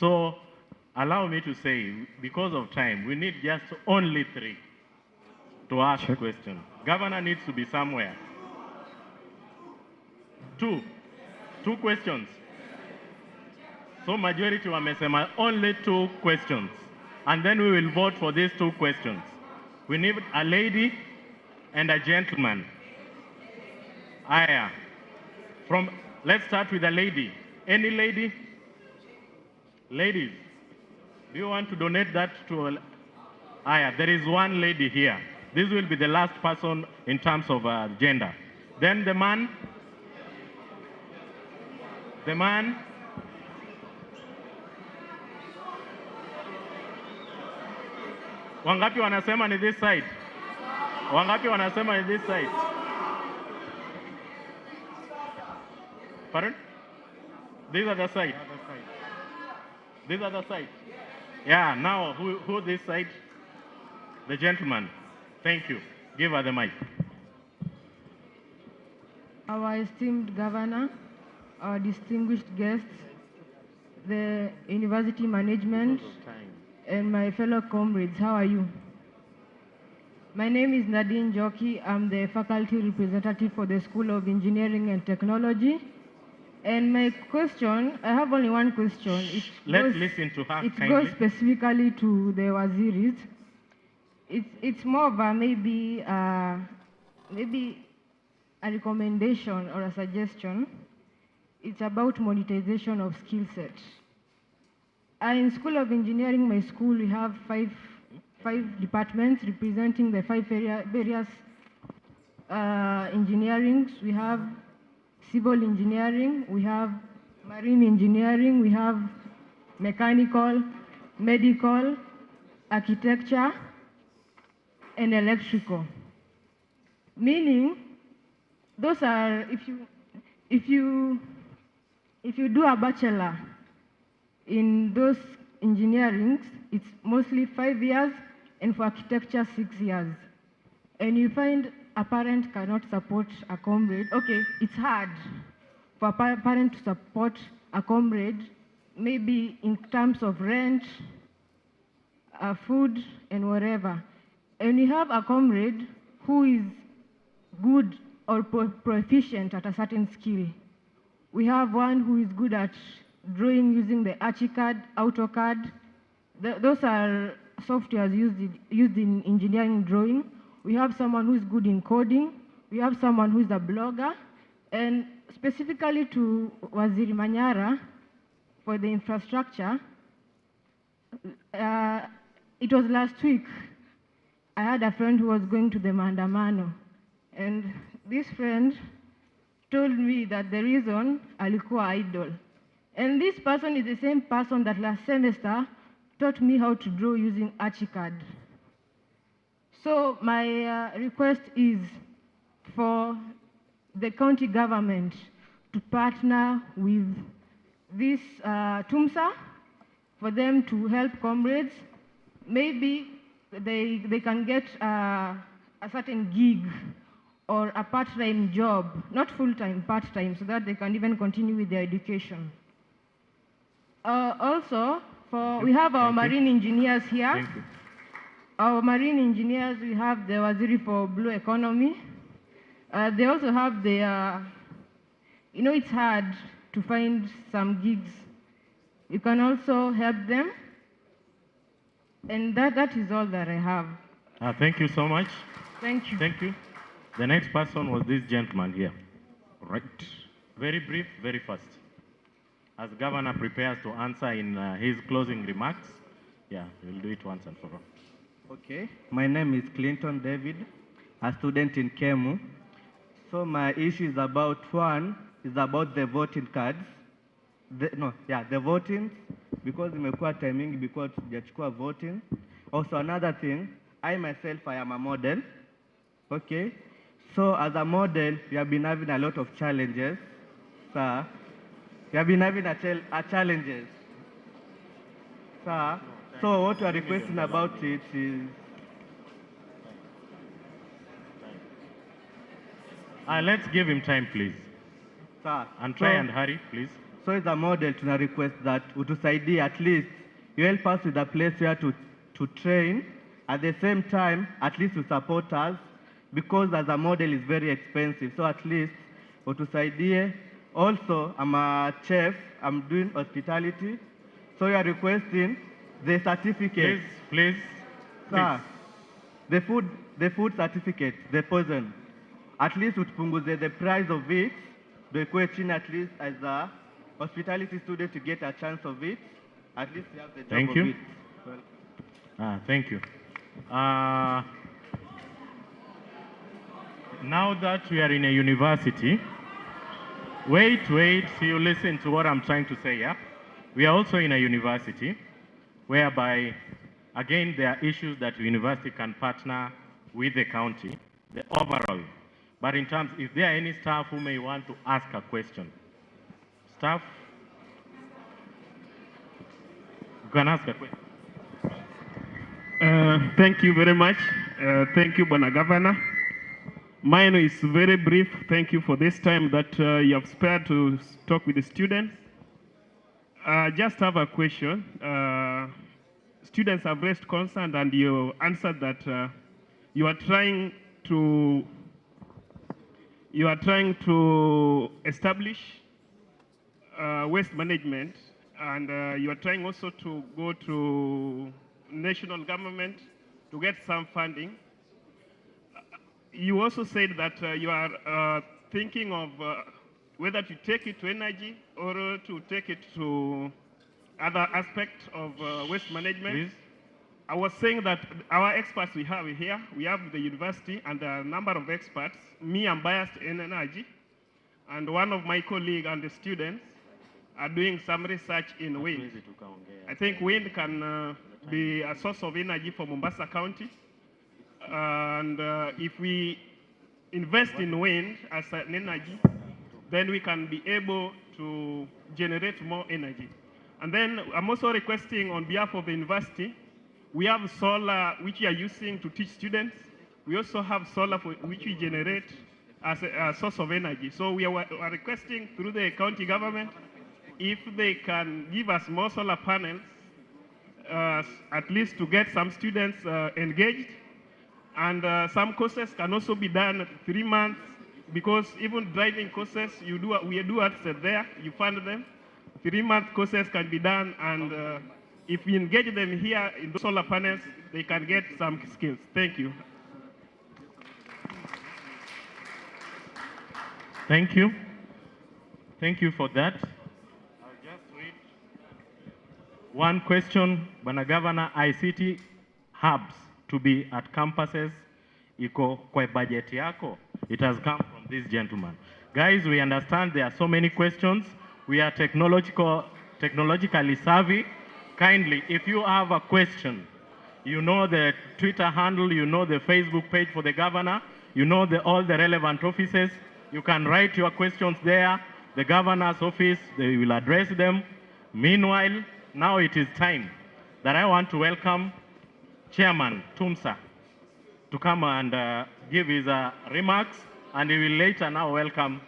So allow me to say, because of time, we need just only 3. to ask a question. Governor needs to be somewhere. Two questions. So majority wamesema only 2 questions. And then we will vote for these 2 questions. We need a lady and a gentleman. Aya. Let's start with a lady. Any lady? Ladies, do you want to donate that to Aya? There is one lady here. This will be the last person in terms of gender. Then the man. The man. Wangapi wanasema ni this side? Wangapi wanasema ni this side? Pardon? These are the side. These are the side. Yeah, now who this side? The gentleman. Thank you. Give her the mic. Our esteemed governor, our distinguished guests, the university management, and my fellow comrades, how are you? My name is Nadine Joki. I'm the faculty representative for the School of Engineering and Technology. And my question, I have only one question. Let's listen to her It kindly. goes specifically to the waziris. It's more of a maybe a recommendation or a suggestion. It's about monetization of skill set. In School of Engineering, my school, we have five departments representing the 5 various engineerings. We have civil engineering, we have marine engineering, we have mechanical, medical, architecture, and electrical. Meaning, those are, if you do a bachelor in those engineerings, it's mostly 5 years, and for architecture, 6 years. And you find a parent cannot support a comrade. Okay, it's hard for a parent to support a comrade, maybe in terms of rent, food, and whatever. And you have a comrade who is good or proficient at a certain skill. We have one who is good at drawing using the Archicad, AutoCAD. Those are softwares used in engineering drawing. We have someone who is good in coding. We have someone who is a blogger. And specifically to Waziri Manyara for the infrastructure, it was last week. I had a friend who was going to the Maandamano. And this friend told me that the reason alikuwa idle. And this person is the same person that last semester taught me how to draw using Archicad. So my request is for the county government to partner with this TUMSA for them to help comrades. Maybe they can get a certain gig or a part-time job, not full-time, part-time, so that they can even continue with their education. Also, we have our marine engineers here. Thank you. Our marine engineers, we have the Waziri for Blue Economy. They also have the, it's hard to find some gigs. You can also help them. And that is all that I have. Thank you so much. Thank you. Thank you. The next person was this gentleman here. Right. Very brief, very fast. As Governor prepares to answer in his closing remarks, we'll do it once and for all. Okay, my name is Clinton David, a student in KEMU. So my issue is about the voting cards. The voting, because imekuwa timing because tujachukua voting. Also another thing, I myself, I am a model. Okay, so as a model, we have been having a lot of challenges. Sir, we have been having challenges. Sir, so what we are requesting about it is... Let's give him time, please. Sir, and try and hurry, please. So as a model, tuna request that utusaidie at least, you help us with a place where to train At the same time, at least to support us, because as a model is very expensive. So at least, utusaidie. Also, I'm a chef, I'm doing hospitality. So you are requesting the certificate. Please. Sir, the food certificate, the poison. At least utupunguze the price of it. The question at least as a hospitality student to get a chance of it. At least you have the job Thank of you. it. Well, Thank you. Now that we are in a university, wait, so you listen to what I'm trying to say, yeah? We are also in a university whereby, again, there are issues that the university can partner with the county, the overall. But in terms, if there are any staff who may want to ask a question, staff, you can ask a question. Thank you very much. Thank you, Bwana Governor. Mine is very brief. Thank you for this time that you have spared to talk with the students. Just have a question. Students have raised concern and you answered that you are trying to establish waste management, and you are trying also to go to national government to get some funding. You also said that you are thinking of whether to take it to energy or to take it to other aspects of waste management. Please. I was saying that our experts we have here, we have the university and a number of experts. Me, I'm biased in energy, and one of my colleagues and the students are doing some research in wind. I think wind can be a source of energy for Mombasa County. And if we invest in wind as an energy, then we can be able to generate more energy. And then I'm also requesting on behalf of the university, we have solar which we are using to teach students. We also have solar which we generate as a source of energy. So we are requesting through the county government if they can give us more solar panels, at least to get some students engaged. And some courses can also be done 3 months, because even driving courses, we do it there, you fund them. 3-month courses can be done, and if we engage them here in the solar panels, they can get some skills. Thank you. Thank you. Thank you for that. I'll just read one question. Bwana Governor, ICT hubs to be at campuses, iko kwa budget yako? It has come from this gentleman. Guys, we understand there are so many questions. We are technologically savvy. Kindly, if you have a question, you know the Twitter handle, you know the Facebook page for the governor, you know all the relevant offices, you can write your questions there. The governor's office, they will address them. Meanwhile, now it is time that I want to welcome Chairman Tumsa to come and give his remarks, and he will later now welcome.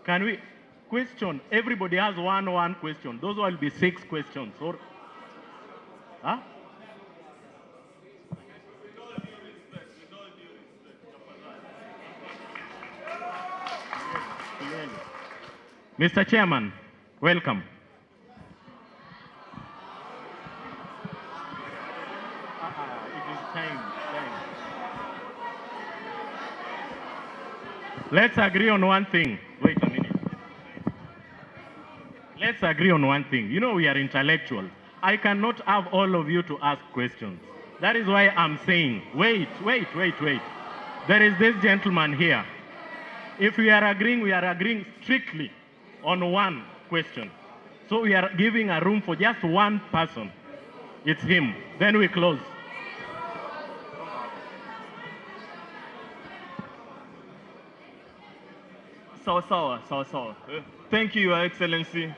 Can we question? Everybody has one question. Those will be 6 questions. Or, huh? Mr. Chairman, welcome. Let's agree on one thing. Wait a minute. Let's agree on one thing. You know, we are intellectual. I cannot have all of you to ask questions. That is why I'm saying, wait. There is this gentleman here. If we are agreeing strictly on one question. So we are giving a room for just one person. It's him. Then we close. Sawa. Thank you, Your Excellency.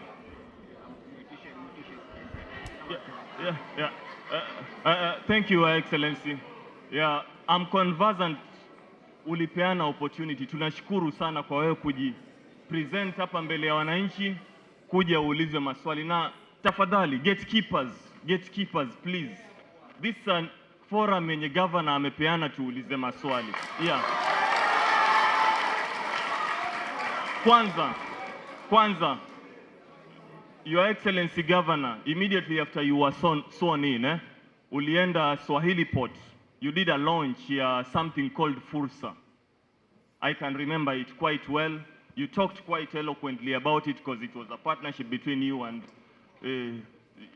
Thank you, Your Excellency. Yeah, I'm conversant. Ulipeana opportunity. Tunashukuru sana kwa wewe kujipresent hapa mbele ya wananchi, kuja uulize maswali, na tafadhali gatekeepers please. This is a forum yenye governor amepeana tuulize maswali. Yeah. Kwanza, Your Excellency Governor, immediately after you were sworn in, ulienda Swahili Port. You did a launch here, something called Fursa. I can remember it quite well. You talked quite eloquently about it because it was a partnership between you and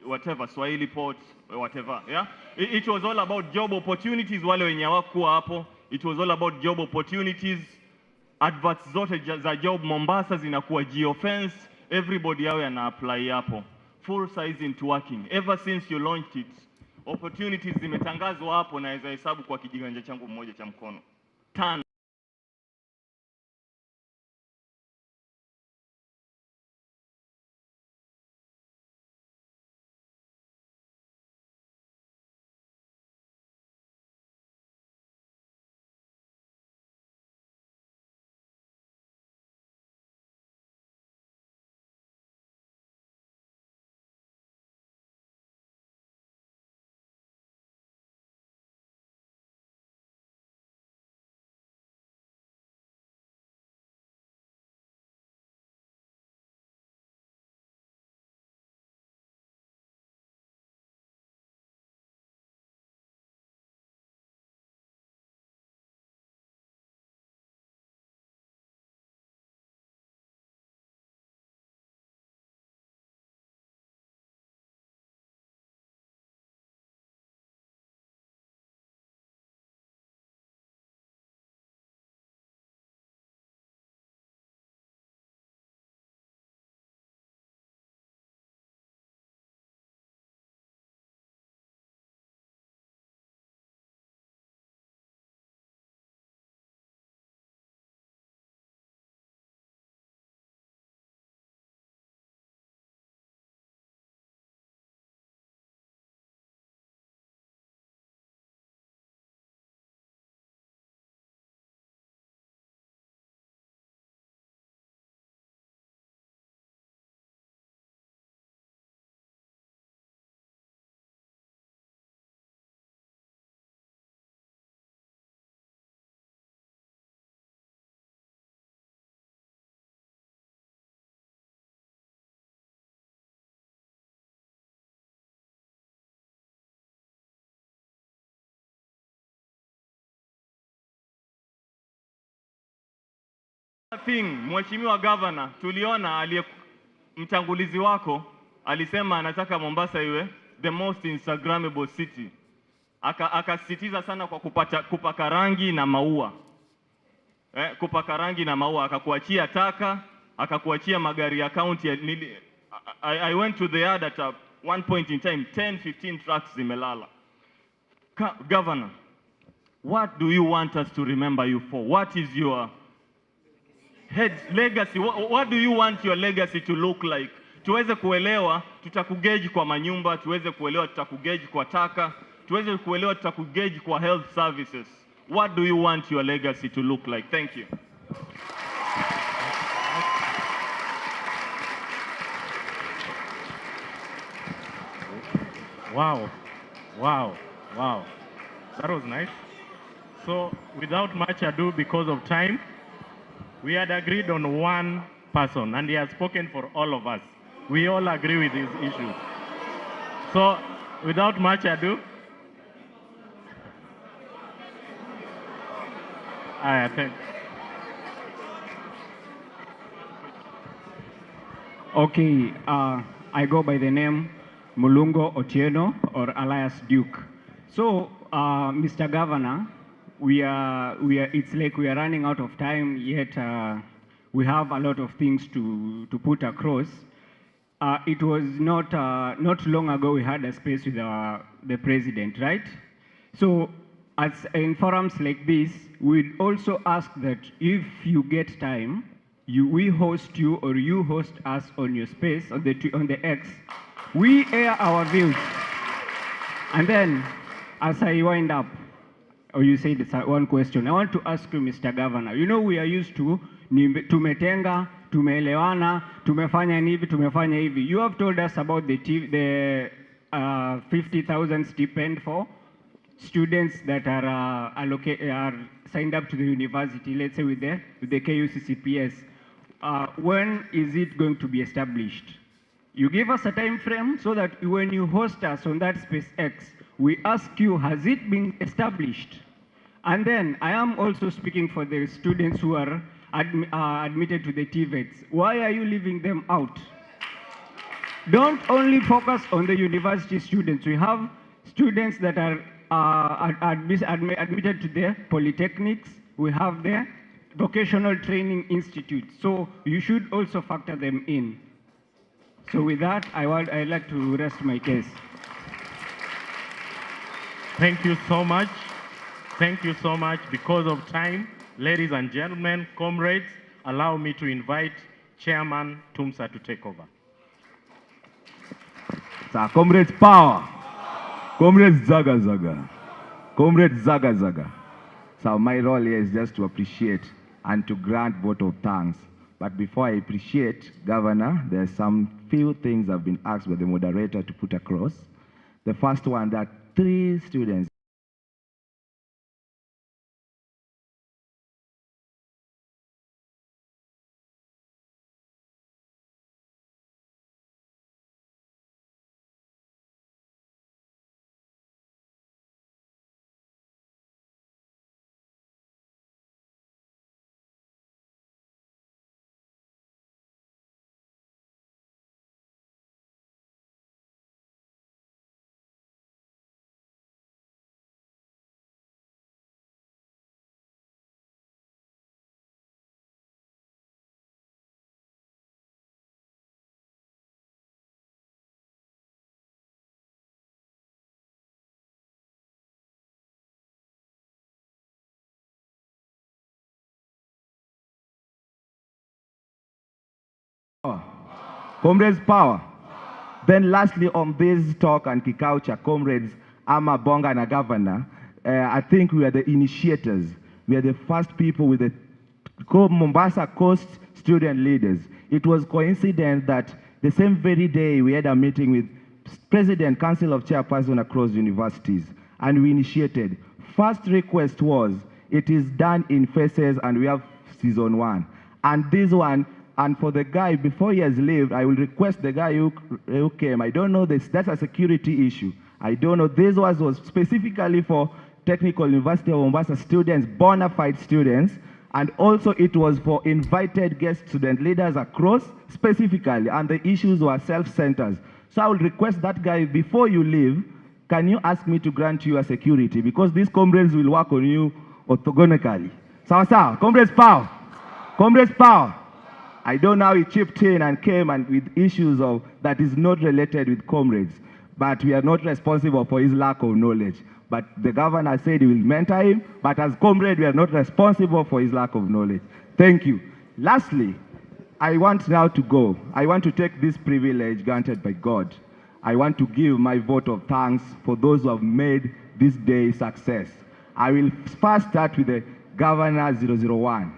whatever, Swahili Port, whatever, yeah? It was all about job opportunities, wale wenye hawakuwa hapo. It was all about job opportunities. Adverts zote za job Mombasa zinakuwa geofence. Everybody awe ana apply hapo. Fursa isn't working. Ever since you launched it, opportunities zimetangazwa hapo na naweza hesabu kwa kijiganja changu mmoja cha mkono. Tano. Mheshimiwa Gavana, tuliona mtangulizi wako alisema anataka Mombasa iwe the most Instagrammable city. Akasisitiza sana kwa kupaka rangi na maua. Kupaka rangi na maua, akakuachia taka, akakuachia magari ya county. I went to the yard at one point in time, 10-15 trucks zimelala. Governor, what do you want us to remember you for? What is your legacy? What do you want your legacy to look like? Tuweze kuelewa tutakugauge kwa manyumba, tuweze kuelewa tutakugauge kwa taka, tuweze kuelewa tutakugauge kwa health services. What do you want your legacy to look like? Thank you. Wow. That was nice. So without much ado, because of time, we had agreed on one person, and he has spoken for all of us. We all agree with his issues. So, without much ado, I think. Okay, I go by the name Mulungo Otieno or alias Duke. So, Mr. Governor, it's like we are running out of time, yet we have a lot of things to put across. It was not long ago we had a space with the president, right? So as in forums like this, we'd also ask that if you get time, we host you or you host us on your space, on the X. We air our views. And then, as I wind up, or you said it's one question, I want to ask you, Mr. Governor, you know we are used to tumetenga, tumeelewana, tumefanya hivi, tumefanya hivi. You have told us about the 50,000 stipend for students that are are signed up to the university, let's say with the KUCCPS, when is it going to be established? You give us a time frame so that when you host us on that SpaceX, we ask you, has it been established? And then I am also speaking for the students who are admitted to the TVETs. Why are you leaving them out? Don't only focus on the university students. We have students that are admitted to the polytechnics. We have the vocational training institutes. So you should also factor them in. So with that, I'd like to rest my case. Thank you so much. Thank you so much. Because of time, ladies and gentlemen, comrades, allow me to invite Chairman Tumsa to take over. Sir, Comrades power. Comrades Zaga Zaga. Comrades Zaga Zaga. So my role here is just to appreciate and to grant vote of thanks. But before I appreciate, Governor, there are some few things I've been asked by the moderator to put across. The first one, that 3 students Comrades power. Then lastly, on this talk and Kikao cha Comrades, Ama Bonga and Governor, I think we are the initiators. We are the first people with the Mombasa Coast student leaders. It was coincident that the same very day we had a meeting with President, Council of Chairpersons across universities, and we initiated. First request was, it is done in phases and we have season 1. And this one, and for the guy, before he has left, I will request the guy who came. I don't know this. That's a security issue. I don't know. This was specifically for Technical University of Mombasa students, bona fide students. And also it was for invited guest student leaders across specifically. And the issues were self-centered. So I will request that guy, before you leave, can you ask me to grant you a security? Because these comrades will work on you orthogonically. Sawa, comrades power. Comrades power. I don't know how he chipped in and came and with issues of that is not related with comrades, but we are not responsible for his lack of knowledge. But the governor said he will mentor him, but as comrade, we are not responsible for his lack of knowledge. Thank you. Lastly, I want now to go. I want to take this privilege granted by God. I want to give my vote of thanks for those who have made this day success. I will first start with the Governor 001.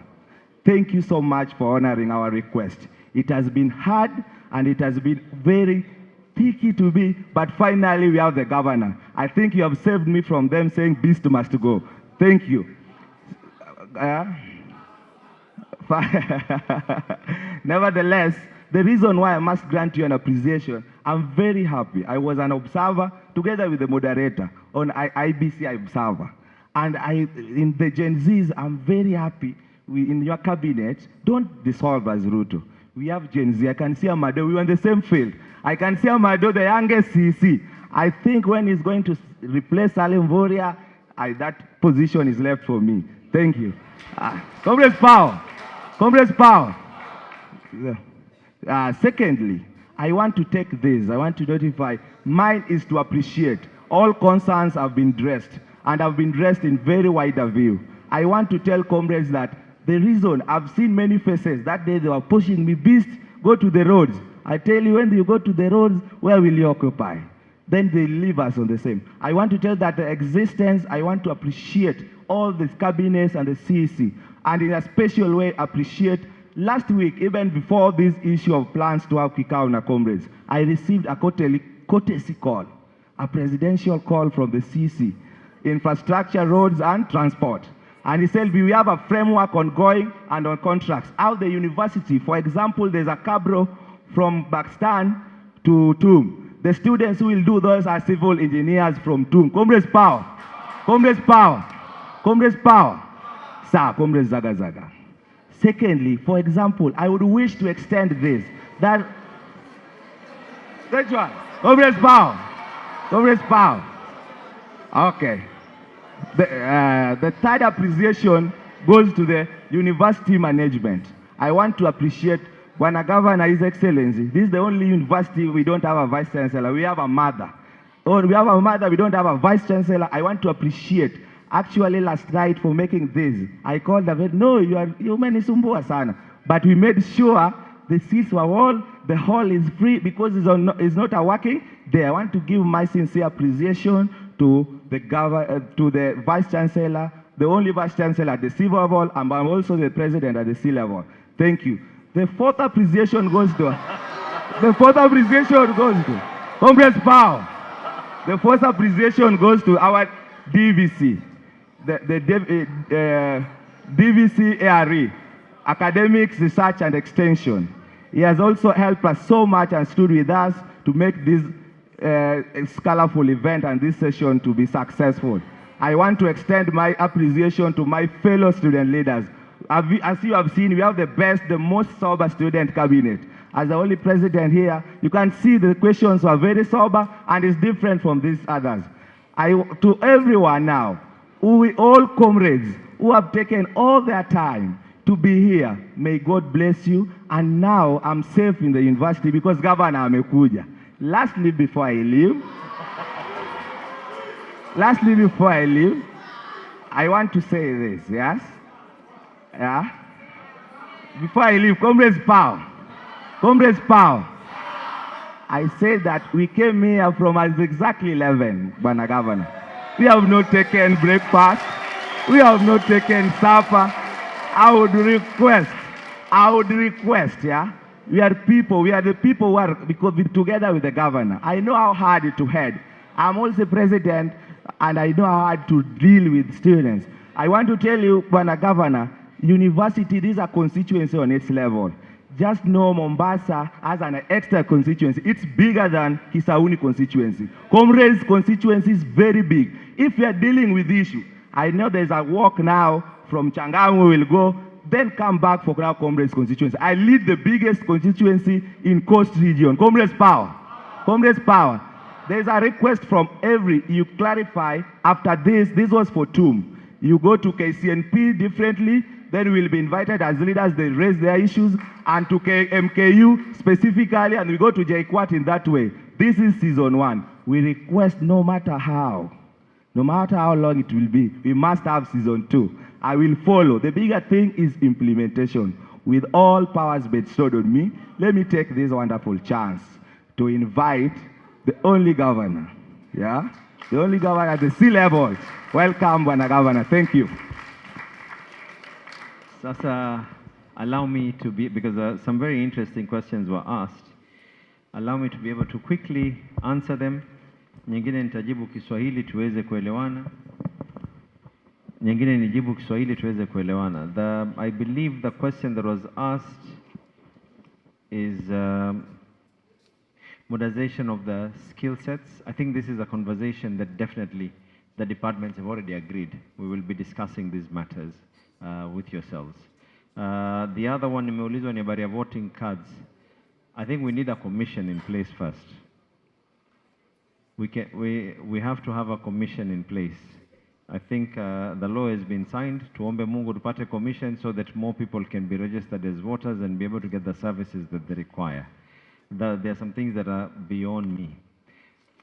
Thank you so much for honoring our request. It has been hard and it has been very tricky to be, but finally we have the governor. I think you have saved me from them saying beast must go. Thank you. Nevertheless, the reason why I must grant you an appreciation, I'm very happy. I was an observer together with the moderator on IBC Observer. And in the Gen Zs, I'm very happy. In your cabinet, don't dissolve as Ruto. We have Gen Z. I can see Amado. We were in the same field. I can see Amado, the youngest CC. I think when he's going to replace Salim Voria, that position is left for me. Thank you. Comrades power. Comrades power. Secondly, I want to take this. I want to notify. Mine is to appreciate. All concerns have been dressed, and have been dressed in very wider view. I want to tell comrades that the reason I've seen many faces that day they were pushing me, beast, go to the roads. I tell you, when you go to the roads, where will you occupy? Then they leave us on the same. I want to tell that the existence, I want to appreciate all the cabinets and the CEC, and in a special way appreciate. Last week, even before this issue of plans to have Kikao na Comrades, I received a courtesy call, a presidential call from the CEC. infrastructure, roads, and transport. And he said, we have a framework ongoing and on contracts. Out the university, for example, there's a cabro from Pakistan to TUM. The students who will do those are civil engineers from TUM. Comrades power. Comrades power. Comrades power. Sir, Comrades Zaga Zaga. Secondly, for example, I would wish to extend this. That next one. Comrades power. Comrades power. Okay. The third appreciation goes to the university management. I want to appreciate Bwana Governor, His Excellency. This is the only university we don't have a vice chancellor. We have a mother. Or we have a mother, we don't have a vice chancellor. I want to appreciate. Actually, last night for making this, I called them. No, you menisumbua sana. But we made sure the seats were all. The hall is free because it's not a working day. I want to give my sincere appreciation to the vice chancellor, the only vice chancellor at the C level, and I'm also the president at the C level. Thank you. The fourth appreciation goes to Comrades Power. The fourth appreciation goes to our DVC, the DVC ARE, Academics, Research and Extension. He has also helped us so much and stood with us to make this colorful event and this session to be successful. I want to extend my appreciation to my fellow student leaders. As you have seen, we have the best, the most sober student cabinet. As the only president here, you can see the questions are very sober and it's different from these others. To everyone now, all comrades who have taken all their time to be here, may God bless you. And now I'm safe in the university because Governor amekuja. Lastly, before I leave, I want to say this, yes? Yeah? Before I leave, Comrades Power. Comrades Power. I said that we came here from exactly 11, Bwana Governor. We have not taken breakfast. We have not taken supper. I would request, yeah? We are the people who are together with the governor. I know how hard to head. I'm also president, and I know how hard to deal with students. I want to tell you, Bwana Governor, university, these are constituency on its level. Just know Mombasa has an extra constituency. It's bigger than Kisauni constituency. Comrades constituency is very big. If you are dealing with the issue, I know there's a walk now from Changamwe will go, then come back for Comrades constituency. I lead the biggest constituency in Coast region. Comrades Power. Comrades Power. There's a request from you clarify after this was for TUM. You go to KCNP differently, then we'll be invited as leaders, they raise their issues, and to MKU specifically, and we go to JKUAT in that way. This is season 1. We request no matter how long it will be, we must have season 2. I will follow. The bigger thing is implementation. With all powers bestowed on me, let me take this wonderful chance to invite the only governor, yeah? The only governor at the C level. Welcome, Bwana Governor. Thank you. Sasa, allow me to be, because some very interesting questions were asked, allow me to be able to quickly answer them. Nyingine nitajibu Kiswahili tuweze kuelewana. Nyingine nijibu Kiswahili tuweze kuelewana. I believe the question that was asked is modernization of the skill sets. I think this is a conversation that definitely the departments have already agreed. We will be discussing these matters with yourselves. The other one, nimeulizwa ni habari ya voting cards. I think we need a commission in place first. We have to have a commission in place. I think the law has been signed. Tuombe Mungu tupate commission so that more people can be registered as voters and be able to get the services that they require. There are some things that are beyond me.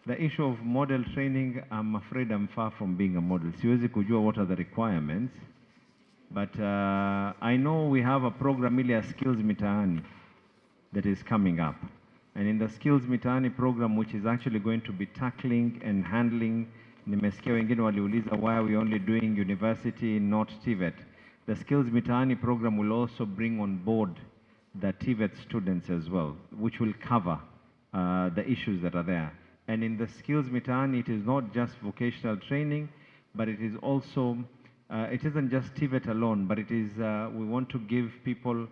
The issue of model training, I'm afraid I'm far from being a model. Siwezi kujua what are the requirements, but I know we have a program ile ya Skills Mitaani that is coming up. And in the Skills Mitaani program, which is actually going to be tackling and handling, nimesikia wengine waliuliza why are we only doing university, not TVET. The Skills Mitaani program will also bring on board the TVET students as well, which will cover the issues that are there. And in the Skills Mitaani, it is not just vocational training, but it is also, it isn't just TVET alone, but it is, we want to give people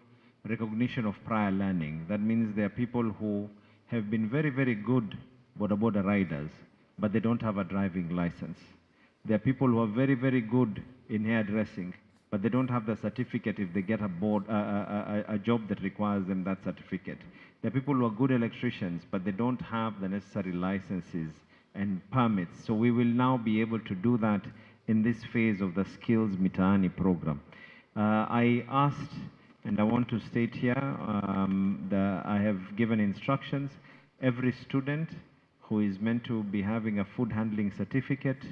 recognition of prior learning. That means there are people who have been very, very good boda riders, but they don't have a driving license. There are people who are very, very good in hairdressing, but they don't have the certificate if they get a job that requires them that certificate. There are people who are good electricians, but they don't have the necessary licenses and permits. So we will now be able to do that in this phase of the Skills Mitaani program. I asked, and I want to state here, I have given instructions. Every student who is meant to be having a food handling certificate,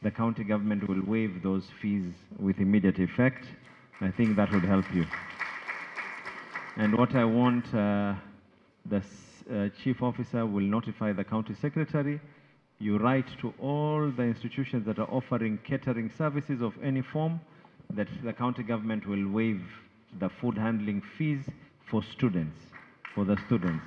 the county government will waive those fees with immediate effect. I think that would help you. And what I want, the chief officer will notify the county secretary. You write to all the institutions that are offering catering services of any form that the county government will waive the food handling fees for students, for the students.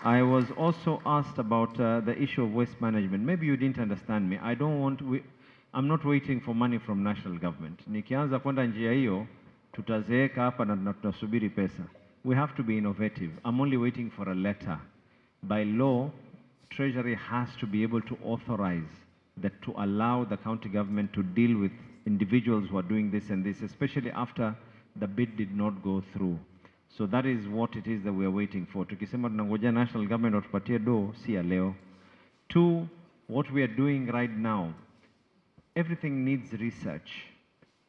I was also asked about the issue of waste management. Maybe you didn't understand me. I'm not waiting for money from national government. Nikianza kwenda njia hiyo, tutazeeka hapa na tunasubiri pesa. We have to be innovative. I'm only waiting for a letter. By law, Treasury has to be able to authorize that to allow the county government to deal with individuals who are doing this and this, especially after the bid did not go through. So that is what it is that we are waiting for. Tukisema tunangoja national government watupatie do, si ya leo. Two, what we are doing right now, everything needs research.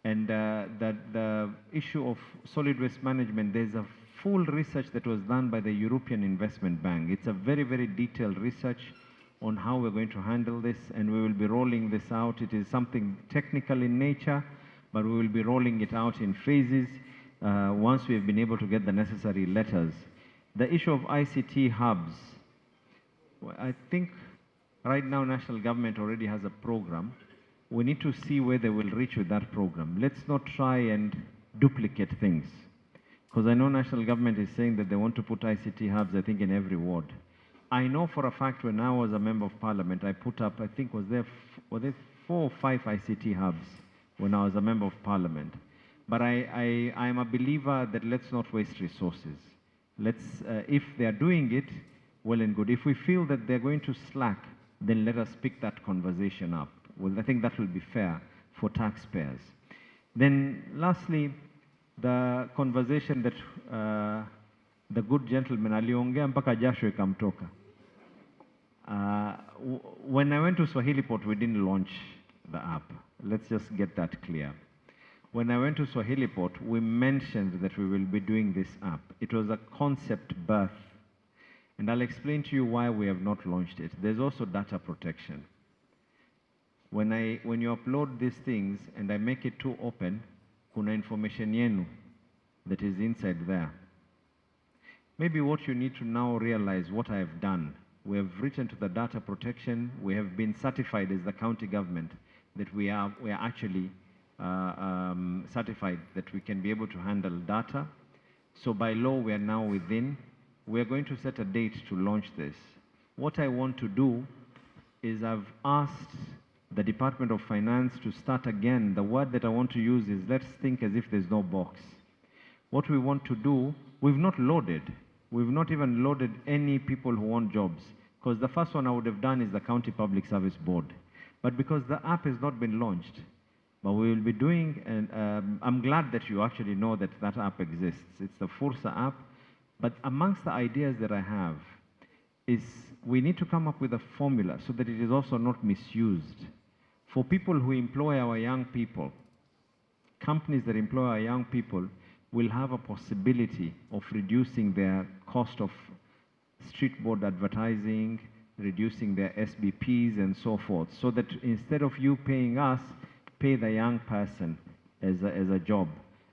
And the issue of solid waste management, there's a full research that was done by the European Investment Bank. It's a very, very detailed research on how we're going to handle this, and we will be rolling this out. It is something technical in nature, but we will be rolling it out in phases once we have been able to get the necessary letters. The issue of ICT hubs, I think right now national government already has a program. We need to see where they will reach with that program. Let's not try and duplicate things. Because I know national government is saying that they want to put ICT hubs, I think, in every ward. I know for a fact when I was a member of parliament, I put up, I think, were there 4 or 5 ICT hubs when I was a member of parliament. But I am a believer that let's not waste resources. Let's, if they are doing it, well and good. If we feel that they're going to slack, then let us pick that conversation up. Well, I think that will be fair for taxpayers. Then lastly, the conversation that the good gentleman aliongea mpaka jasho ikamtoka. When I went to Swahili Port, we didn't launch the app. Let's just get that clear. When I went to Swahili Port, we mentioned that we will be doing this app. It was a concept birth. And I'll explain to you why we have not launched it. There's also data protection. When you upload these things and I make it too open, kuna information yenu that is inside there. Maybe what you need to now realize what I have done. We have written to the data protection. We have been certified as the county government that we are actually certified that we can be able to handle data. So by law, we are now within. We are going to set a date to launch this. What I want to do is I've asked the Department of Finance to start again. The word that I want to use is let's think as if there's no box. What we want to do, we've not loaded. We've not even loaded any people who want jobs. Because the first one I would have done is the County Public Service Board. But because the app has not been launched, but we will be doing, and I'm glad that you actually know that that app exists. It's the Fursa app. But amongst the ideas that I have is we need to come up with a formula so that it is also not misused. For people who employ our young people, companies that employ our young people will have a possibility of reducing their cost of street board advertising, reducing their SBPs and so forth, so that instead of you paying us, pay the young person as a job.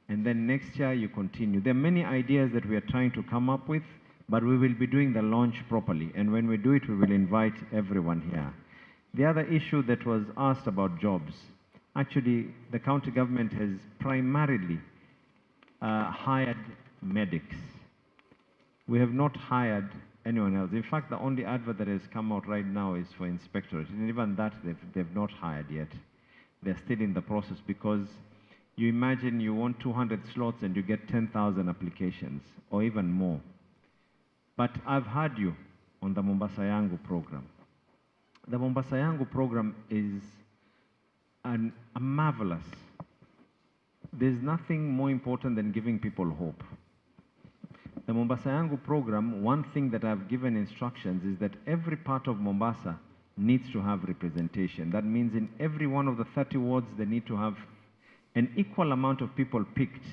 And then next year you continue. There are many ideas that we are trying to come up with, but we will be doing the launch properly. And when we do it, we will invite everyone here. The other issue that was asked about jobs, actually the county government has primarily hired medics. We have not hired anyone else. In fact, the only advert that has come out right now is for inspectorate, and even that they've not hired yet. They're still in the process because you imagine you want 200 slots and you get 10,000 applications or even more. But I've heard you on the Mombasa Yangu program. The Mombasa Yangu program is a marvelous. There's nothing more important than giving people hope. The Mombasa Yangu program, one thing that I've given instructions is that every part of Mombasa needs to have representation. That means in every one of the 30 wards, they need to have an equal amount of people picked.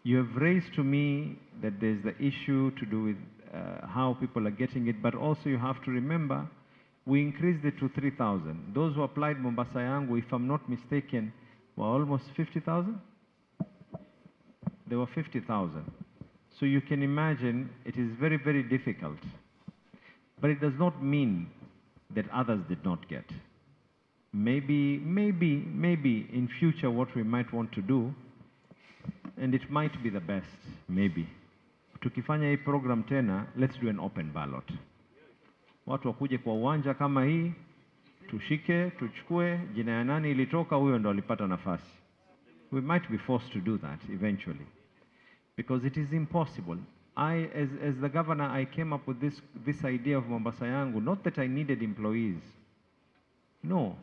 You have raised to me that there's the issue to do with how people are getting it, but also you have to remember, we increased it to 3,000. Those who applied Mombasa Yangu, if I'm not mistaken, were almost 50,000? There were 50,000. So you can imagine it is very, very difficult. But it does not mean that others did not get. Maybe in future what we might want to do, and it might be the best, maybe. Tukifanya hii program tena, let's do an open ballot. Watu wakuje kwa uwanja kama hii, tushike, tuchukue, jina ya nani ilitoka, huyo ndo alipata nafasi. We might be forced to do that eventually. Because it is impossible. As the governor, I came up with this idea of Mombasa Yangu, not that I needed employees. No.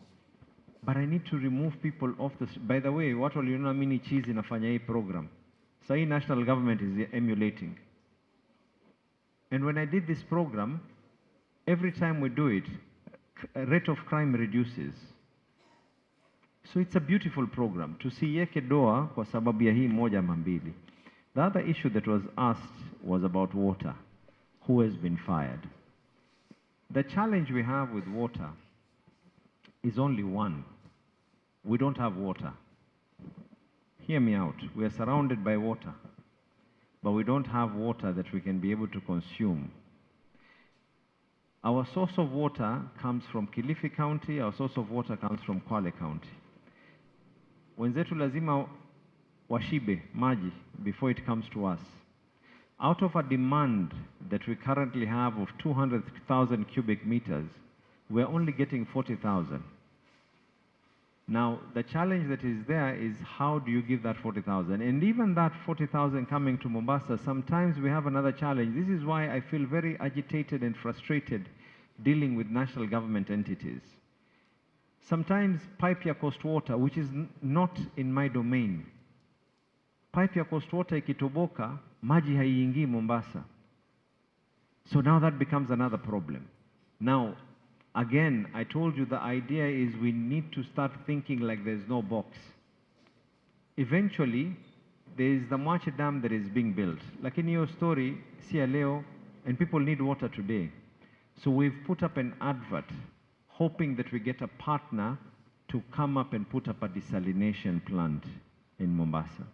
But I need to remove people off the... By the way, watu waliona mini cheese inafanya hii program. So hii national government is emulating. And when I did this program, every time we do it, rate of crime reduces. So it's a beautiful program. Tusiweke doa kwa sababu ya hii moja mambili. The other issue that was asked was about water. Who has been fired? The challenge we have with water is only one. We don't have water. Hear me out. We are surrounded by water, but we don't have water that we can be able to consume. Our source of water comes from Kilifi County. Our source of water comes from Kwale County. Wenzetu lazima washibe maji before it comes to us. Out of a demand that we currently have of 200,000 cubic meters, we're only getting 40,000. Now, the challenge that is there is how do you give that 40,000? And even that 40,000 coming to Mombasa, sometimes we have another challenge. This is why I feel very agitated and frustrated dealing with national government entities. Sometimes pipe ya coast water, which is not in my domain. Pipe ya coast water ikitoboka, maji haiingii Mombasa. So now that becomes another problem. Now, again, I told you the idea is we need to start thinking like there's no box. Eventually, there is the Mwache Dam that is being built. Like in your story, si leo, and people need water today. So we've put up an advert, hoping that we get a partner to come up and put up a desalination plant in Mombasa.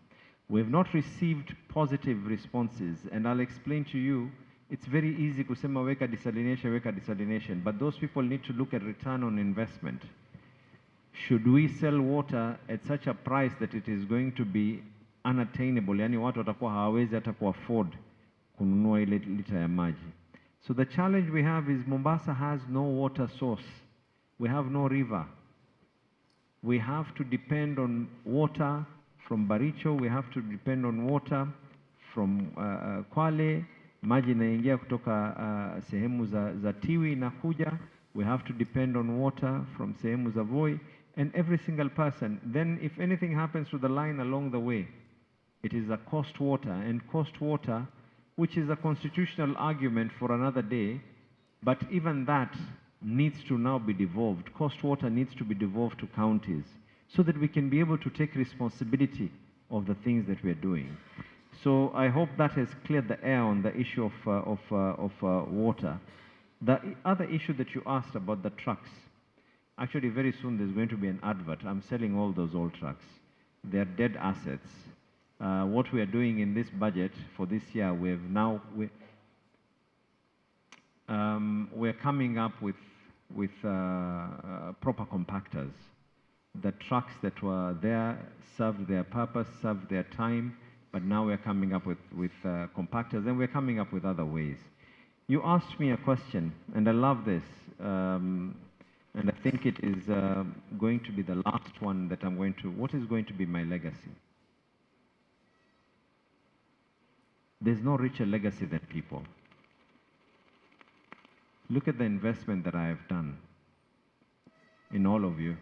We've not received positive responses, and I'll explain to you. It's very easy kusema weka desalination, but those people need to look at return on investment. Should we sell water at such a price that it is going to be unattainable, yani watu watakuwa hawawezi hata afford kununua ile lita ya maji. So the challenge we have is Mombasa has no water source. We have no river. We have to depend on water from Baricho. We have to depend on water from Kwale. Maji inaingia kutoka sehemu za Tiwi inakuja. We have to depend on water from sehemu za Voi, and every single person. Then if anything happens to the line along the way, it is a cost water, and cost water, which is a constitutional argument for another day, but even that needs to now be devolved. Cost water needs to be devolved to counties so that we can be able to take responsibility of the things that we are doing. So I hope that has cleared the air on the issue of water. The other issue that you asked about the trucks, actually very soon there's going to be an advert. I'm selling all those old trucks. They're dead assets. What we are doing in this budget for this year, we're coming up with proper compactors. The trucks that were there served their purpose, served their time, but now we're coming up with compactors, and we're coming up with other ways. You asked me a question, and I love this. And I think it is going to be the last one that I'm going to, what is going to be my legacy? There's no richer legacy than people. Look at the investment that I have done in all of you.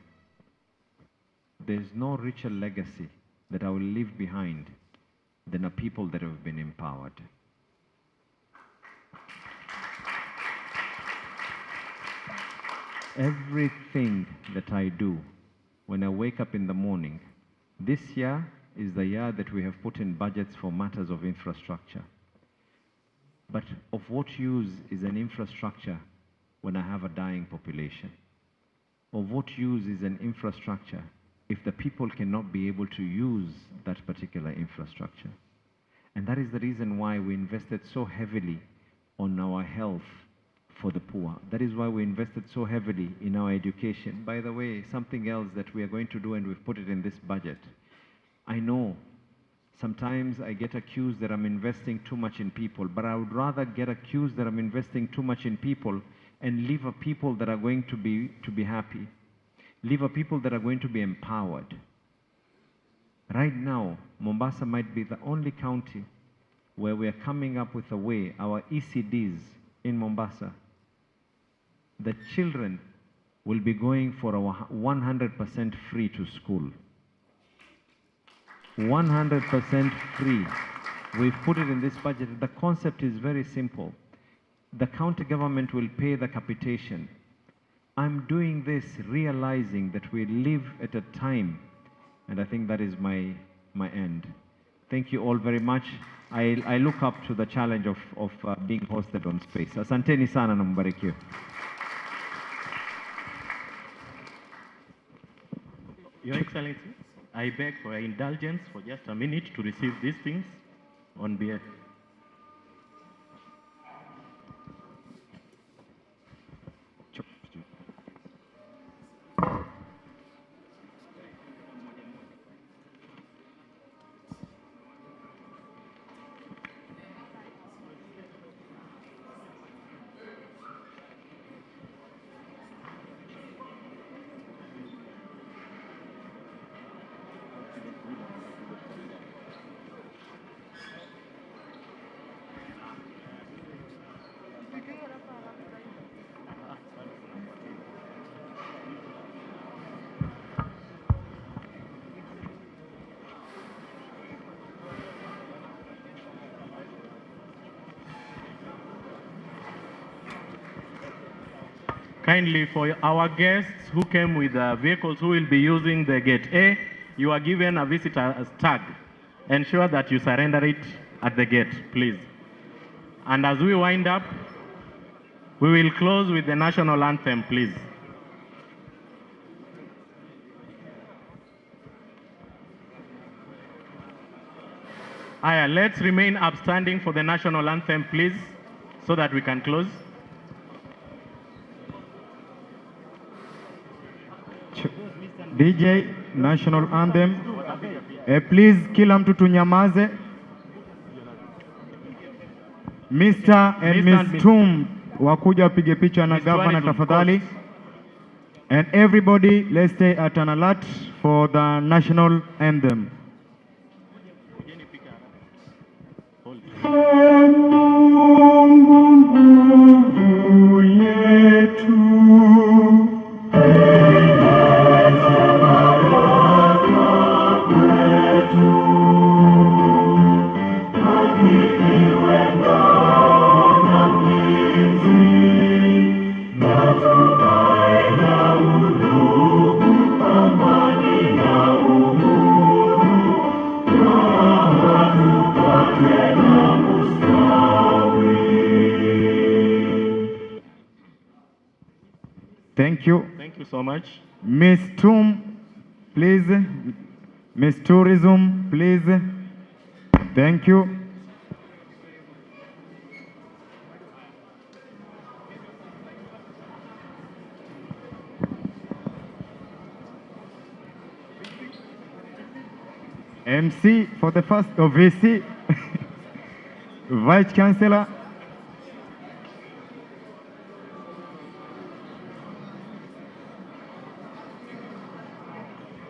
There's no richer legacy that I will leave behind than a people that have been empowered. Everything that I do when I wake up in the morning, this year is the year that we have put in budgets for matters of infrastructure. But of what use is an infrastructure when I have a dying population? Of what use is an infrastructure if the people cannot be able to use that particular infrastructure? And that is the reason why we invested so heavily on our health for the poor. That is why we invested so heavily in our education. By the way, something else that we are going to do, and we've put it in this budget. I know sometimes I get accused that I'm investing too much in people, but I would rather get accused that I'm investing too much in people and leave a people that are going to be happy. Leave a people that are going to be empowered. Right now, Mombasa might be the only county where we are coming up with a way, our ECDs in Mombasa, the children will be going for our 100% free to school. 100% free. We've put it in this budget. The concept is very simple. The county government will pay the capitation. I'm doing this realizing that we live at a time, and I think that is my end. Thank you all very much. I look up to the challenge of being hosted on space. Asanteni sana na mbarikiwe. Your Excellency, I beg for your indulgence for just a minute to receive these things on behalf. Kindly, for our guests who came with vehicles who will be using the gate A, you are given a visitor's tag. Ensure that you surrender it at the gate, please. And as we wind up, we will close with the national anthem, please. Aya, let's remain upstanding for the national anthem, please, so that we can close. DJ, national anthem. Please, kila mtu tunyamaze. Mr. and Ms. Tum, wakuja wapige picha na Gavana tafadhali. And everybody, let's stay at an alert for the national anthem. Thank you. Thank you so much. Miss Tum, please. Miss Tourism, please. Thank you. MC for the first, VC, Vice Chancellor.